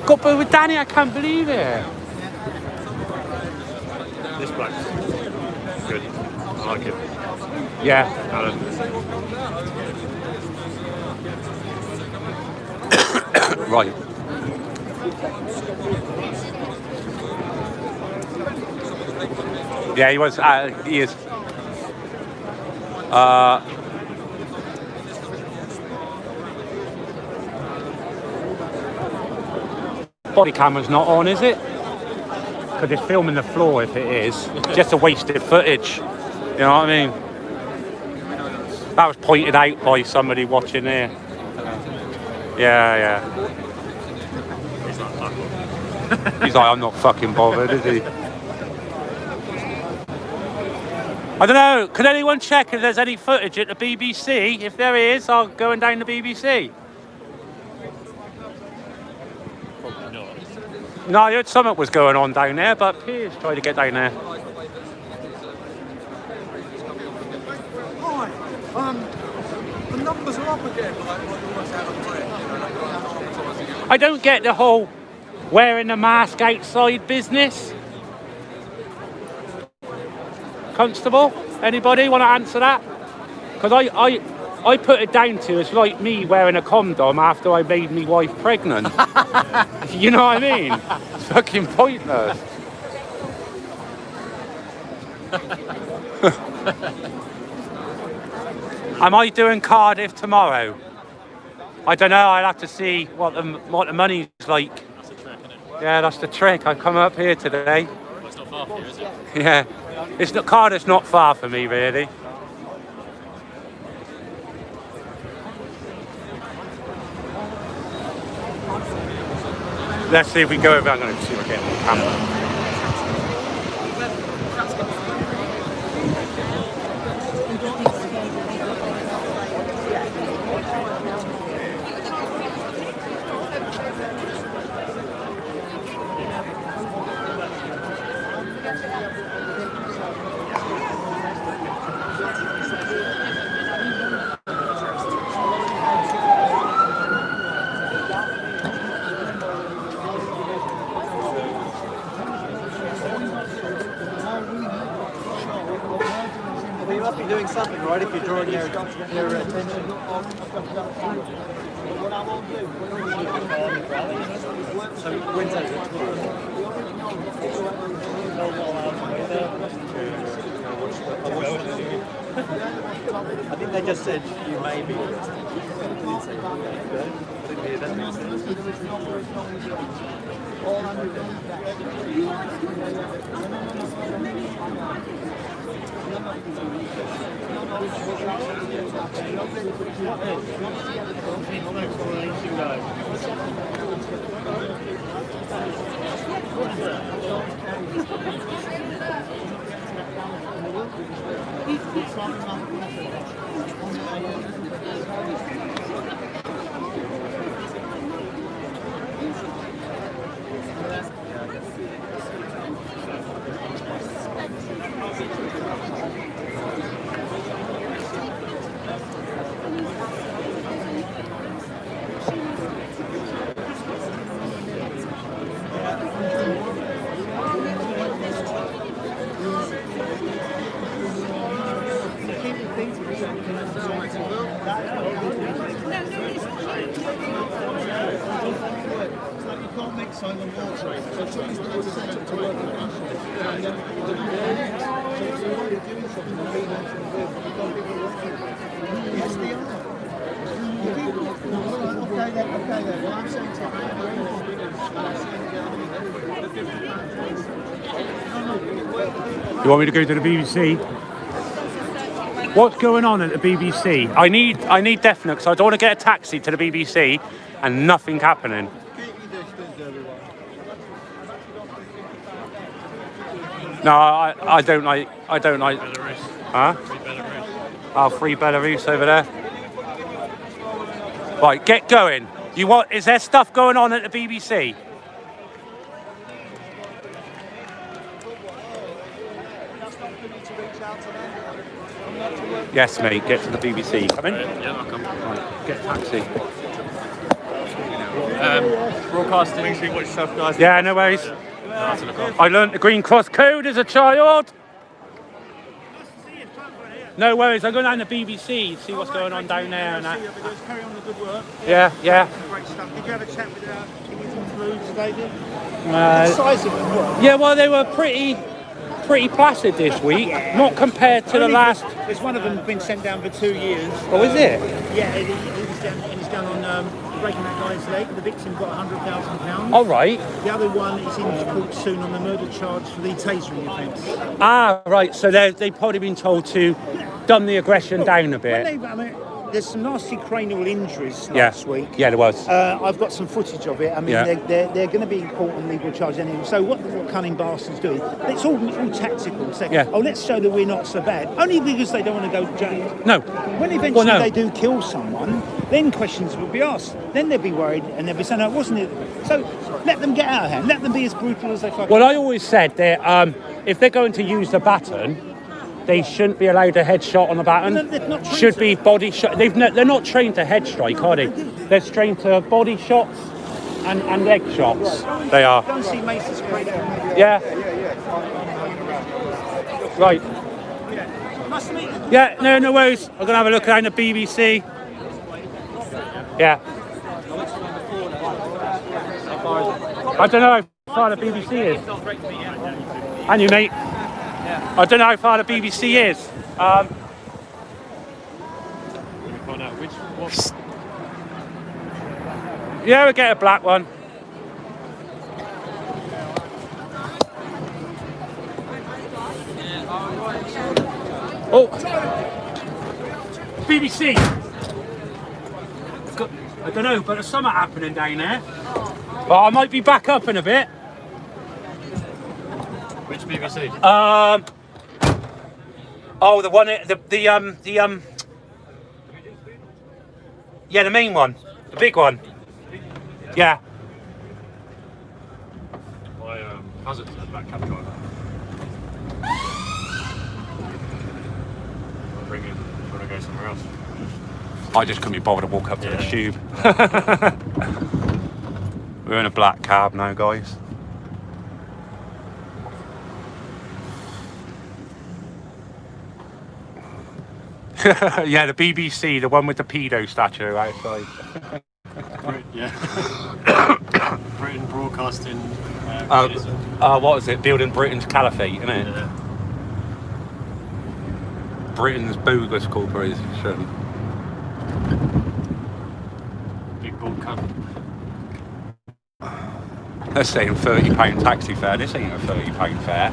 Got but with Danny, I can't believe it.
This bloke's good. I like him.
Yeah.
Alan.
Right. Yeah, he was. He is. Body camera's not on, is it? Because it's filming the floor. If it is, just a wasted footage. You know what I mean? That was pointed out by somebody watching there. Yeah. He's like, I'm not fucking bothered, is he? I don't know, could anyone check if there's any footage at the BBC? If there is, I'll go and down the BBC.
Probably not.
No, I heard something was going on down there, but Piers tried to get down there.
Hi, the numbers are up again, like what's out of break.
I don't get the whole wearing the mask outside business. Constable, anybody want to answer that? Because I put it down to it's like me wearing a condom after I made me wife pregnant. You know what I mean? It's fucking pointless. Am I doing Cardiff tomorrow? I don't know. I'll have to see what the money's like.
That's a trick, isn't it?
Yeah, that's the trick. I've come up here today.
Well, it's not far from here, is it?
Yeah, it's not Cardiff's not far for me really. Let's see if we go over. I'm going to see if I get on camera.
You must be doing something right if you're drawing their attention. So when's that? I think they just said you may be. I didn't hear that.
You want me to go to the BBC? What's going on at the BBC? I need definite, because I don't want to get a taxi to the BBC and nothing happening. No, I don't like.
Belarus.
Huh?
Free Belarus.
Oh, free Belarus over there. Right, get going. Is there stuff going on at the BBC? Yes, mate, get to the BBC. Come in?
Yeah, I'll come.
Right, get a taxi.
Broadcasting. Make sure you watch yourself, guys.
Yeah, no worries.
Nice to look off.
I learnt the Green Cross code as a child. No worries, I'm going down to the BBC, see what's going on down there and that.
Carry on the good work.
Yeah.
Great stuff. Did you have a chat with Kington Blue Stadium?
The
size of them were?
Yeah, well, they were pretty placid this week, not compared to the last.
There's one of them been sent down for 2 years.
Oh, is it?
Yeah, he's down on breaking that guy's leg. The victim got £100,000.
All right.
The other one is in court soon on the murder charge for the tasering offence.
Ah, right. So they've probably been told to dumb the aggression down a bit.
There's some nasty cranial injuries last week.
Yeah, there was.
I've got some footage of it. I mean,
Yeah.
they're going to be in court on legal charge anyway. So what cunning bastards doing? It's all tactical. Say,
Yeah.
oh, let's show that we're not so bad. Only because they don't want to go to jail.
No.
When eventually they do kill someone, then questions will be asked. Then they'll be worried and they'll be saying, no, wasn't it? So let them get out of hand. Let them be as brutal as they fucking
Well, I always said that if they're going to use the baton, they shouldn't be allowed a headshot on the baton.
No, they're not trained
Should
to.
be body shot. They're not trained to head strike, are they? They're trained to body shots and leg shots. They are.
Go and see Mason's Creek.
Yeah. Right.
Nice to meet you.
Yeah, no worries. I'm going to have a look around the BBC. Yeah. I don't know how far the BBC is. And you, mate.
Yeah.
I don't know how far the BBC is.
Find out which what.
Yeah, we'll get a black one. Oh, BBC. I don't know, but there's something happening down there. Well, I might be back up in a bit.
Which BBC?
Oh, the one, yeah, the main one, the big one. Yeah.
My cousin's a black cab driver. I'll bring him. Want to go somewhere else?
I just couldn't be bothered to walk up to the tube. We're in a black cab now, guys. Yeah, the BBC, the one with the pedo statue outside.
Yeah. Britain Broadcasting.
What is it? Building Britain's Caliphate, isn't it?
Yeah.
Britain's bogus corporation.
Big bald cunt.
They're saying £30 taxi fare. This ain't a £30 fare.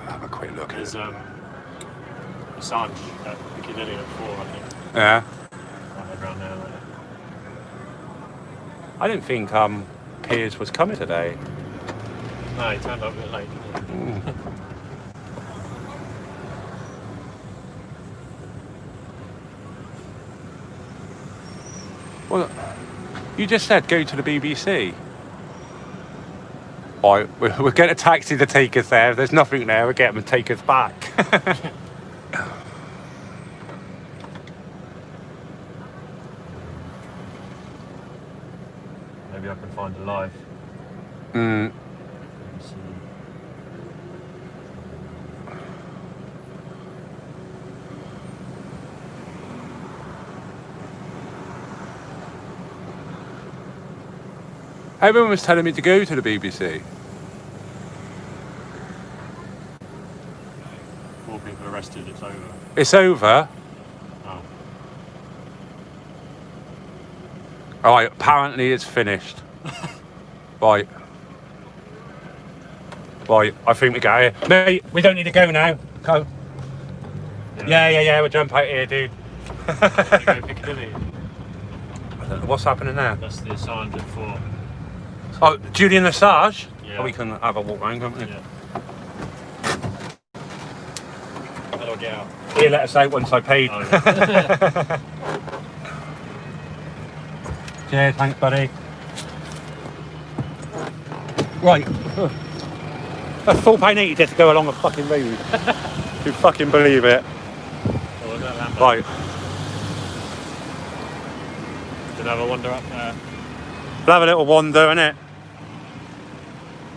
Have a quick look.
There's Assange at Piccadilly at 4, I think.
Yeah.
Right around there.
I didn't think Piers was coming today.
No, he turned up a bit late.
Well, you just said go to the BBC. Right, we'll get a taxi to take us there. If there's nothing there, we'll get them to take us back.
Maybe I can find a live.
Everyone was telling me to go to the BBC.
4 people arrested, it's over.
It's over?
Oh.
Alright, apparently it's finished. Right. Right, I think we go here. Mate, we don't need to go now. Go. Yeah, we'll jump out here, dude.
Go Piccadilly.
I don't know what's happening there.
That's the Assange at 4.
Oh, Julian Assange?
Yeah.
Oh, we can have a walk round, can't we?
Yeah. How do I get out?
He'll let us out once I paid.
Oh, yeah.
Cheers, thanks, buddy. Right. That's £4.80 just to go along a fucking road. You fucking believe it.
Oh, look at that Lambo.
Right.
Did I have a wander up there?
We'll have a little wander, innit?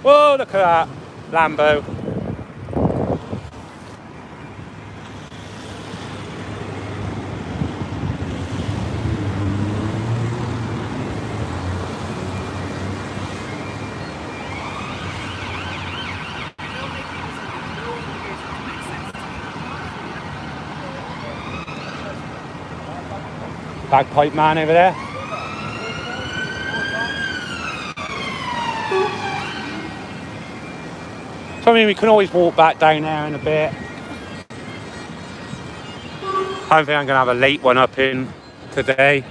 Whoa, look at that. Lambo. Bagpipe man over there. So I mean, we can always walk back down there in a bit. I don't think I'm going to have a late one up in today.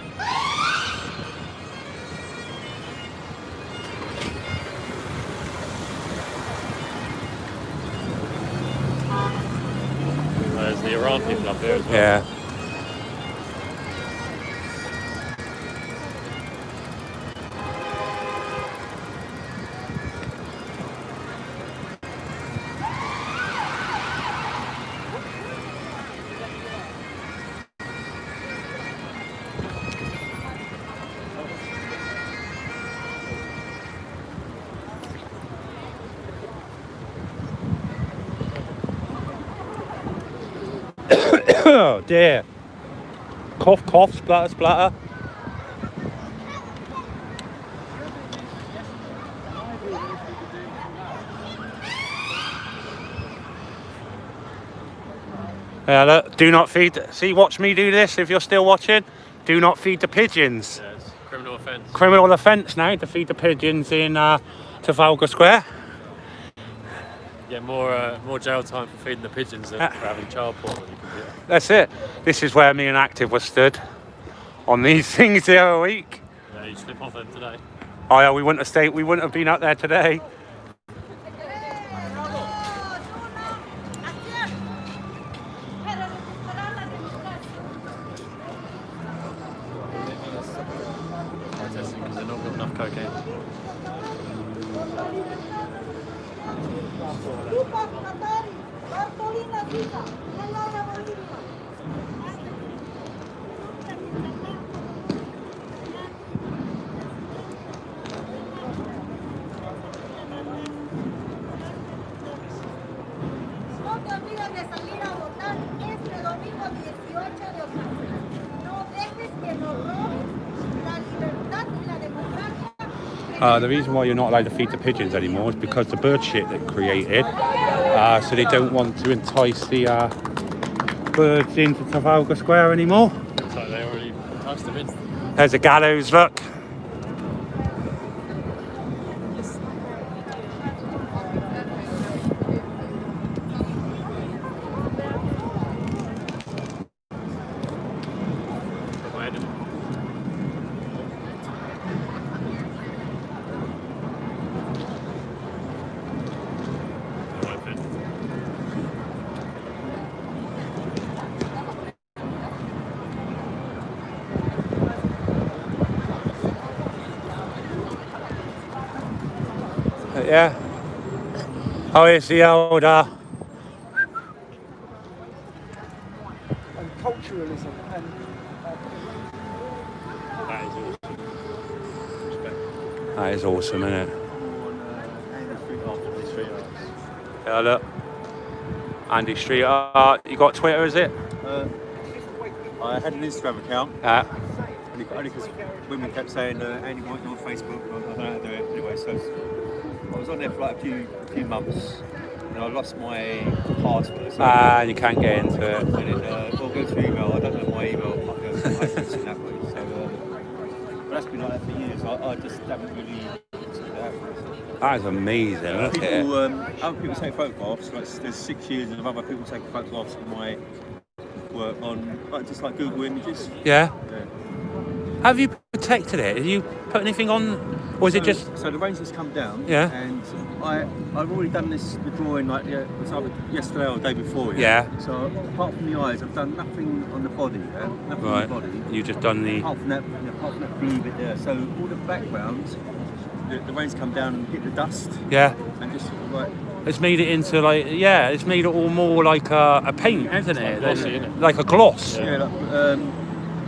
There's the Iran people up there as well.
Yeah. Oh dear. Cough, cough, splatter, splatter. Yeah, look, do not feed. See, watch me do this if you're still watching. Do not feed the pigeons.
Yeah, it's criminal offence.
Criminal offence now to feed the pigeons in Trafalgar Square.
Yeah, more jail time for feeding the pigeons than for having child porn on your computer.
That's it. This is where me and Active was stood on these things the other week.
Yeah, you slip off them today.
Oh yeah, we wouldn't have stayed. We wouldn't have been up there today.
Protesting because they've not got enough cocaine.
No te olvides de salir a votar este domingo 18 de octubre. No dejes que nos roben la libertad y la democracia.
The reason why you're not allowed to feed the pigeons anymore is because the bird shit they created. So they don't want to entice the birds into Trafalgar Square anymore.
Looks like they already enticed them in.
There's a gallows, look. Yeah. Oh, it's the old
And culturalism and
that is awesome, isn't it? Yeah, look. Andy Street Art. You got Twitter, is it?
I had an Instagram account.
Yeah.
Only because women kept saying, Andy, why not on Facebook? I don't know how to do it anyway. So I was on there for like a few months. And I lost my password. So
you can't get into it.
And then, well, go to email. I don't know my email. I can't in that way. So, but that's been like that for years. I just haven't really sorted it out.
That is amazing. Look at it.
Other people take photographs. Like, there's 6 years of other people taking photographs of my work on, just like Google Images.
Yeah. Have you protected it? Have you put anything on, or is it just?
So the range has come down.
Yeah.
And I've already done the drawing like it was either yesterday or the day before.
Yeah.
So apart from the eyes, I've done nothing on the body. Yeah? Nothing
Right.
on the body.
You just done the.
Apart from that blue bit there. So all the backgrounds, the rain's come down and hit the dust.
Yeah.
And just like.
It's made it into like, yeah, it's made it all more like a paint, hasn't it?
Glossy, isn't it?
Like a gloss.
Yeah.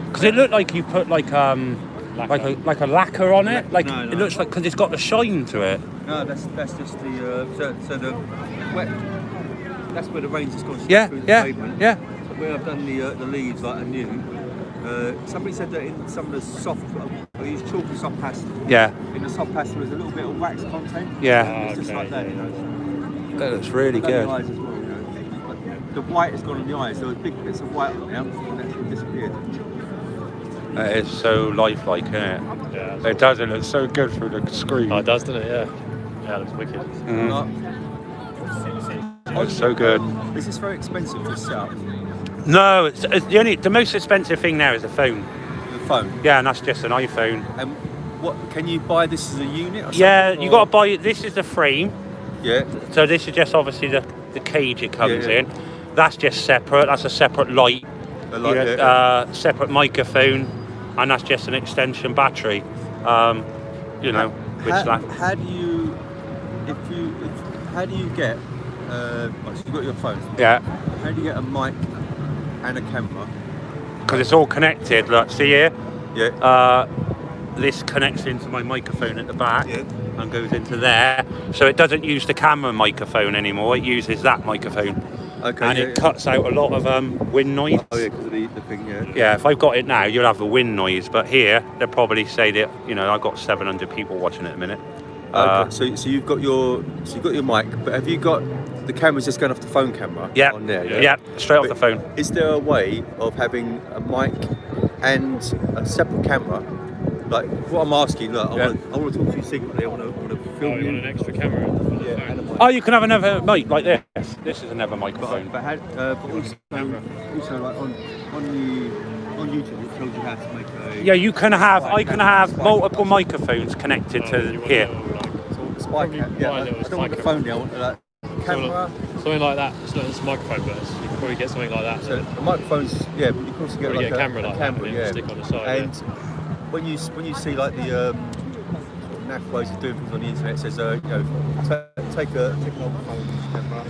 Because it looked like you put like a lacquer on it. Like
No.
it looks like, because it's got the shine to it.
No, that's just the so the wet. That's where the rain's just gone straight
Yeah,
through the
yeah,
pavement.
yeah.
So where I've done the leaves like anew. Somebody said that in some of the soft, I use chalk and soft pastel.
Yeah.
In the soft pastel, there's a little bit of wax content.
Yeah.
It's just like that, you know.
That looks really
I've done
good.
the eyes as well, you know. But the white has gone on the eyes. There was big bits of white on there, and that's disappeared.
It is so lifelike, isn't it?
Yeah.
It does. It looks so good through the screen.
Oh, it does, doesn't it? Yeah. Yeah, it looks wicked.
It's so good.
Is this very expensive to set up?
No, it's the most expensive thing now is the phone.
The phone?
Yeah, and that's just an iPhone.
And what can you buy this as a unit? Or
Yeah,
something,
you
or-
got to buy it. This is the frame.
Yeah.
So this is just obviously the cage it comes
Yeah, yeah.
in. That's just separate. That's a separate light.
A light,
You know,
yeah.
Separate microphone, and that's just an extension battery. You know, which like.
How do you, how do you get? So you've got your phone.
Yeah.
How do you get a mic and a camera?
Because it's all connected. Look, see here.
Yeah.
This connects into my microphone at the back and goes into there. So it doesn't use the camera microphone anymore. It uses that microphone.
Okay,
and it cuts out a lot of wind noise.
Oh yeah, because of the thing, yeah.
Yeah, if I've got it now, you'll have the wind noise, but here they'll probably say that I've got 700 people watching at the minute.
Okay, so you've got your mic, but have you got the camera's just going off the phone camera?
Yeah,
on there,
yeah, straight off the phone.
Is there a way of having a mic and a separate camera? Like what I'm asking, look, I want to talk to you secretly. I want to film you.
You want an extra camera?
Yeah, and a mic.
Oh, you can have another mic like this. This is another microphone.
But also like on YouTube, it tells you how to make a.
Yeah, I can have multiple microphones connected to here.
Spy cam. Yeah, I don't want the phone now. I want the camera.
Something like that. It's not a microphone, but you can probably get something like that.
So the microphones, yeah, but you can also get like
a camera, like that,
yeah.
Stick on the side.
And when you see like the sort of naff ways of doing things on the internet, it says take an old phone camera.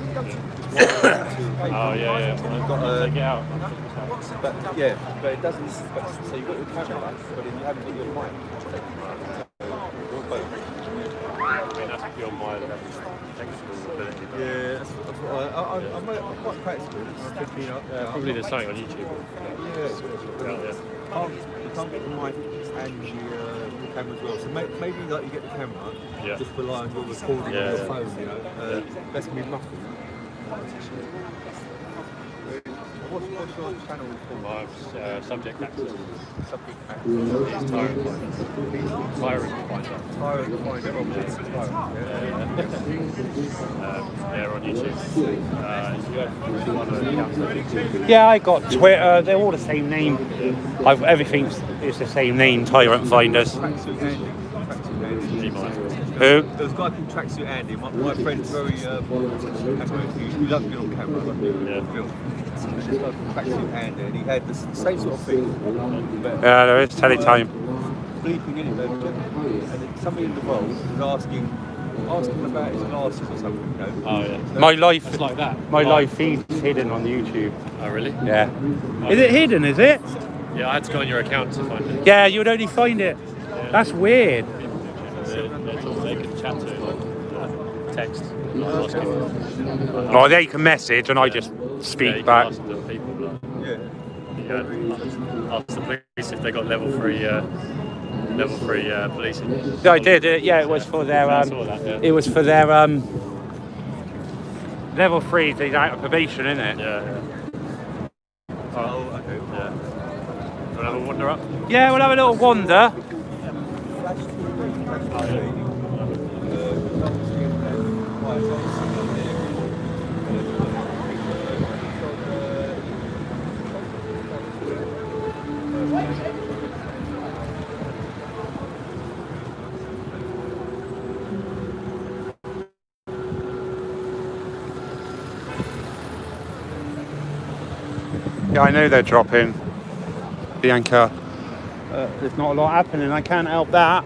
Oh yeah.
And you've got
take it out.
But it doesn't. So you've got your camera, but then you haven't got your mic.
That's beyond my technical ability.
Yeah, that's what I'm quite practical.
Probably there's something on YouTube.
You can't get the mic and the camera as well. So maybe like you get the camera, just rely on your recording on your phone. That's gonna be muffled. What's your channel called?
Subject access.
Subject access.
It's Tyrant Finder.
Tyrant Finder.
They're on YouTube.
Yeah, I got Twitter. They're all the same name. Everything's the same name. Tyrant Finders. Who?
There was a guy called Tracksuit Andy. My friend's very he loves being on camera. Film. Tracksuit Andy, and he had the same sort of thing.
Yeah, there is Teletime.
Bleeping in it, and then somebody in the world was asking about his glasses or something.
Oh yeah.
My life.
It's like that.
My live feed's hidden on YouTube.
Oh really?
Yeah. Is it hidden? Is it?
Yeah, I had to go on your account to find it.
Yeah, you would only find it. That's weird.
They can chat to text.
Oh, they can message and I just speak back.
Ask the people, ask the police if they got level 3 policing.
Yeah, I did. It was for their. It was for their level 3. They're out of probation, isn't it?
Yeah. Oh, okay. Yeah. We'll have a wander up.
Yeah, we'll have a little wander. Yeah, I know they're dropping. Bianca. There's not a lot happening. I can't help that.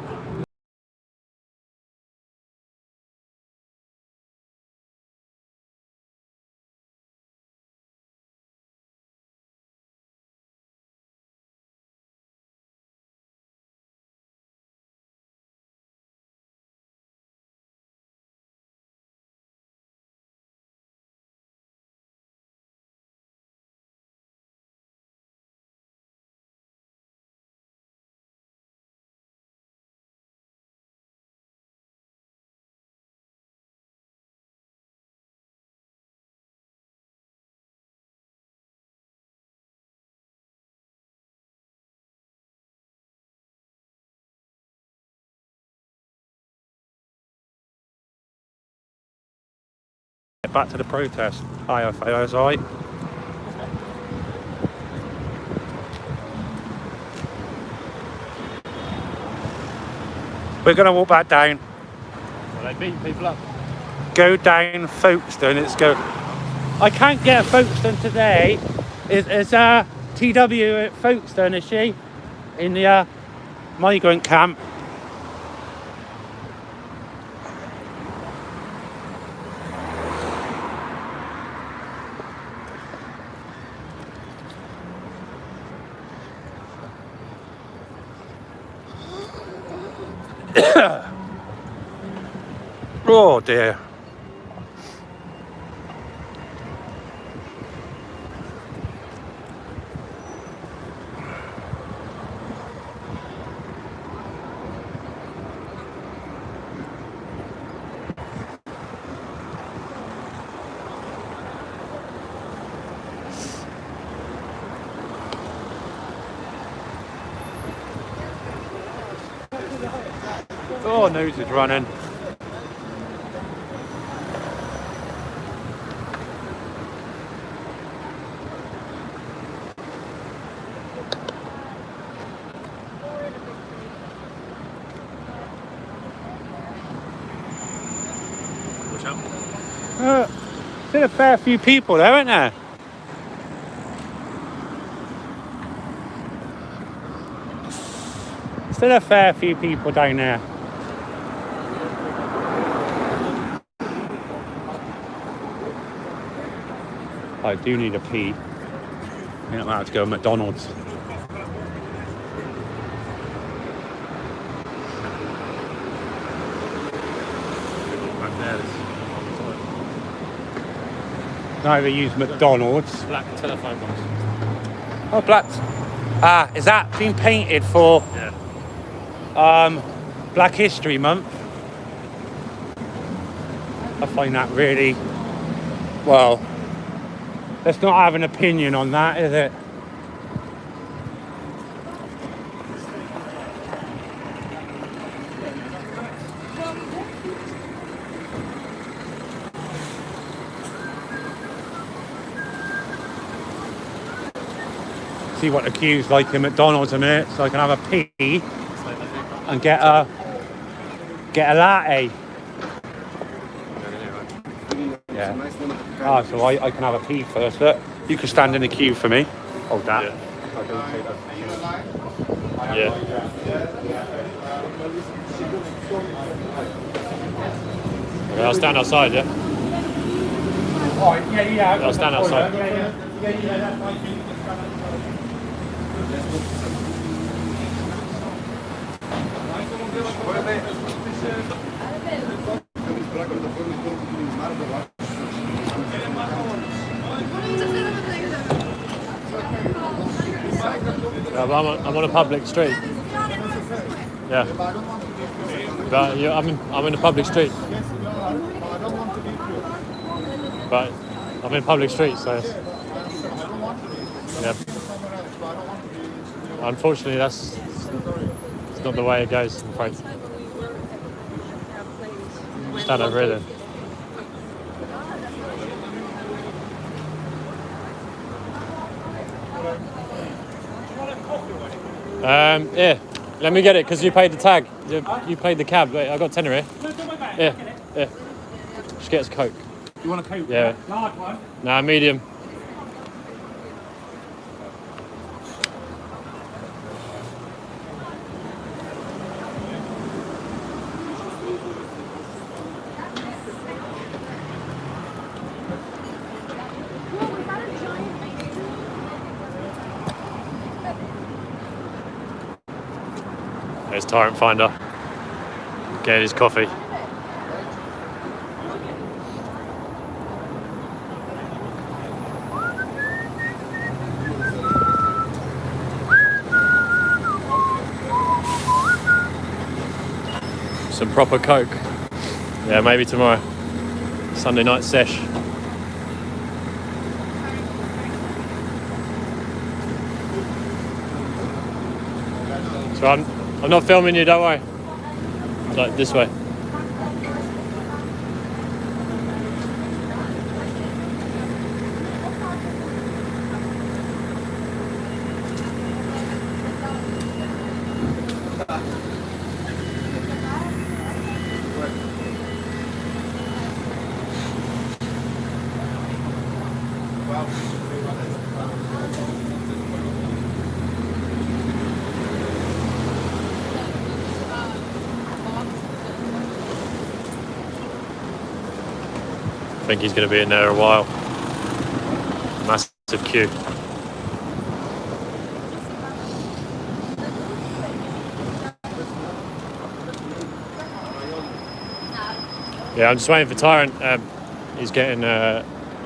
Back to the protest. Hi, it's alright. We're going to walk back down.
Well, they beat people up.
Go down Folkestone. Let's go. I can't get Folkestone today. Is TW at Folkestone, is she? In the migrant camp. Oh dear. Your nose is running.
Watch out.
Still a fair few people there, aren't there? Still a fair few people down there. I do need a pee. I think I'm about to go to McDonald's. Neither use McDonald's.
Black telephone box.
Oh, black. Ah, is that been painted for Black History Month? I find that really, well, let's not have an opinion on that, is it? See what the queue's like in McDonald's a minute, so I can have a pee and get a latte. Yeah. Ah, so I can have a pee first. Look, you can stand in the queue for me. Hold that.
Yeah. Okay, I'll stand outside, yeah?
Oh, yeah.
I'll stand outside. Yeah, but I'm on a public street. Yeah. But I'm in a public street. But I'm in a public street, so yeah. Unfortunately, it's not the way it goes, I'm afraid. Stand over here then. Yeah, let me get it because you paid the tag. You paid the cab. Wait, I got tenner here. Yeah. Just get us a Coke.
You want a Coke?
Yeah.
Large one?
Nah, medium. There's Tyrant Finder, getting his coffee. Some proper Coke. Yeah, maybe tomorrow. Sunday night sesh. So I'm not filming you, don't worry. Like this way. I think he's going to be in there a while. Massive queue. Yeah, I'm just waiting for Tyrant. He's getting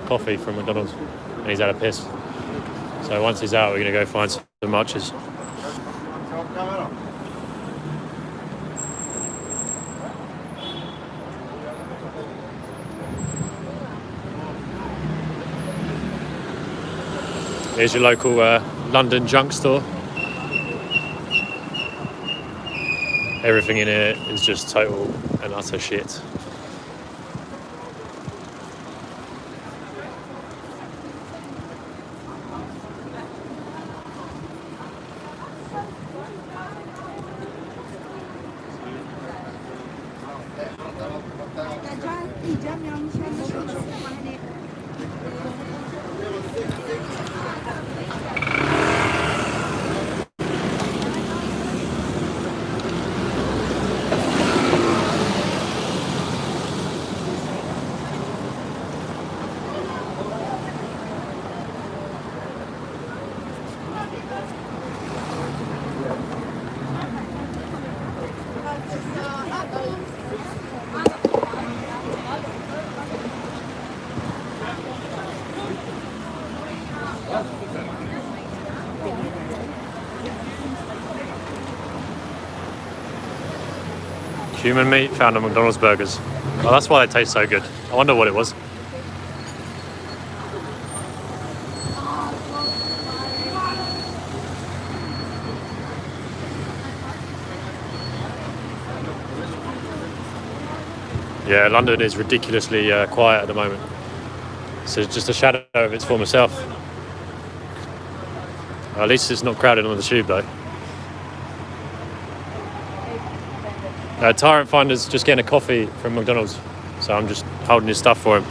coffee from McDonald's and he's had a piss. So once he's out, we're going to go find some matches. Here's your local London junk store. everything in it is just total and utter shit. Human meat found on McDonald's burgers. Oh, that's why they taste so good. I wonder what it was. Yeah, London is ridiculously quiet at the moment. So it's just a shadow of its former self. At least it's not crowded on the tube though. Tyrant finder's just getting a coffee from McDonald's, so I'm just holding his stuff for him.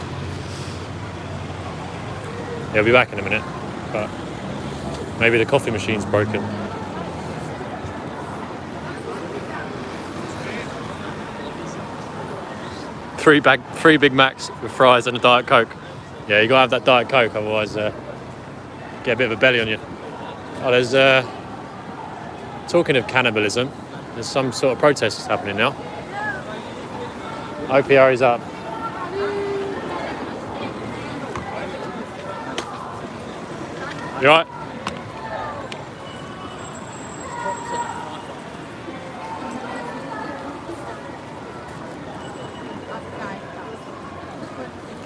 He'll be back in a minute, but maybe the coffee machine's broken. Three Big Macs with fries and a Diet Coke. Yeah, you gotta have that Diet Coke, otherwise get a bit of a belly on you. Oh, there's talking of cannibalism. There's some sort of protest happening now. OPR is up. You alright?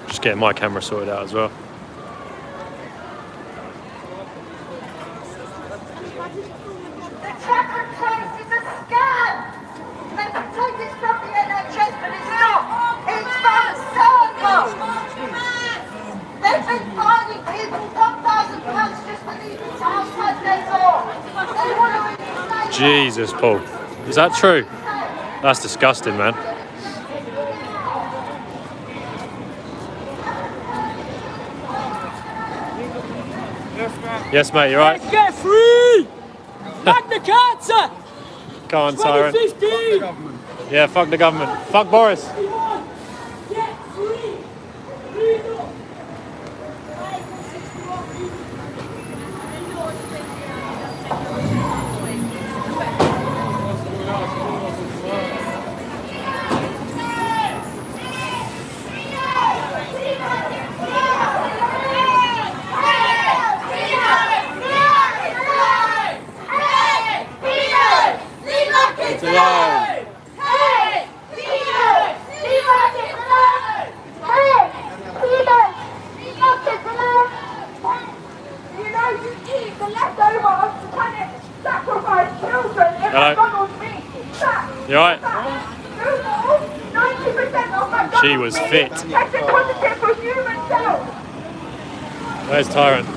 Just getting my camera sorted out as well. Jesus, Paul. Is that true? That's disgusting, man. Yes, mate, you're right.
Let's get free! Magna Carta!
Come on, Tyrant.
2015!
Yeah, fuck the government. Fuck Boris. You alright? She was fit. Where's Tyrant?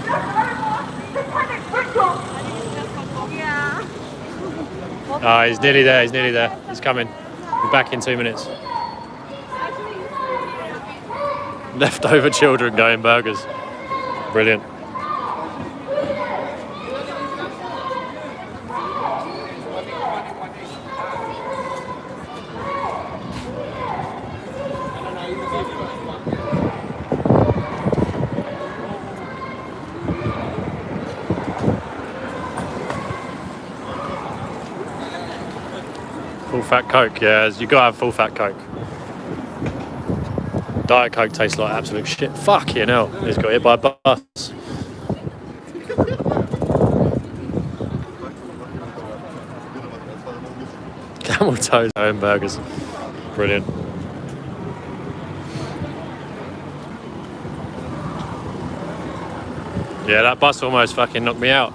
Ah, he's nearly there, he's nearly there. He's coming. Be back in 2 minutes. Leftover children going burgers. Brilliant. Full fat Coke, yeah, you gotta have full fat Coke. Diet Coke tastes like absolute shit. Fucking hell, he's got hit by a bus. Camel toes home burgers. Brilliant. Yeah, that bus almost fucking knocked me out.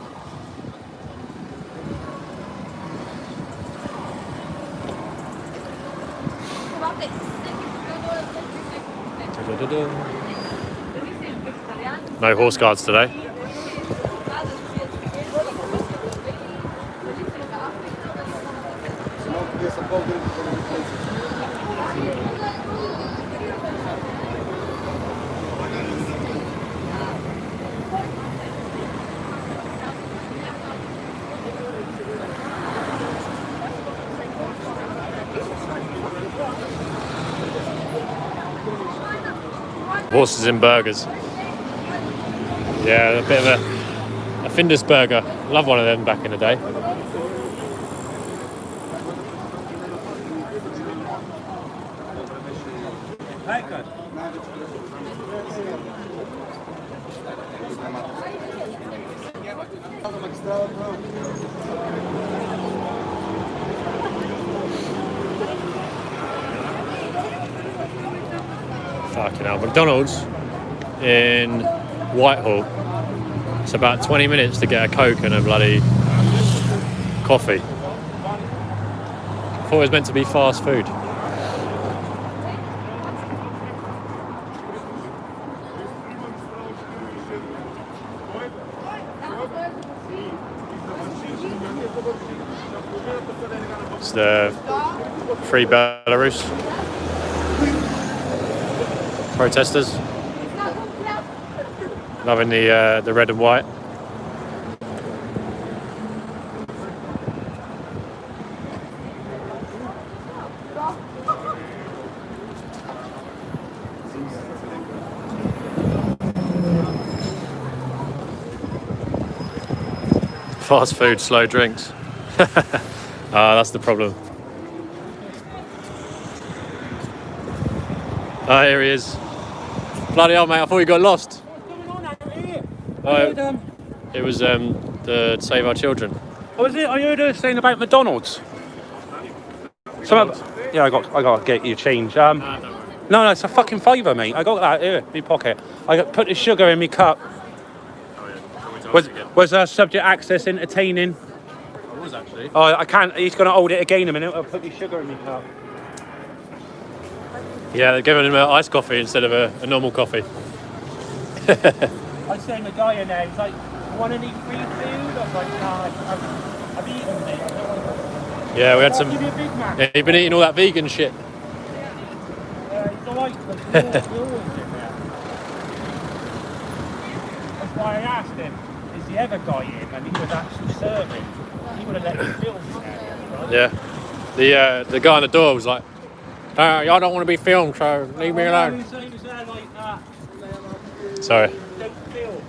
No horse guards today. Horses and burgers. Yeah, a bit of a Findus burger. Love one of them back in the day. Fucking hell, McDonald's in Whitehall. It's about 20 minutes to get a Coke and a bloody coffee. I thought it was meant to be fast food. It's the Free Belarus protesters. Loving the red and white. Fast food, slow drinks. That's the problem. Ah, here he is. Bloody hell, mate! I thought you got lost. It was the Save Our Children.
Oh, is it? I heard her saying about McDonald's. Yeah, I got to get you change. No, it's a fucking fiver, mate. I got that here in my pocket. I put the sugar in my cup. Was subject access entertaining?
I was actually.
Oh, I can't. He's going to hold it again in a minute. I'll put the sugar in my cup.
Yeah, they're giving him an iced coffee instead of a normal coffee.
I seen the guy in there. He's like, "Want any free food?" I was like, "Nah, I've eaten it."
Yeah, we had some.
Give me a Big Mac.
Yeah, you've been eating all that vegan shit.
He's alright. That's why I asked him, "Is the other guy in?" And he was actually serving. He would have let me film there.
Yeah, the guy on the door was like, "Y'all don't want to be filmed, so leave me alone."
He was there like that.
Sorry.
Don't film.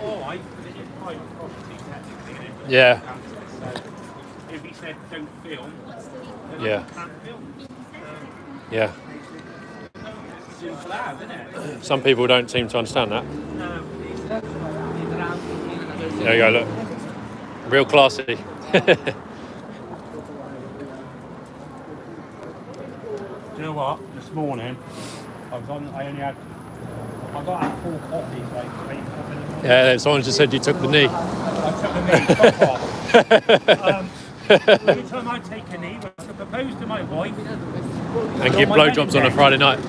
Alright, but it is private property technically, isn't it?
Yeah.
So if he said don't film, then
Yeah.
I can't film.
Yeah.
It's loud, isn't it?
Some people don't seem to understand that.
No.
There you go, look. Real classy.
Do you know what? This morning, I got 4 coffees, like 8 coffees.
Yeah, someone just said you took the knee.
I took the knee, fuck off. Every time I take a knee, I propose to my wife.
And give blowjobs on a Friday night.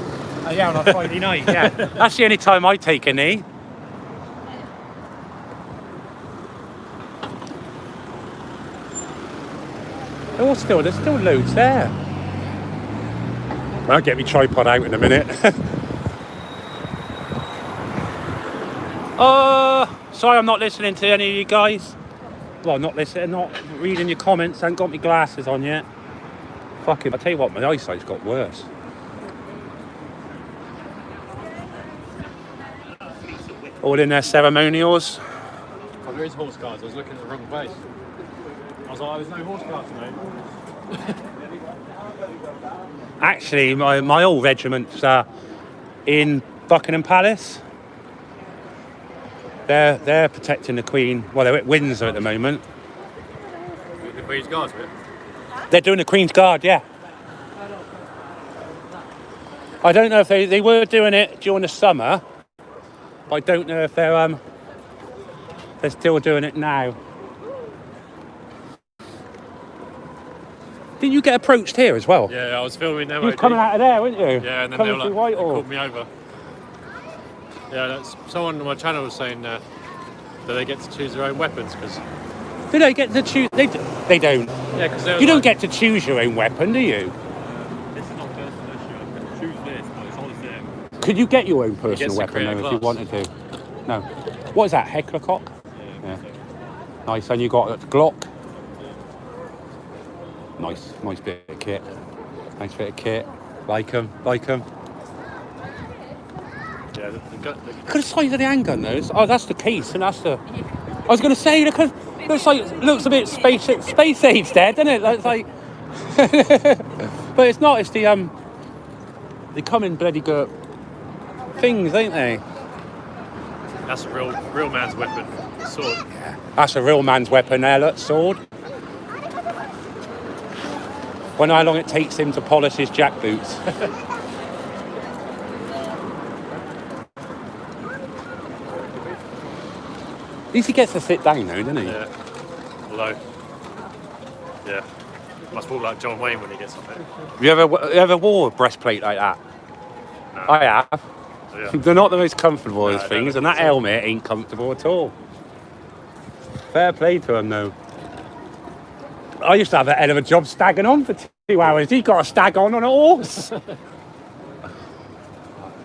Yeah, on a Friday night, yeah. That's the only time I take a knee. There's still loads there. I'll get my tripod out in a minute. Sorry I'm not listening to any of you guys. Well, not reading your comments. I haven't got my glasses on yet. Fucking, I tell you what, my eyesight's got worse. All in their ceremonials.
Oh, there is horse guards. I was looking at the wrong place. I was like, there's no horse guards today.
Actually, my old regiment's in Buckingham Palace. They're protecting the Queen. Well, they're at Windsor at the moment.
The Queen's Guards, right?
They're doing the Queen's Guard, yeah. I don't know if they were doing it during the summer, but I don't know if they're still doing it now. Didn't you get approached here as well?
Yeah, I was filming them.
You was coming out of there, weren't you?
Yeah, and then
coming
they
through Whitehall.
called me over. Yeah, that's, someone on my channel was saying that they get to choose their own weapons because
They don't get to choose. They don't.
yeah, because
You don't get to choose your own weapon, do you?
This is not a personal issue. I can choose this, but it's all the same.
Could you get your own
gets
personal
to
weapon
create a
though if you
class.
wanted to? No. What is that? Heckler cock? Yeah. Nice. And you got a Glock. Nice bit of kit. Nice bit of kit. Like 'em.
Yeah,
Look at the size of the handgun though. Oh, that's the case, and that's the. I was going to say, look, looks a bit space age there, doesn't it? It's like, but it's not. It's the they come in bloody good things, ain't they?
That's a real man's weapon. Sword.
Yeah. That's a real man's weapon there. Look, sword. Wonder how long it takes him to polish his jack boots. At least he gets to sit down though, doesn't he?
Yeah. Although, yeah, must walk like John Wayne when he gets up there.
You ever wore a breastplate like that?
No.
I have.
So, yeah.
They're not the most comfortable
No,
as things,
never.
and that helmet ain't comfortable at all. Fair play to him though. I used to have a hell of a job stagging on for 2 hours. He got a stag on a horse.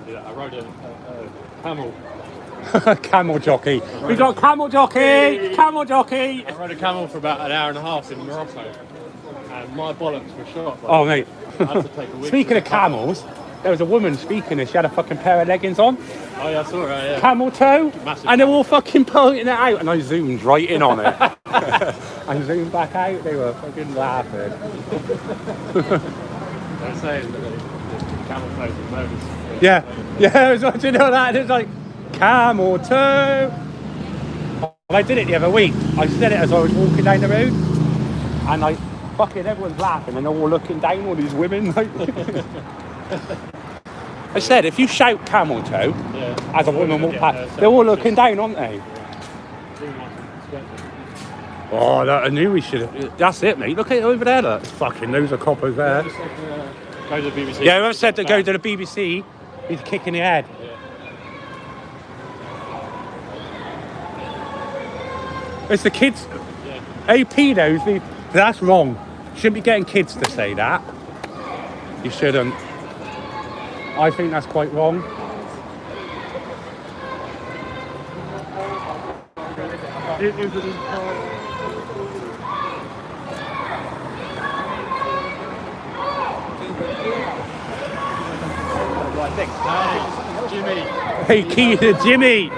Yeah, I rode a camel.
Camel jockey. We got camel jockey. Camel jockey.
I rode a camel for about an hour and a half in Morocco, and my bollocks were shot.
Oh mate.
I had to take a week.
Speaking of camels, there was a woman speaking and she had a fucking pair of leggings on.
Oh yeah, I saw her. Yeah.
Camel toe.
Massive.
And they were all fucking pointing it out, and I zoomed right in on it. I zoomed back out. They were fucking laughing.
They're saying that the camel toes are bonus.
Yeah. I was watching all that, and it was like camel toe. And I did it the other week. I said it as I was walking down the road, and like fucking everyone's laughing, and they're all looking down. All these women. Like, I said, if you shout camel toe, as a woman walk past, they're all looking down, aren't they? Oh, look, I knew we should have. That's it, mate. Look at it over there. Look. Fucking loads of coppers there.
Go to the BBC.
Yeah, whoever said to go to the BBC, he's kicking the head. It's the kids. Hey, pedos. That's wrong. Shouldn't be getting kids to say that. You shouldn't. I think that's quite wrong.
Jimmy.
Hey, Jimmy.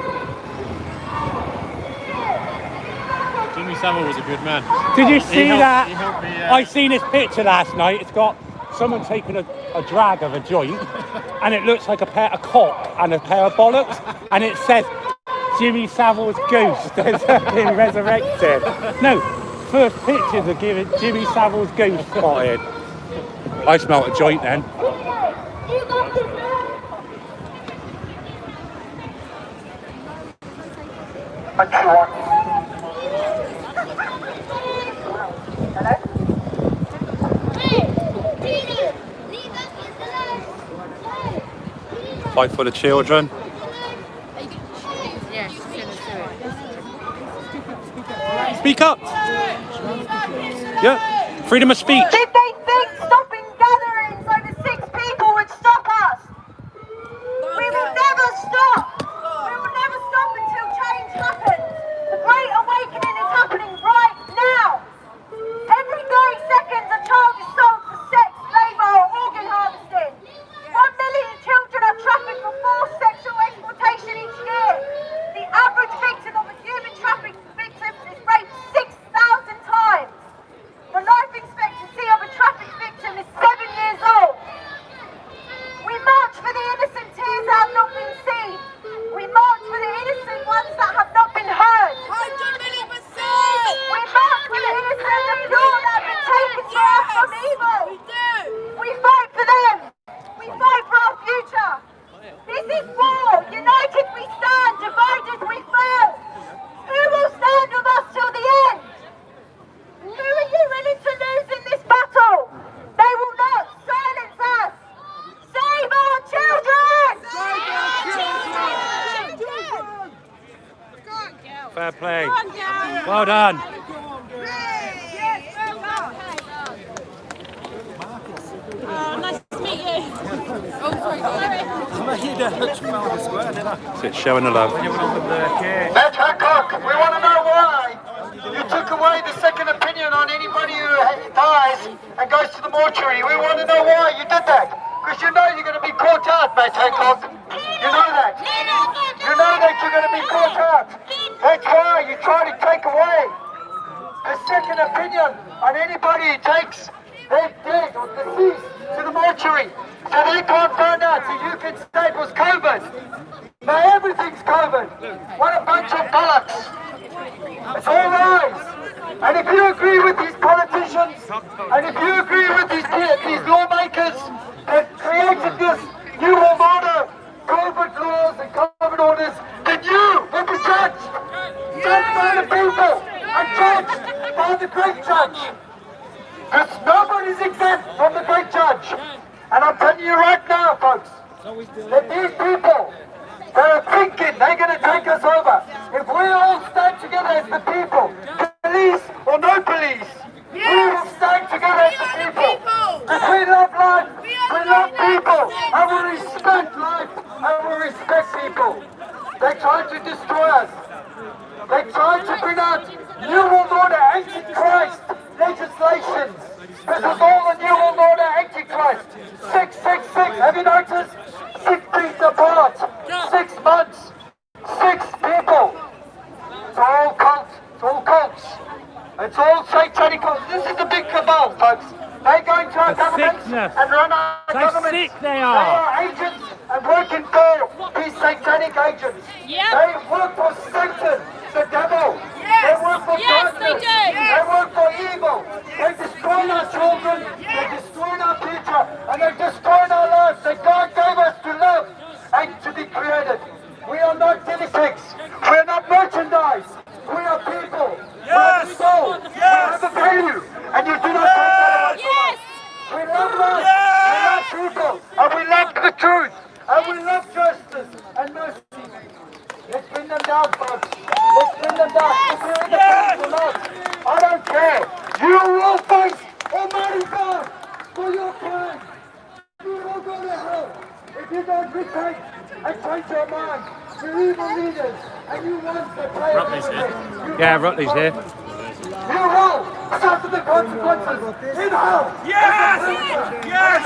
Jimmy Savile was a good man.
Did you see that?
He helped me,
I seen his picture last night. It's got someone taking a drag of a joint, and it looks like a pair of cock and a pair of bollocks, and it says Jimmy Savile's ghost has been resurrected. No, first pictures are giving Jimmy Savile's ghost spotted. I smelt a joint then. Fight for the children.
Yes,
Speak up. Yeah, freedom of speech.
Did they think stopping gatherings over 6 people would stop us? We will never stop. We will never stop until change happens. The Great Awakening is happening right now. Every 30 seconds a child is sold for sex, labour or organ harvesting. 1 million children are trafficked for forced sexual exploitation each year. The average victim of a human trafficking victim is raped 6,000 times. The life expectancy of a
Fair play. Well done.
Nice to meet you. Oh, sorry.
That's it, showing the love.
Matt Hancock, we want to know why you took away the second opinion on anybody who dies and goes to the mortuary. We want to know why you did that. Because you know you're going to be caught out, Matt Hancock. You know that. You know that you're going to be caught out. That's why you try to take away a second opinion on anybody who takes their dead or deceased to the mortuary. So they can't find out, so you can say it was COVID. Now everything's COVID. What a bunch of bollocks. It's all lies. And if you agree with these politicians, and if you agree with these lawmakers that created this new world order, COVID laws and COVID orders, then you will be judged. Judged by the people and judged by the great judge. Because nobody's exempt from the great judge. And I'm telling you right now, folks, that these people, they're thinking they're going to take us over. If we all stand together as the people, police or no police, we will stand together as the people. Because we love life, we love people, and we respect life, and we respect people. They try to destroy us. They try to bring out New World Order Antichrist legislations. This is all the New World Order Antichrist. 666, have you noticed? 6 feet apart, 6 months, 6 people. It's all cults, it's all cults. It's all satanic cults. This is the big cabal, folks. They're going to our government and run our government.
Sick they
are. They are agents and working for these satanic agents. They work for Satan, the devil. They work for darkness. They work for evil. They're destroying our children. They're destroying our future. And they're destroying our lives that God gave us to love and to be created. We are not guinea pigs. We are not merchandise. We are people. We have a soul. We have a value. And you do not take that away from us. We love life. We love people. And we love the truth. And we love justice and mercy. Let's bring them down, folks. Let's bring them down. If you're in the place or not, I don't care. You will face Almighty God for your crime. You will go to hell if you don't repent and change your mind. You're evil leaders, and you want to play
Rutley's here. Yeah, Rutley's here.
You will suffer the consequences in hell. Yes! Yes!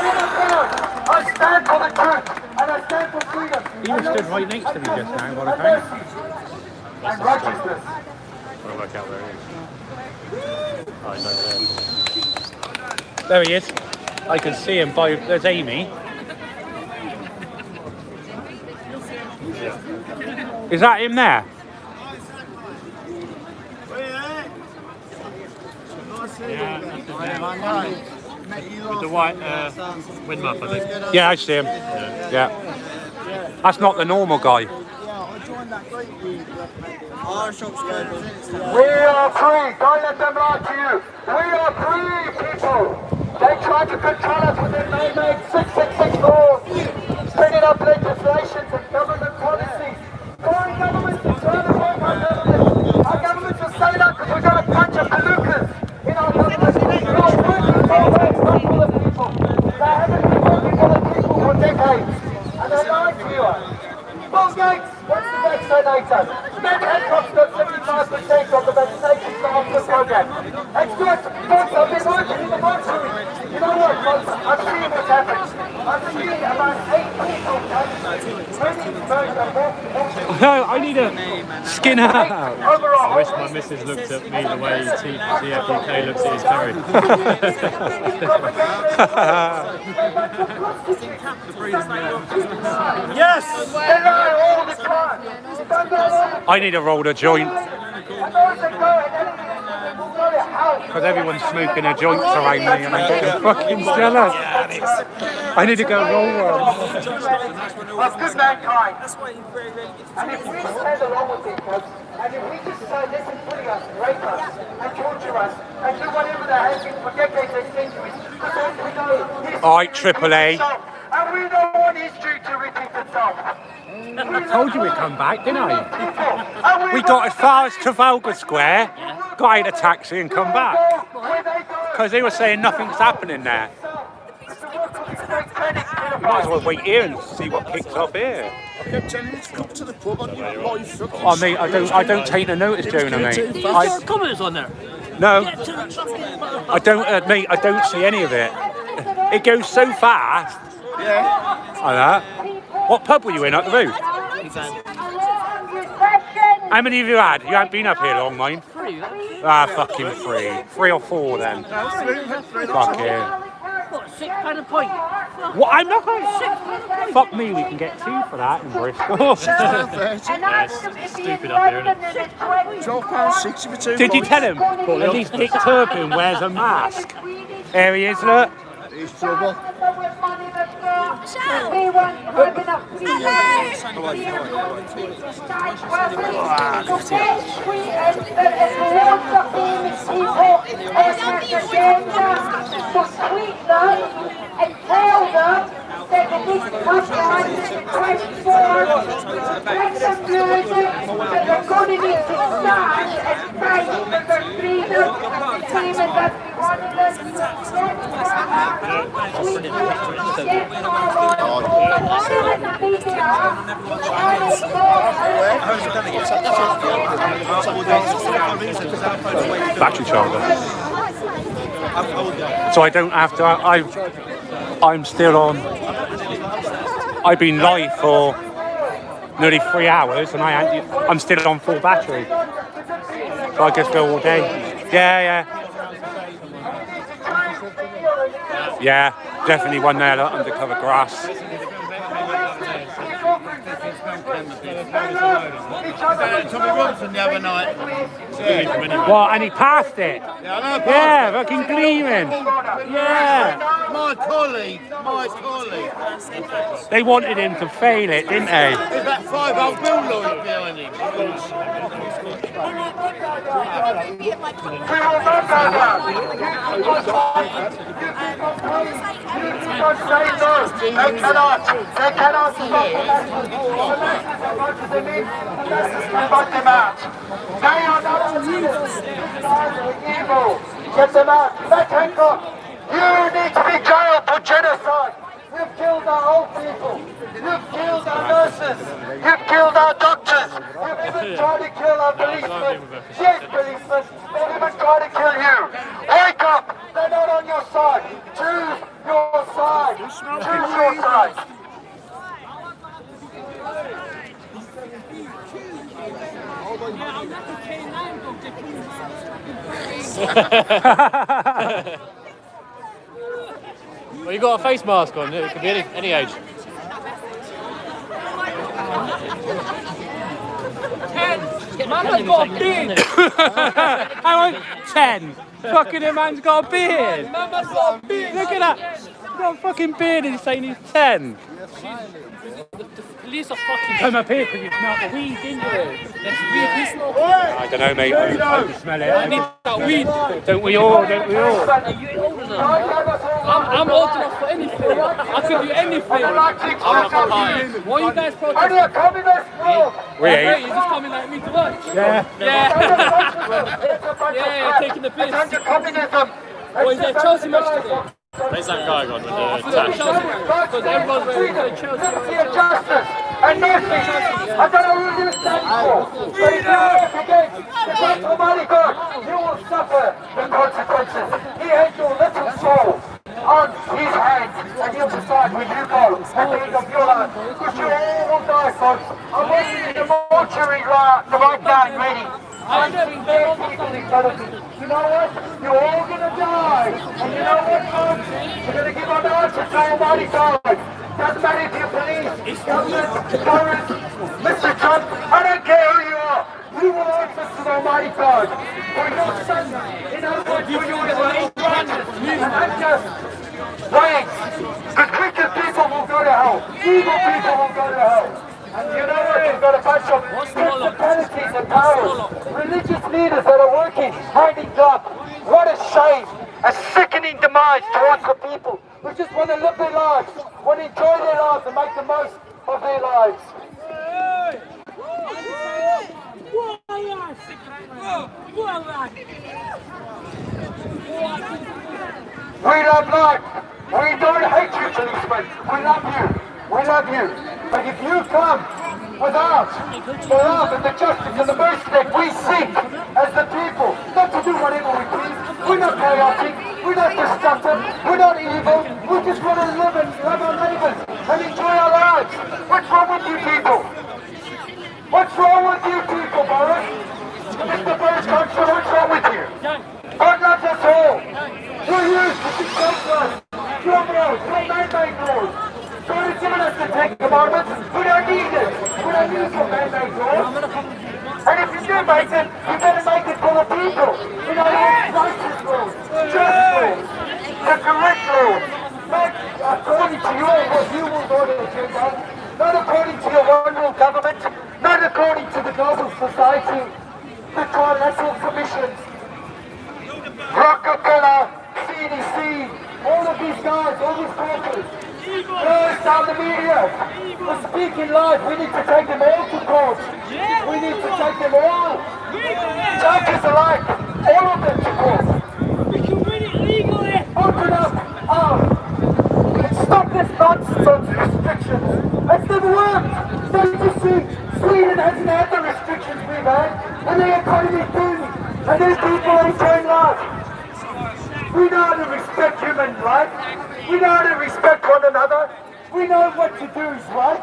I stand for the truth, and I stand for freedom.
He was stood right next to me just now, what a pain.
And righteousness.
I want to work out where he is. Oh, he's over there.
There he is. I can see him by, there's Amy. Is that him there?
With the white wind muff, I think.
Yeah, I see him. Yeah. That's not the normal guy.
We are free. Don't let them lie to you. We are free, people. They try to control us with their man-made 666 laws, bringing up legislations and government policies. Foreign governments are trying to work our government. Our governments are saying that because we've got a bunch of palookas in our government. We're not working for the people. They haven't been working for the people for decades. And they lie to you. Bill Gates, what's the vaccinator? Matt Hancock's got 75% of the vaccination of the program. That's good. Folks, I've been working in the mortuary. You know what, folks? I've seen what's happened. I've seen about 8 people
I need a skin out.
I wish my missus looked at me the way TFUK looks at his curry.
Yes! They lie all the time.
I need to roll a joint. Because everyone's smoking a joint around me and I'm getting fucking jealous. I need to go roll one.
That's good mankind. And if we stand along with it, folks, and if we just say, listen, bully us, rape us, and torture us, and do whatever they have been for decades and centuries, because we know history.
Alright, Triple A.
And we don't want history to repeat itself.
I told you we'd come back, didn't I? We got as far as Trafalgar Square, got out a taxi and come back. Because they were saying nothing's happening there. We might as well wait here and see what kicks off here.
I kept telling you to come to the pub on your live.
Oh mate, I don't take no notice, Jonah, mate.
Is there comments on there?
No, I don't, mate. I don't see any of it. It goes so fast.
Yeah.
Like that. What pub were you in at the booth? How many have you had? You haven't been up here long, mine.
3.
Ah, fucking 3. 3 or 4 then. Fuck yeah.
What, £6 a pint?
What? I'm not going
£6
Fuck me, we can get 2 for that in Bristol.
Stupid up here, isn't it?
£12.60 for 2
Did you
pints.
tell him? At least Dick Turpin wears a mask. There he is, look.
He's trouble.
Battery charger. So I don't have to. I'm still on. I've been live for nearly 3 hours, and I'm still on full battery. So I just go all day. Yeah. Yeah, definitely one there, undercover grass.
Tommy Robinson the other night.
What? And he passed it? Yeah, fucking gleaming. Yeah.
My colleague.
They wanted him to fail it, didn't they?
There's that 5-old bill lawyer behind him.
They cannot stop them them out. They are not evil. Get them out. Let Hancock. You need to be jailed for genocide. You've killed our old people. You've killed our nurses. You've killed our doctors. You've even tried to kill our policemen. Yes, policemen. They've even tried to kill you. Wake up. They're not on your side. Choose your side. Choose your side.
Well, you got a face mask on. It could be any age.
Mama's got a beard!
I want 10. Fucking him man's got a beard.
Mama's got a beard!
Look at that. He's got a fucking beard and he's saying he's 10.
The police are fucking...
Come up here because you smell the weed, didn't you?
There's weed, we smoke.
I don't know, mate. I can smell it.
I need that weed.
Don't we all? Don't we all?
Are you old enough? I'm old enough for anything. I can do anything. I'm not compliant. Why are you guys protesting?
We ain't.
You're just coming like me to lunch.
Yeah.
Yeah, taking the piss. Or is there Chelsea match today?
Where's that guy gone with the
Chelsea
tash?
because everyone's wearing Chelsea.
And mercy, I don't know who you stand for, but if you work against the great Almighty God, you will suffer the consequences. He has your little soul on his hand, and he'll decide where you go at the end of your life. Because you all will die, folks. I'm waiting in the mortuary right now, ready. I'm seeing dead people in front of me. You know what? You're all going to die. And you know what, folks? We're going to give our answer to Almighty God. Doesn't matter if you're police, government, Tyrant, Mr. Trump, I don't care who you are. You will answer to the Almighty God. For your son, in other words, for your injustice and unjust ways. Because wicked people will go to hell. Evil people will go to hell. And you know what? We've got a bunch of principalities and powers, religious leaders that are working hand in glove. What a shame. A sickening demise towards the people who just want to live their lives, want to enjoy their lives and make the most of their lives. We love life. We don't hate you, policemen. We love you. We love you. But if you come without the love and the justice and the mercy that we seek as the people, not to do whatever we please, we're not chaotic, we're not destructive, we're not evil, we just want to live and love our neighbours and enjoy our lives. What's wrong with you people? What's wrong with you people, Boris? Mr. Boris Johnson, what's wrong with you? God loves us all. We're used to success us. Drum laws, no man-made laws. God has given us the Ten Commandments. We don't need it. We don't need your man-made laws. And if you do make it, you better make it for the people. In other words, righteous laws, just laws, the correct laws. Not according to what you will do in agenda, not according to your one world government, not according to the global society, the trilateral commissions, Rockefeller, CDC, all of these guys, all these corporates, close down the media. We're speaking live. We need to take them all to court. We need to take them all, judges alike, all of them to court. We can win it legally. Open up. Let's stop this nonsense on restrictions. It's never worked. Don't you see? Sweden hasn't had the restrictions we've had, and the economy's booming, and these people are enjoying life. We know how to respect human life. We know how to respect one another. We know what to do is right.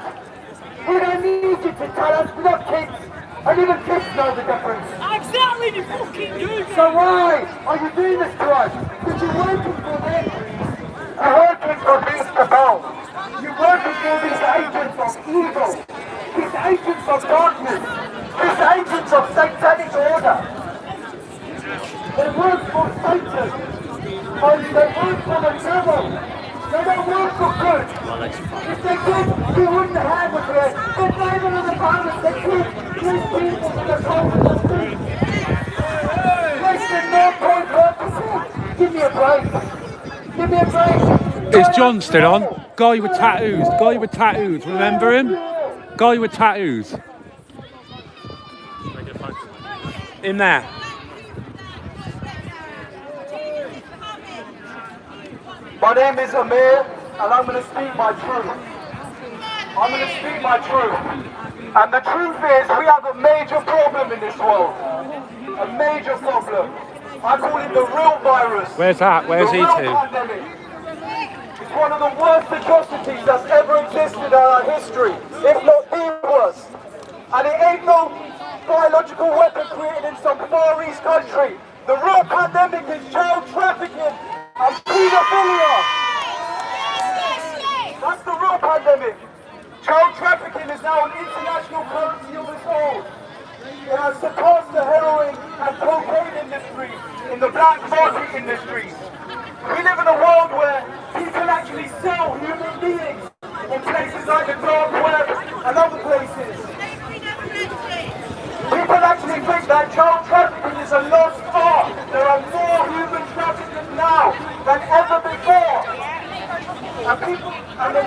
We don't need you to tell us. We're not kids. And even kids know the difference. Exactly, you fucking do. So why are you doing this to us? Because you're working for them. You're working for these cabal. You're working for these agents of evil. These agents of darkness. These agents of satanic order. They work for Satan. They work for the devil. They don't work for good. If they did, we wouldn't have it here. They're blaming on the violence. They keep these people to the cold of the street. Wasting 0.1%. Give me a break. Give me a break.
Is John still on? Guy with tattoos. Guy with tattoos. Remember him? Guy with tattoos. In there.
My name is Amir, and I'm going to speak my truth. I'm going to speak my truth. And the truth is, we have a major problem in this world. A major problem. I call it the real virus.
Where's that? Where's he to?
Pandemic. It's one of the worst atrocities that's ever existed in our history, if not the worst. And it ain't no biological weapon created in some Far East country. The real pandemic is child trafficking and pedophilia. That's the real pandemic. Child trafficking is now an international currency of its own. It has surpassed the heroin and cocaine industry in the black market industry. We live in a world where people actually sell human beings in places like the dark web and other places. People actually think that child trafficking is a lost art. There are more human traffickers now than ever before. And people, and the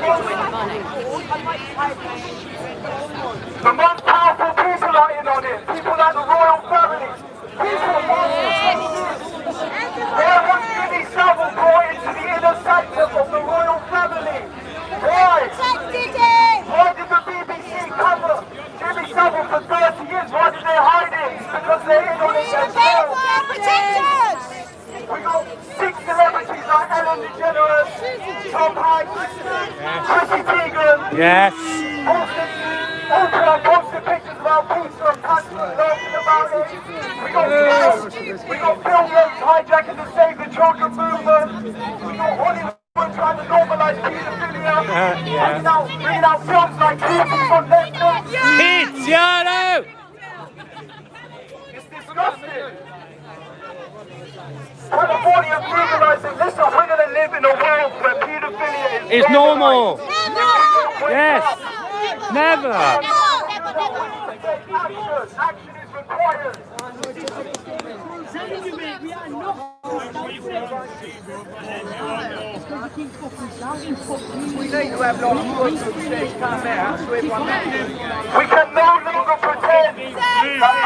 most powerful people are in on it. People like the royal family. People why was Jimmy Savile brought into the inner sanctum of the royal family? Why? Why did the BBC cover Jimmy Savile for 30 years? Why did they hide it? Because they're in on it themselves. We got 6 celebrities like Ellen DeGeneres, Tom Hanks, Chrissy Teigen.
Yes.
Oprah posted pictures of our pizza and pasta and laughing about it. We got film games hijacking the Save the Children movement. We got Hollywood trying to normalise pedophilia. Bringing out films like Kids on Netflix.
Pizziano!
It's disgusting. California legalizing. Listen, we're going to live in a world where pedophilia is
normal. Yes. Never.
Action is required.
We are not
We need to have like words of stage come out so everyone knows.
We can no longer pretend that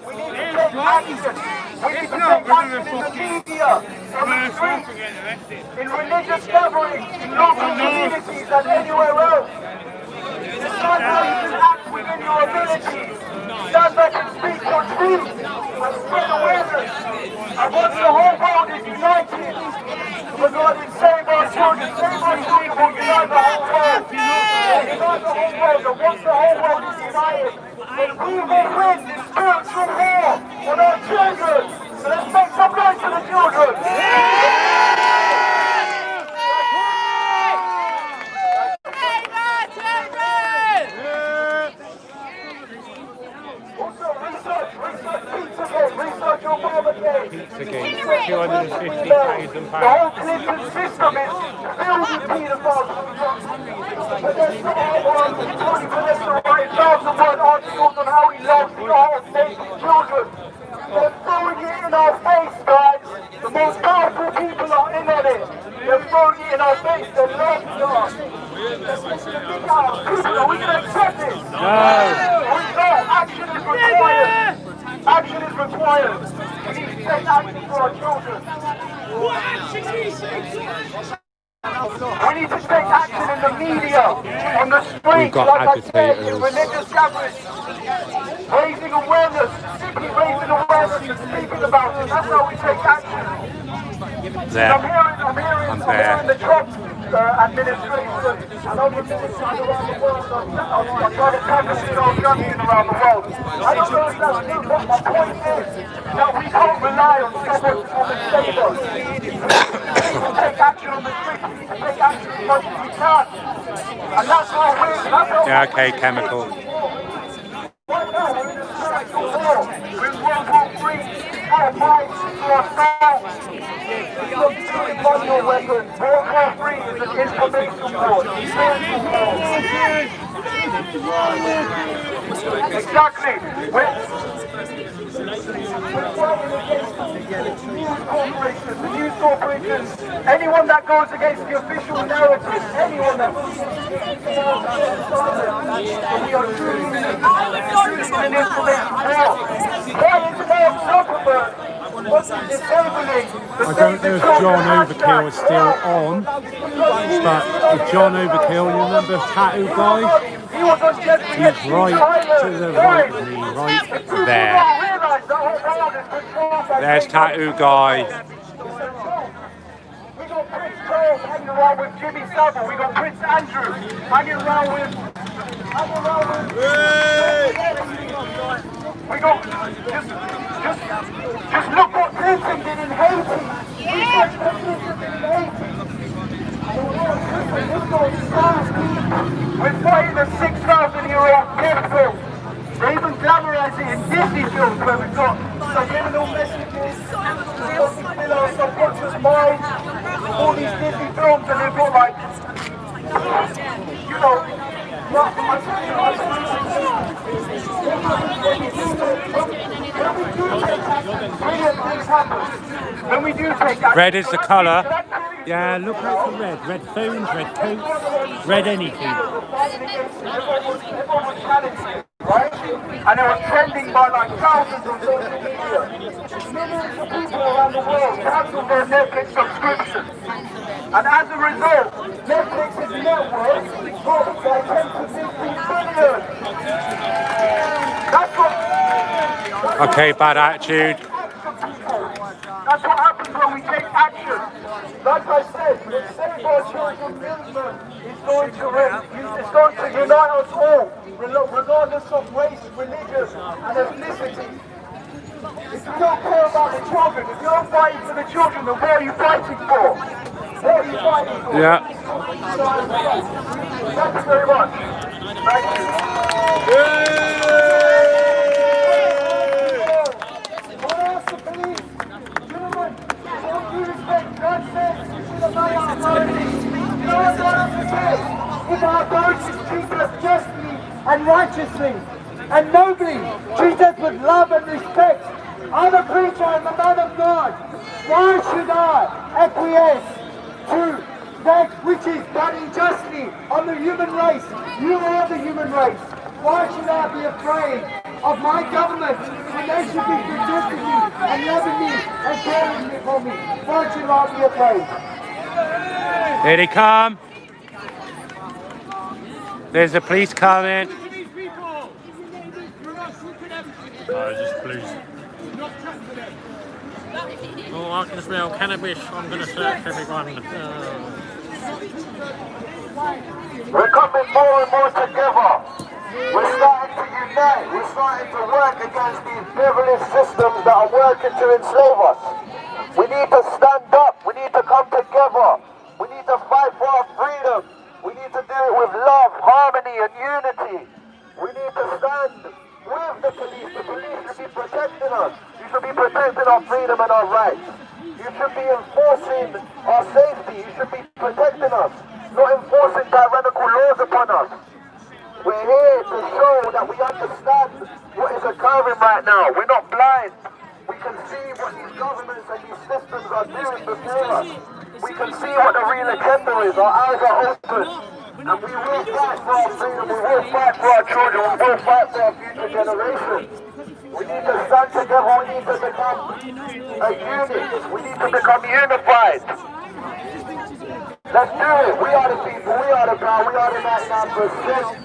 We need to take action. We need to take action in the media, on the streets, in religious gatherings, in local communities and anywhere else. Stand where you can act within your abilities. Stand back and speak your truth and spread awareness. And once the whole world is united, regarding save our children will unite the whole world. Unite the whole world, and once the whole world is united, then we will win this spiritual war on our children. So let's make some noise for the children. Research your mother case.
Pizzagate, £250,000.
The whole Clinton system is filled with paedophiles. But there's not one, Tony Vanessa write 1,000-word articles on how he loves the whole state of children. They're throwing it in our face, guys. The most powerful people are in on it. They're throwing it in our face. They're laughing at us. Are we going to accept this? No. Action is required. Action is required. We need to take action for our children. What action is it? We need to take action in the media, on the streets, like I said, in religious gatherings. Raising awareness, simply raising awareness and speaking about it. That's how we take action. I'm hearing the Trump administration and other ministers around the world are trying to tackle this old junction around the world. I don't know if that's true, but my point is that we can't rely on someone to come and save us. We need to take action on the streets. We need to take action as much as we can. And that's how we're...
Yeah, okay, chemical.
Right now, we're in a spiritual war. We're in World War III. Our minds to ourselves. Look, you can find your weapons. World War III is an information war. Exactly. We're the news corporations, anyone that goes against the official narrative, anyone that we are truly in an information war. Why isn't Mark Zuckerberg disabling the
I don't know if John Overkill is still on, but if John Overkill, you remember Tattoo Guy? He's right to the right of me, right there. There's Tattoo Guy.
We got Prince Charles hanging around with Jimmy Savile. We got Prince Andrew hanging around with. We got just look what Clinton did in Haiti. We're fighting a 6,000-year-old death film. They even glamorize it in Disney films where we've got subliminal messages, in our subconscious mind, all these Disney films, and they've got like, you know, when we do take action,
red is the colour. Yeah, look out for red. Red phones, red coats, red anything.
Right? And it was trending by like thousands on social media. Millions of people around the world cancelled their Netflix subscription. And as a result, Netflix's net worth dropped by 10 to 15 billion. That's what...
Okay, bad attitude.
That's what happens when we take action. Like I said, the Save Our Children movement is going to unite us all, regardless of race, religion, and ethnicity. If you don't care about the children, if you're not fighting for the children, then what are you fighting for? What are you fighting for?
Yeah.
Thank you very much. Thank you. If our authorities treat us justly and righteously and nobly, treat us with love and respect,
I'm a preacher, I'm a man of God. Why should I acquiesce to that which is done unjustly on the human race? You are the human race. Why should I be afraid of my government when they should be protecting me and loving me and caring for me? Why should I be afraid?
Here they come. There's the police coming.
Just please. Oh, I can smell cannabis. I'm going to search everyone.
We're coming more and more together. We're starting to unite. We're starting to work against these privileged systems that are working to enslave us. We need to stand up. We need to come together. We need to fight for our freedom. We need to do it with love, harmony, and unity. We need to stand with the police. The police should be protecting us. You should be protecting our freedom and our rights. You should be enforcing our safety. You should be protecting us, not enforcing tyrannical laws upon us. We're here to show that we understand what is occurring right now. We're not blind. We can see what these governments and these systems are doing before us. We can see what the real agenda is. Our eyes are open. And we will fight for our freedom. We will fight for our children. We will fight for our future generations. We need to stand together. We need to become a unit. We need to become unified. Let's do it. We are the people. We are the power. We are the 99%.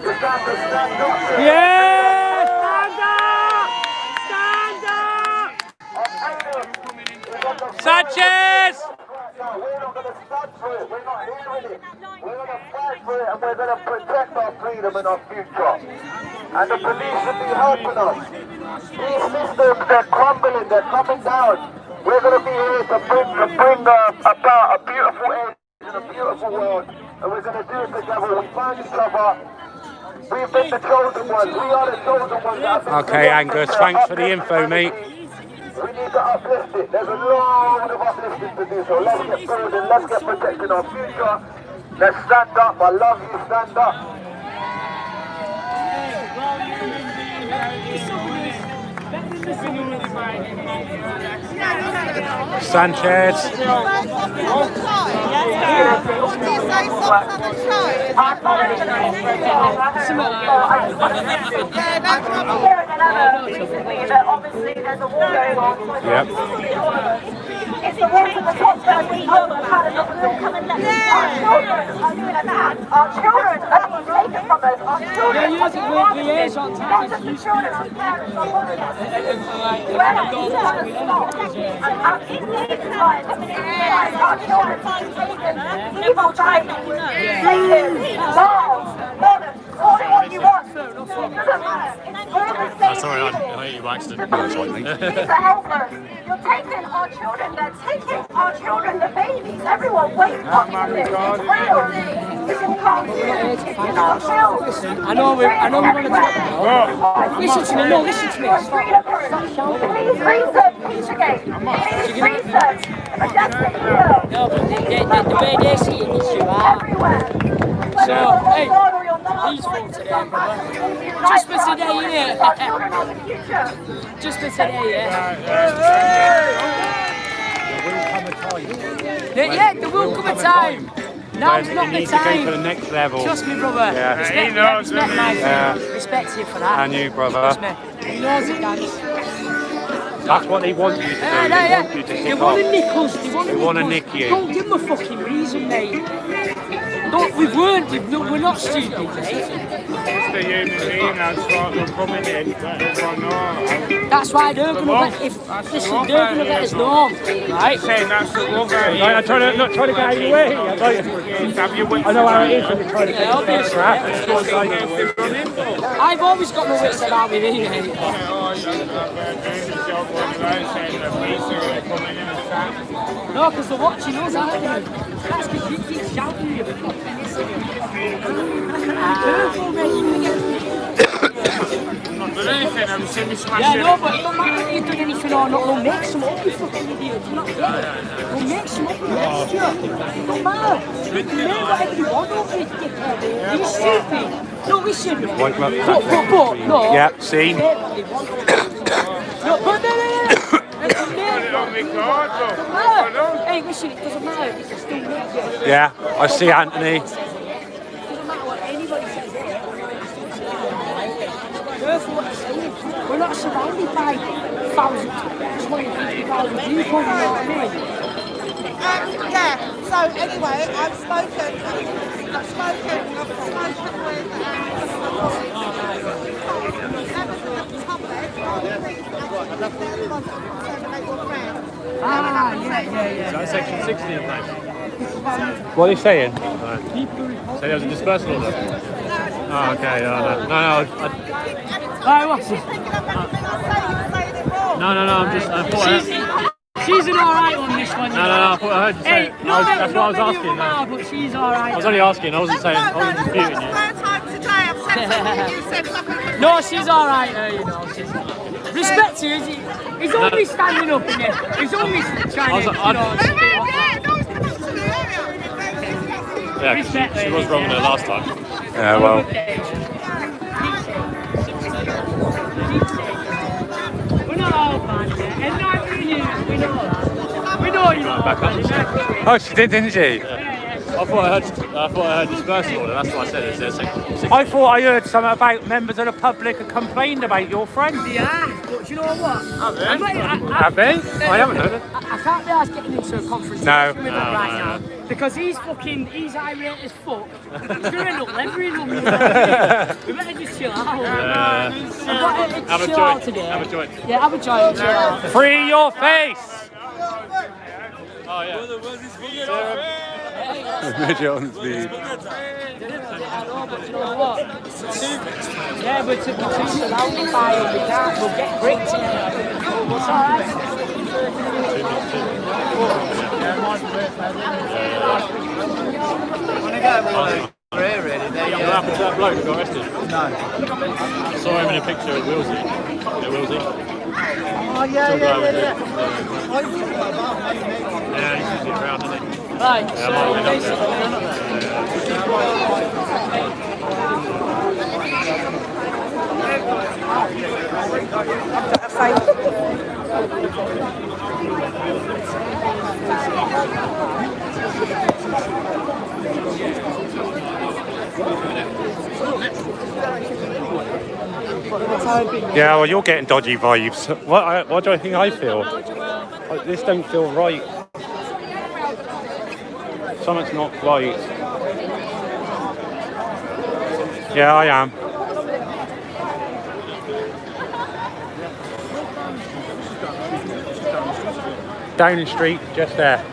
It's time to stand up.
Yes! Stand up! Sanchez!
We're not going to stand for it. We're not hearing it. We're going to fight for it and we're going to protect our freedom and our future. And the police should be helping us. These systems, they're crumbling, they're coming down. We're going to be here to bring about a beautiful age and a beautiful world. And we're going to do it together. We find each other. We've been the chosen ones. We are the chosen ones.
Okay, Angus, thanks for the info, mate.
We need to uplift it. There's a lot of uplifting to do. So let's get building. Let's get protecting our future. Let's stand up. I love you. Stand up.
Sanchez.
Obviously, there's a war going on.
Yep.
It's the ones at the top that we know have had enough of them come and let our children are doing that. Our children are being taken from us. Our children are being harvested. Not just the children, our parents, our mothers. We're not deserving of stop. And in these times, our children are taken. Evil driving, taken, laws, modern, call it what you want. It doesn't matter.
Sorry, I hate you by accident.
These are helpers. You're taking our children. They're taking our children, the babies. Everyone, wake up from this. It's real. It's in cartoons. It's in our films.
I know we want to talk about. Listen to me. No, listen to me.
Please research Pizzagate. Please research Majestic Hill.
No, but the way they see it is you are. So, hey, these folks today, brother. Just for today, innit? Just for today, yeah. There will come a time. Now's not the time.
To go to the next level.
Trust me, brother.
Yeah.
Respect my friend. Respect you for that.
And you, brother.
Trust me. He knows it, Dance.
That's what they want you to do. They want you to kick
They
off.
want to nick us.
They want to nick you.
Don't give them a fucking reason, mate. Don't, we're not stupid, mate.
It's the human being that's what we're coming in. Let everyone know.
That's why they're going to let us know, right?
Saying that's the love.
I'm not trying to get out of your way. I know how it is when you're trying to get out of crap.
I've always got my wits about me, mate. No, because they're watching us, aren't they? That's because you keep shouting you. Careful, mate.
I'm not doing anything, I'm semi smashing.
Yeah, no, but it don't matter if you've done anything or not. They'll make some up, you fucking idiot. You're not dead. They'll make some up and arrest you. It don't matter. You can make whatever you want over it, dickhead. Are you stupid? No, listen.
But, no.
Yeah,
see?
No, but no. Hey, listen, it doesn't matter. It's still not.
Yeah, I see Anthony.
It doesn't matter what anybody says. Careful what they're saying. We're not surrounded by thousands, 20,000 people, you know what I mean?
Yeah, so anyway, I've spoken with
Is that section 60 of that?
What are you saying?
So there was a dispersal order? Oh, okay, no.
Right, what's it?
No, I'm just, I thought
She's an alright on this one.
No, I thought I heard you say it. That's what I was asking.
But she's alright.
I was only asking, I wasn't saying, I wasn't disputing you.
No, she's alright, you know. Respect to her, he's only standing up in it. He's only trying to,
Yeah, she was wrong there last time.
Yeah, well.
We're not all bad yet. And neither are you. We know that. We know you're not
back up.
Oh, she did, didn't she?
Yeah. I thought I heard dispersal order, that's what I said. It's there, section 60.
I thought I heard something about members of the public have complained about your friend.
Yeah, but do you know what?
Have they? I haven't heard it.
I can't be asked getting into a confrontation
No.
with him right now. Because he's irate as fuck. He's going to end up levering on me. We better just chill out.
Have a
chill
joint.
out today.
Have a joint.
Yeah, have a joint and chill out.
Free your face!
Oh, yeah.
Midget on speed.
Yeah, but to be too surrounded by him, we can't. We'll get gripped. It's alright.
What happened to that bloke who got arrested? No. I saw him in a picture at Willsey. Yeah, Willsey.
Oh, yeah.
Yeah, he's usually around, isn't he?
Right,
Yeah,
so
Yeah, well, you're getting dodgy vibes. What do I think I feel? This don't feel right. Something's not right. Yeah, I am. Downing Street, just there.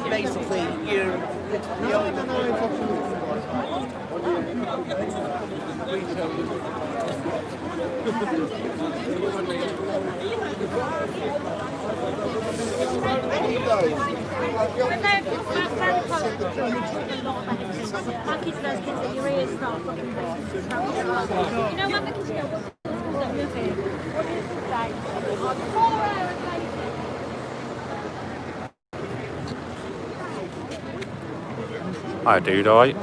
Basically, you're
I do, right?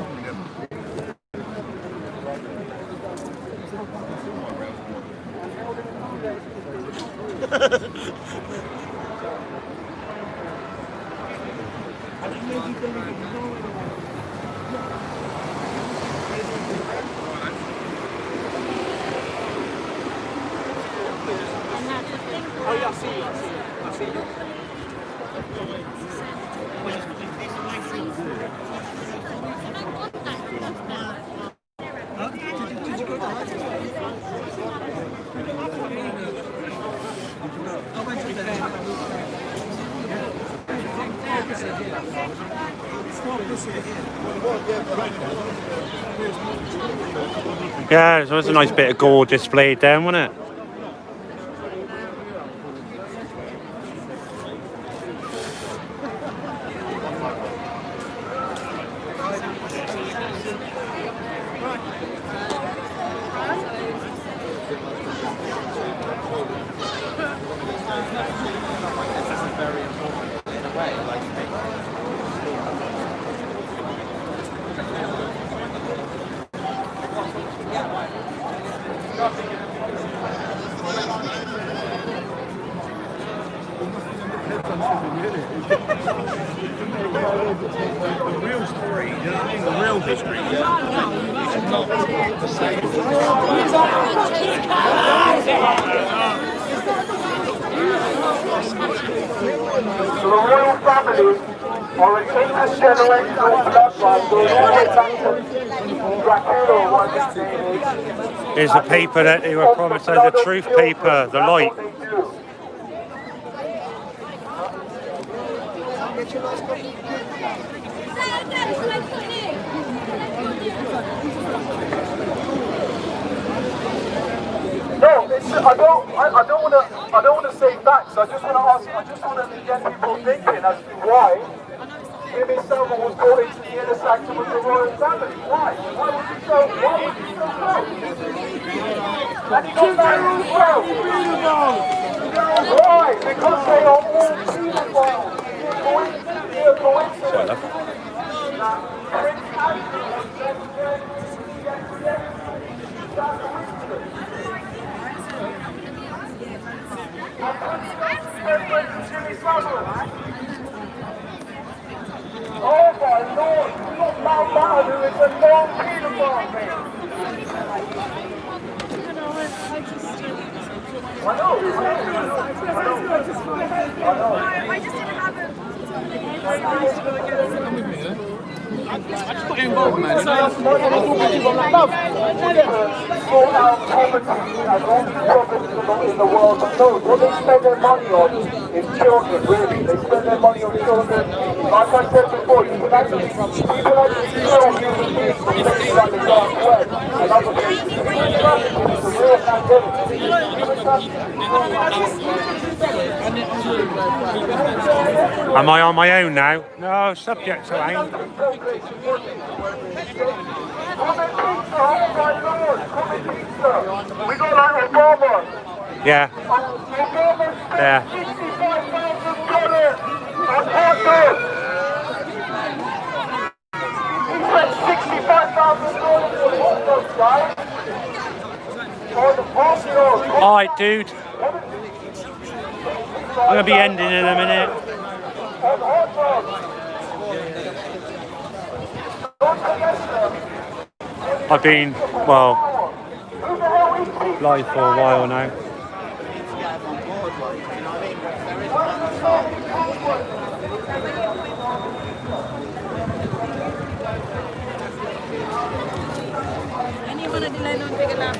Oh yeah, I see you.
Yeah, so it's a nice bit of gore displayed there, wasn't it?
very important in a way, like
The real story, you know what I mean? The real history. It's not the same.
The royal family are a intergenerational bloodline going all the way back to Dracula, what his name is.
Here's the paper that they were promised as a truth paper, the light.
No, I don't want to say facts. I just want to ask. I just want to get people thinking as to why Jimmy Savile was brought into the inner sanctum of the royal family. Why? Why was he so close? And he got married as well. Why? Because they are all pedophiles. Coincidence. Prince Andrew was then oh my lord, you got Mountbatten who is a long paedophile, mate. I know.
I just didn't have
I just got involved, man.
Sort out poverty and all these problems in the world. No, what they spend their money on is children, really. They spend their money on children. Like I said before, you can actually, people actually kill human beings for things like the dark web and other things. Human trafficking is a real pandemic. Human trafficking.
Am I on my own now? No, subject to aim.
We got like Obama.
Yeah. Yeah.
$65,000 on hot dogs. He spent $65,000 on hot dogs, guys. On the hot dogs.
Alright, dude. I'm going to be ending in a minute. I've been, well, live for a while now.
Anyone at the line on bigger lap?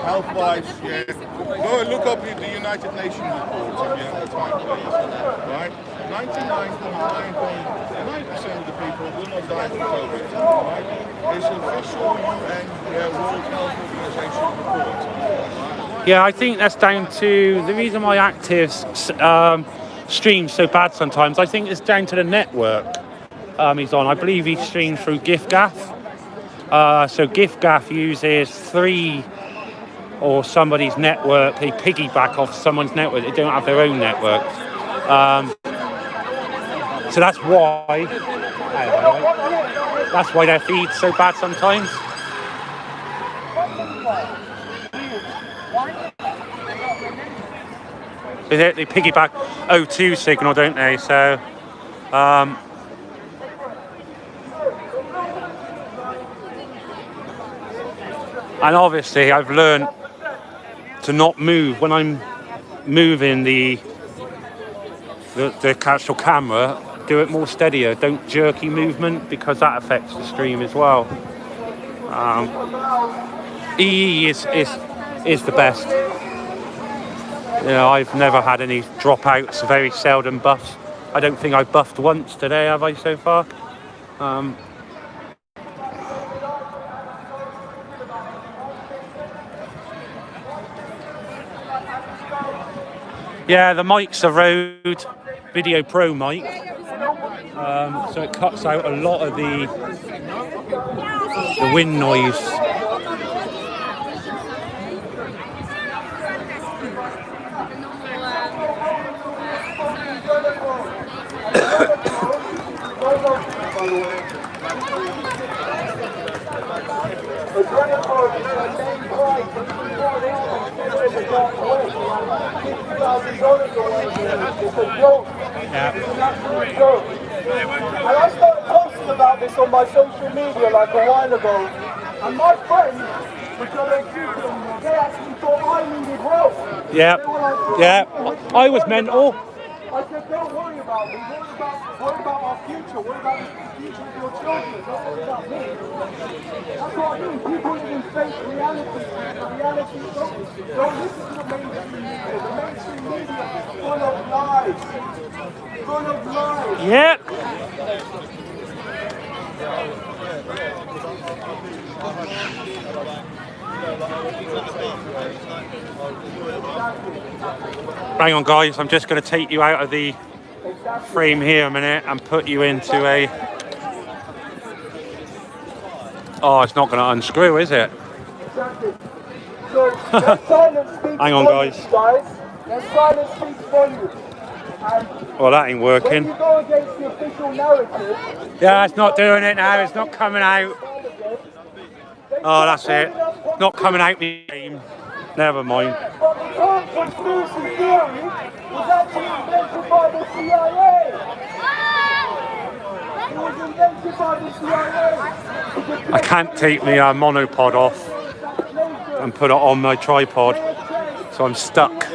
Health-wise, yeah. Go and look up the United Nations reports if you have the time, please. Right? 99.9% of the people will not die from COVID. Right? It's official UN World Health Organization report.
Yeah, I think that's down to the reason why actives stream so bad sometimes. I think it's down to the network he's on. I believe he streams through giffgaff. So giffgaff uses 3 or somebody's network. They piggyback off someone's network. They don't have their own network. So that's why. That's why their feed's so bad sometimes. They piggyback O2 signal, don't they? So, and obviously I've learned to not move when I'm moving the actual camera. do it more steadier. Don't jerky movement because that affects the stream as well. EE is the best. You know, I've never had any dropouts, very seldom buffs. I don't think I buffed once today, have I, so far? Yeah, the mic's a Rode Video Pro mic, so it cuts out a lot of the wind noise.
And I started posting about this on my social media like a while ago, and my friends, which are their children, they actually thought I needed help.
Yeah, I was mental.
I said, don't worry about me, worry about our future, worry about the future of your children, don't worry about me. That's what I mean, people live in fake reality, don't listen to the mainstream media is full of lies.
Yeah. Hang on, guys, I'm just going to take you out of the frame here a minute and put you into a... Oh, it's not going to unscrew, is it? Hang on, guys.
Their silence speaks volumes.
Well, that ain't working.
When you go against the official narrative...
Yeah, it's not doing it now. It's not coming out. Oh, that's it. It's not coming out. Never mind.
But the current conspiracy theory was actually invented by the CIA. It was invented by the CIA.
I can't take my monopod off and put it on my tripod, so I'm stuck.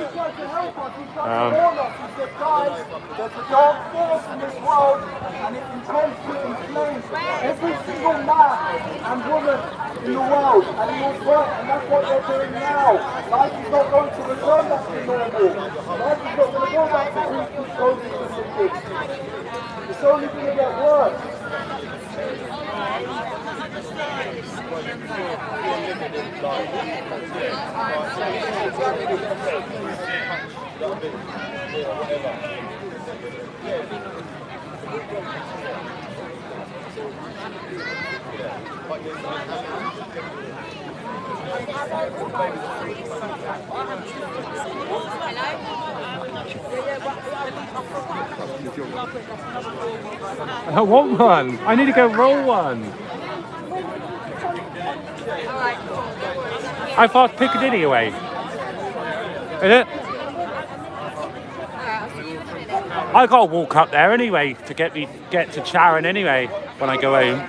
There's a dark force in this world, and it intends to inflame every single man and woman in the world, and it will work, and that's what they're doing now. Life is not going to return back to normal. Life is not going to go back to pre-COVID statistics. It's only going to get worse.
I want one. I need to go roll one. How far's Piccadilly away? Is it? I gotta walk up there anyway to get to Charing anyway when I go home.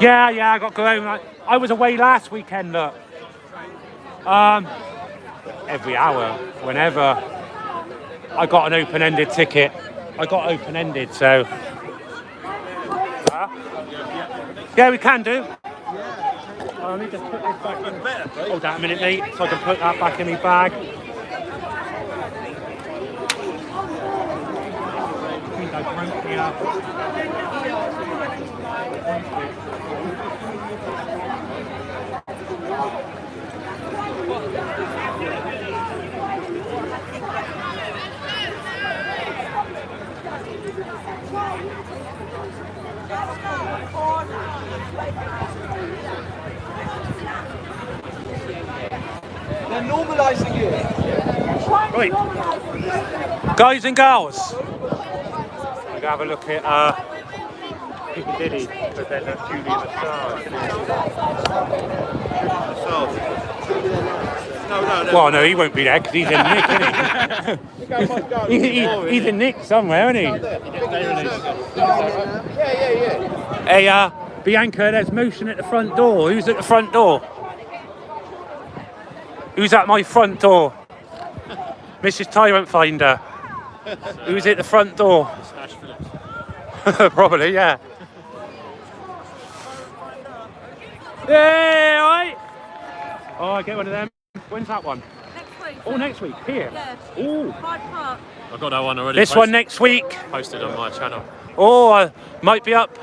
Yeah, I got to go home. I was away last weekend, look. Every hour, whenever. I got an open-ended ticket. I got open-ended, so... Yeah, we can do. Let me just put this back in. Hold that a minute, mate, so I can put that back in my bag.
They're normalising it.
Right. Guys and girls, we're going to have a look at Piccadilly, but then that's Julie the Star. No. Well, no, he won't be there because he's in Nick, isn't he? He's in Nick somewhere, isn't he? Yeah. Hey, Bianca, there's motion at the front door. Who's at the front door? Who's at my front door? Mrs. Tyrant Finder. Who's at the front door? Probably, yeah. Yeah, right. Oh, I get one of them. When's that one?
Next week.
Oh, next week. Here.
Yeah.
Oh.
Hyde Park.
I've got that one already.
This one next week.
Posted on my channel.
Oh, I might be up.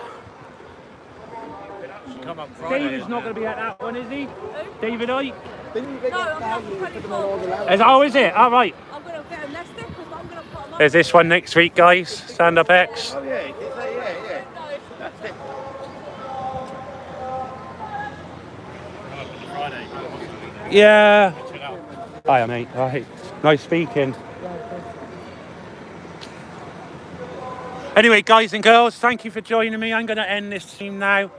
Come up Friday.
David's not going to be at that one, is he? David Ike?
No, I'm not 24.
Oh, is it? All right.
I'm going to get them nested because I'm going to put them up.
There's this one next week, guys. Stand Up X.
Oh yeah, yeah.
Yeah. Hiya, mate. Right. Nice speaking. Anyway, guys and girls, thank you for joining me. I'm going to end this stream now.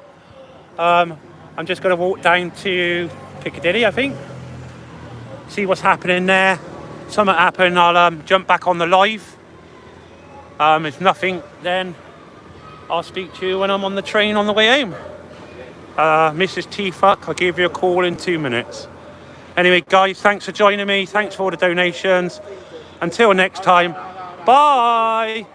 I'm just going to walk down to Piccadilly, I think. See what's happening there. Something happened, I'll jump back on the live. If nothing, then I'll speak to you when I'm on the train on the way home. Mrs. T-Fuck, I'll give you a call in 2 minutes. Anyway, guys, thanks for joining me. Thanks for all the donations. Until next time, bye.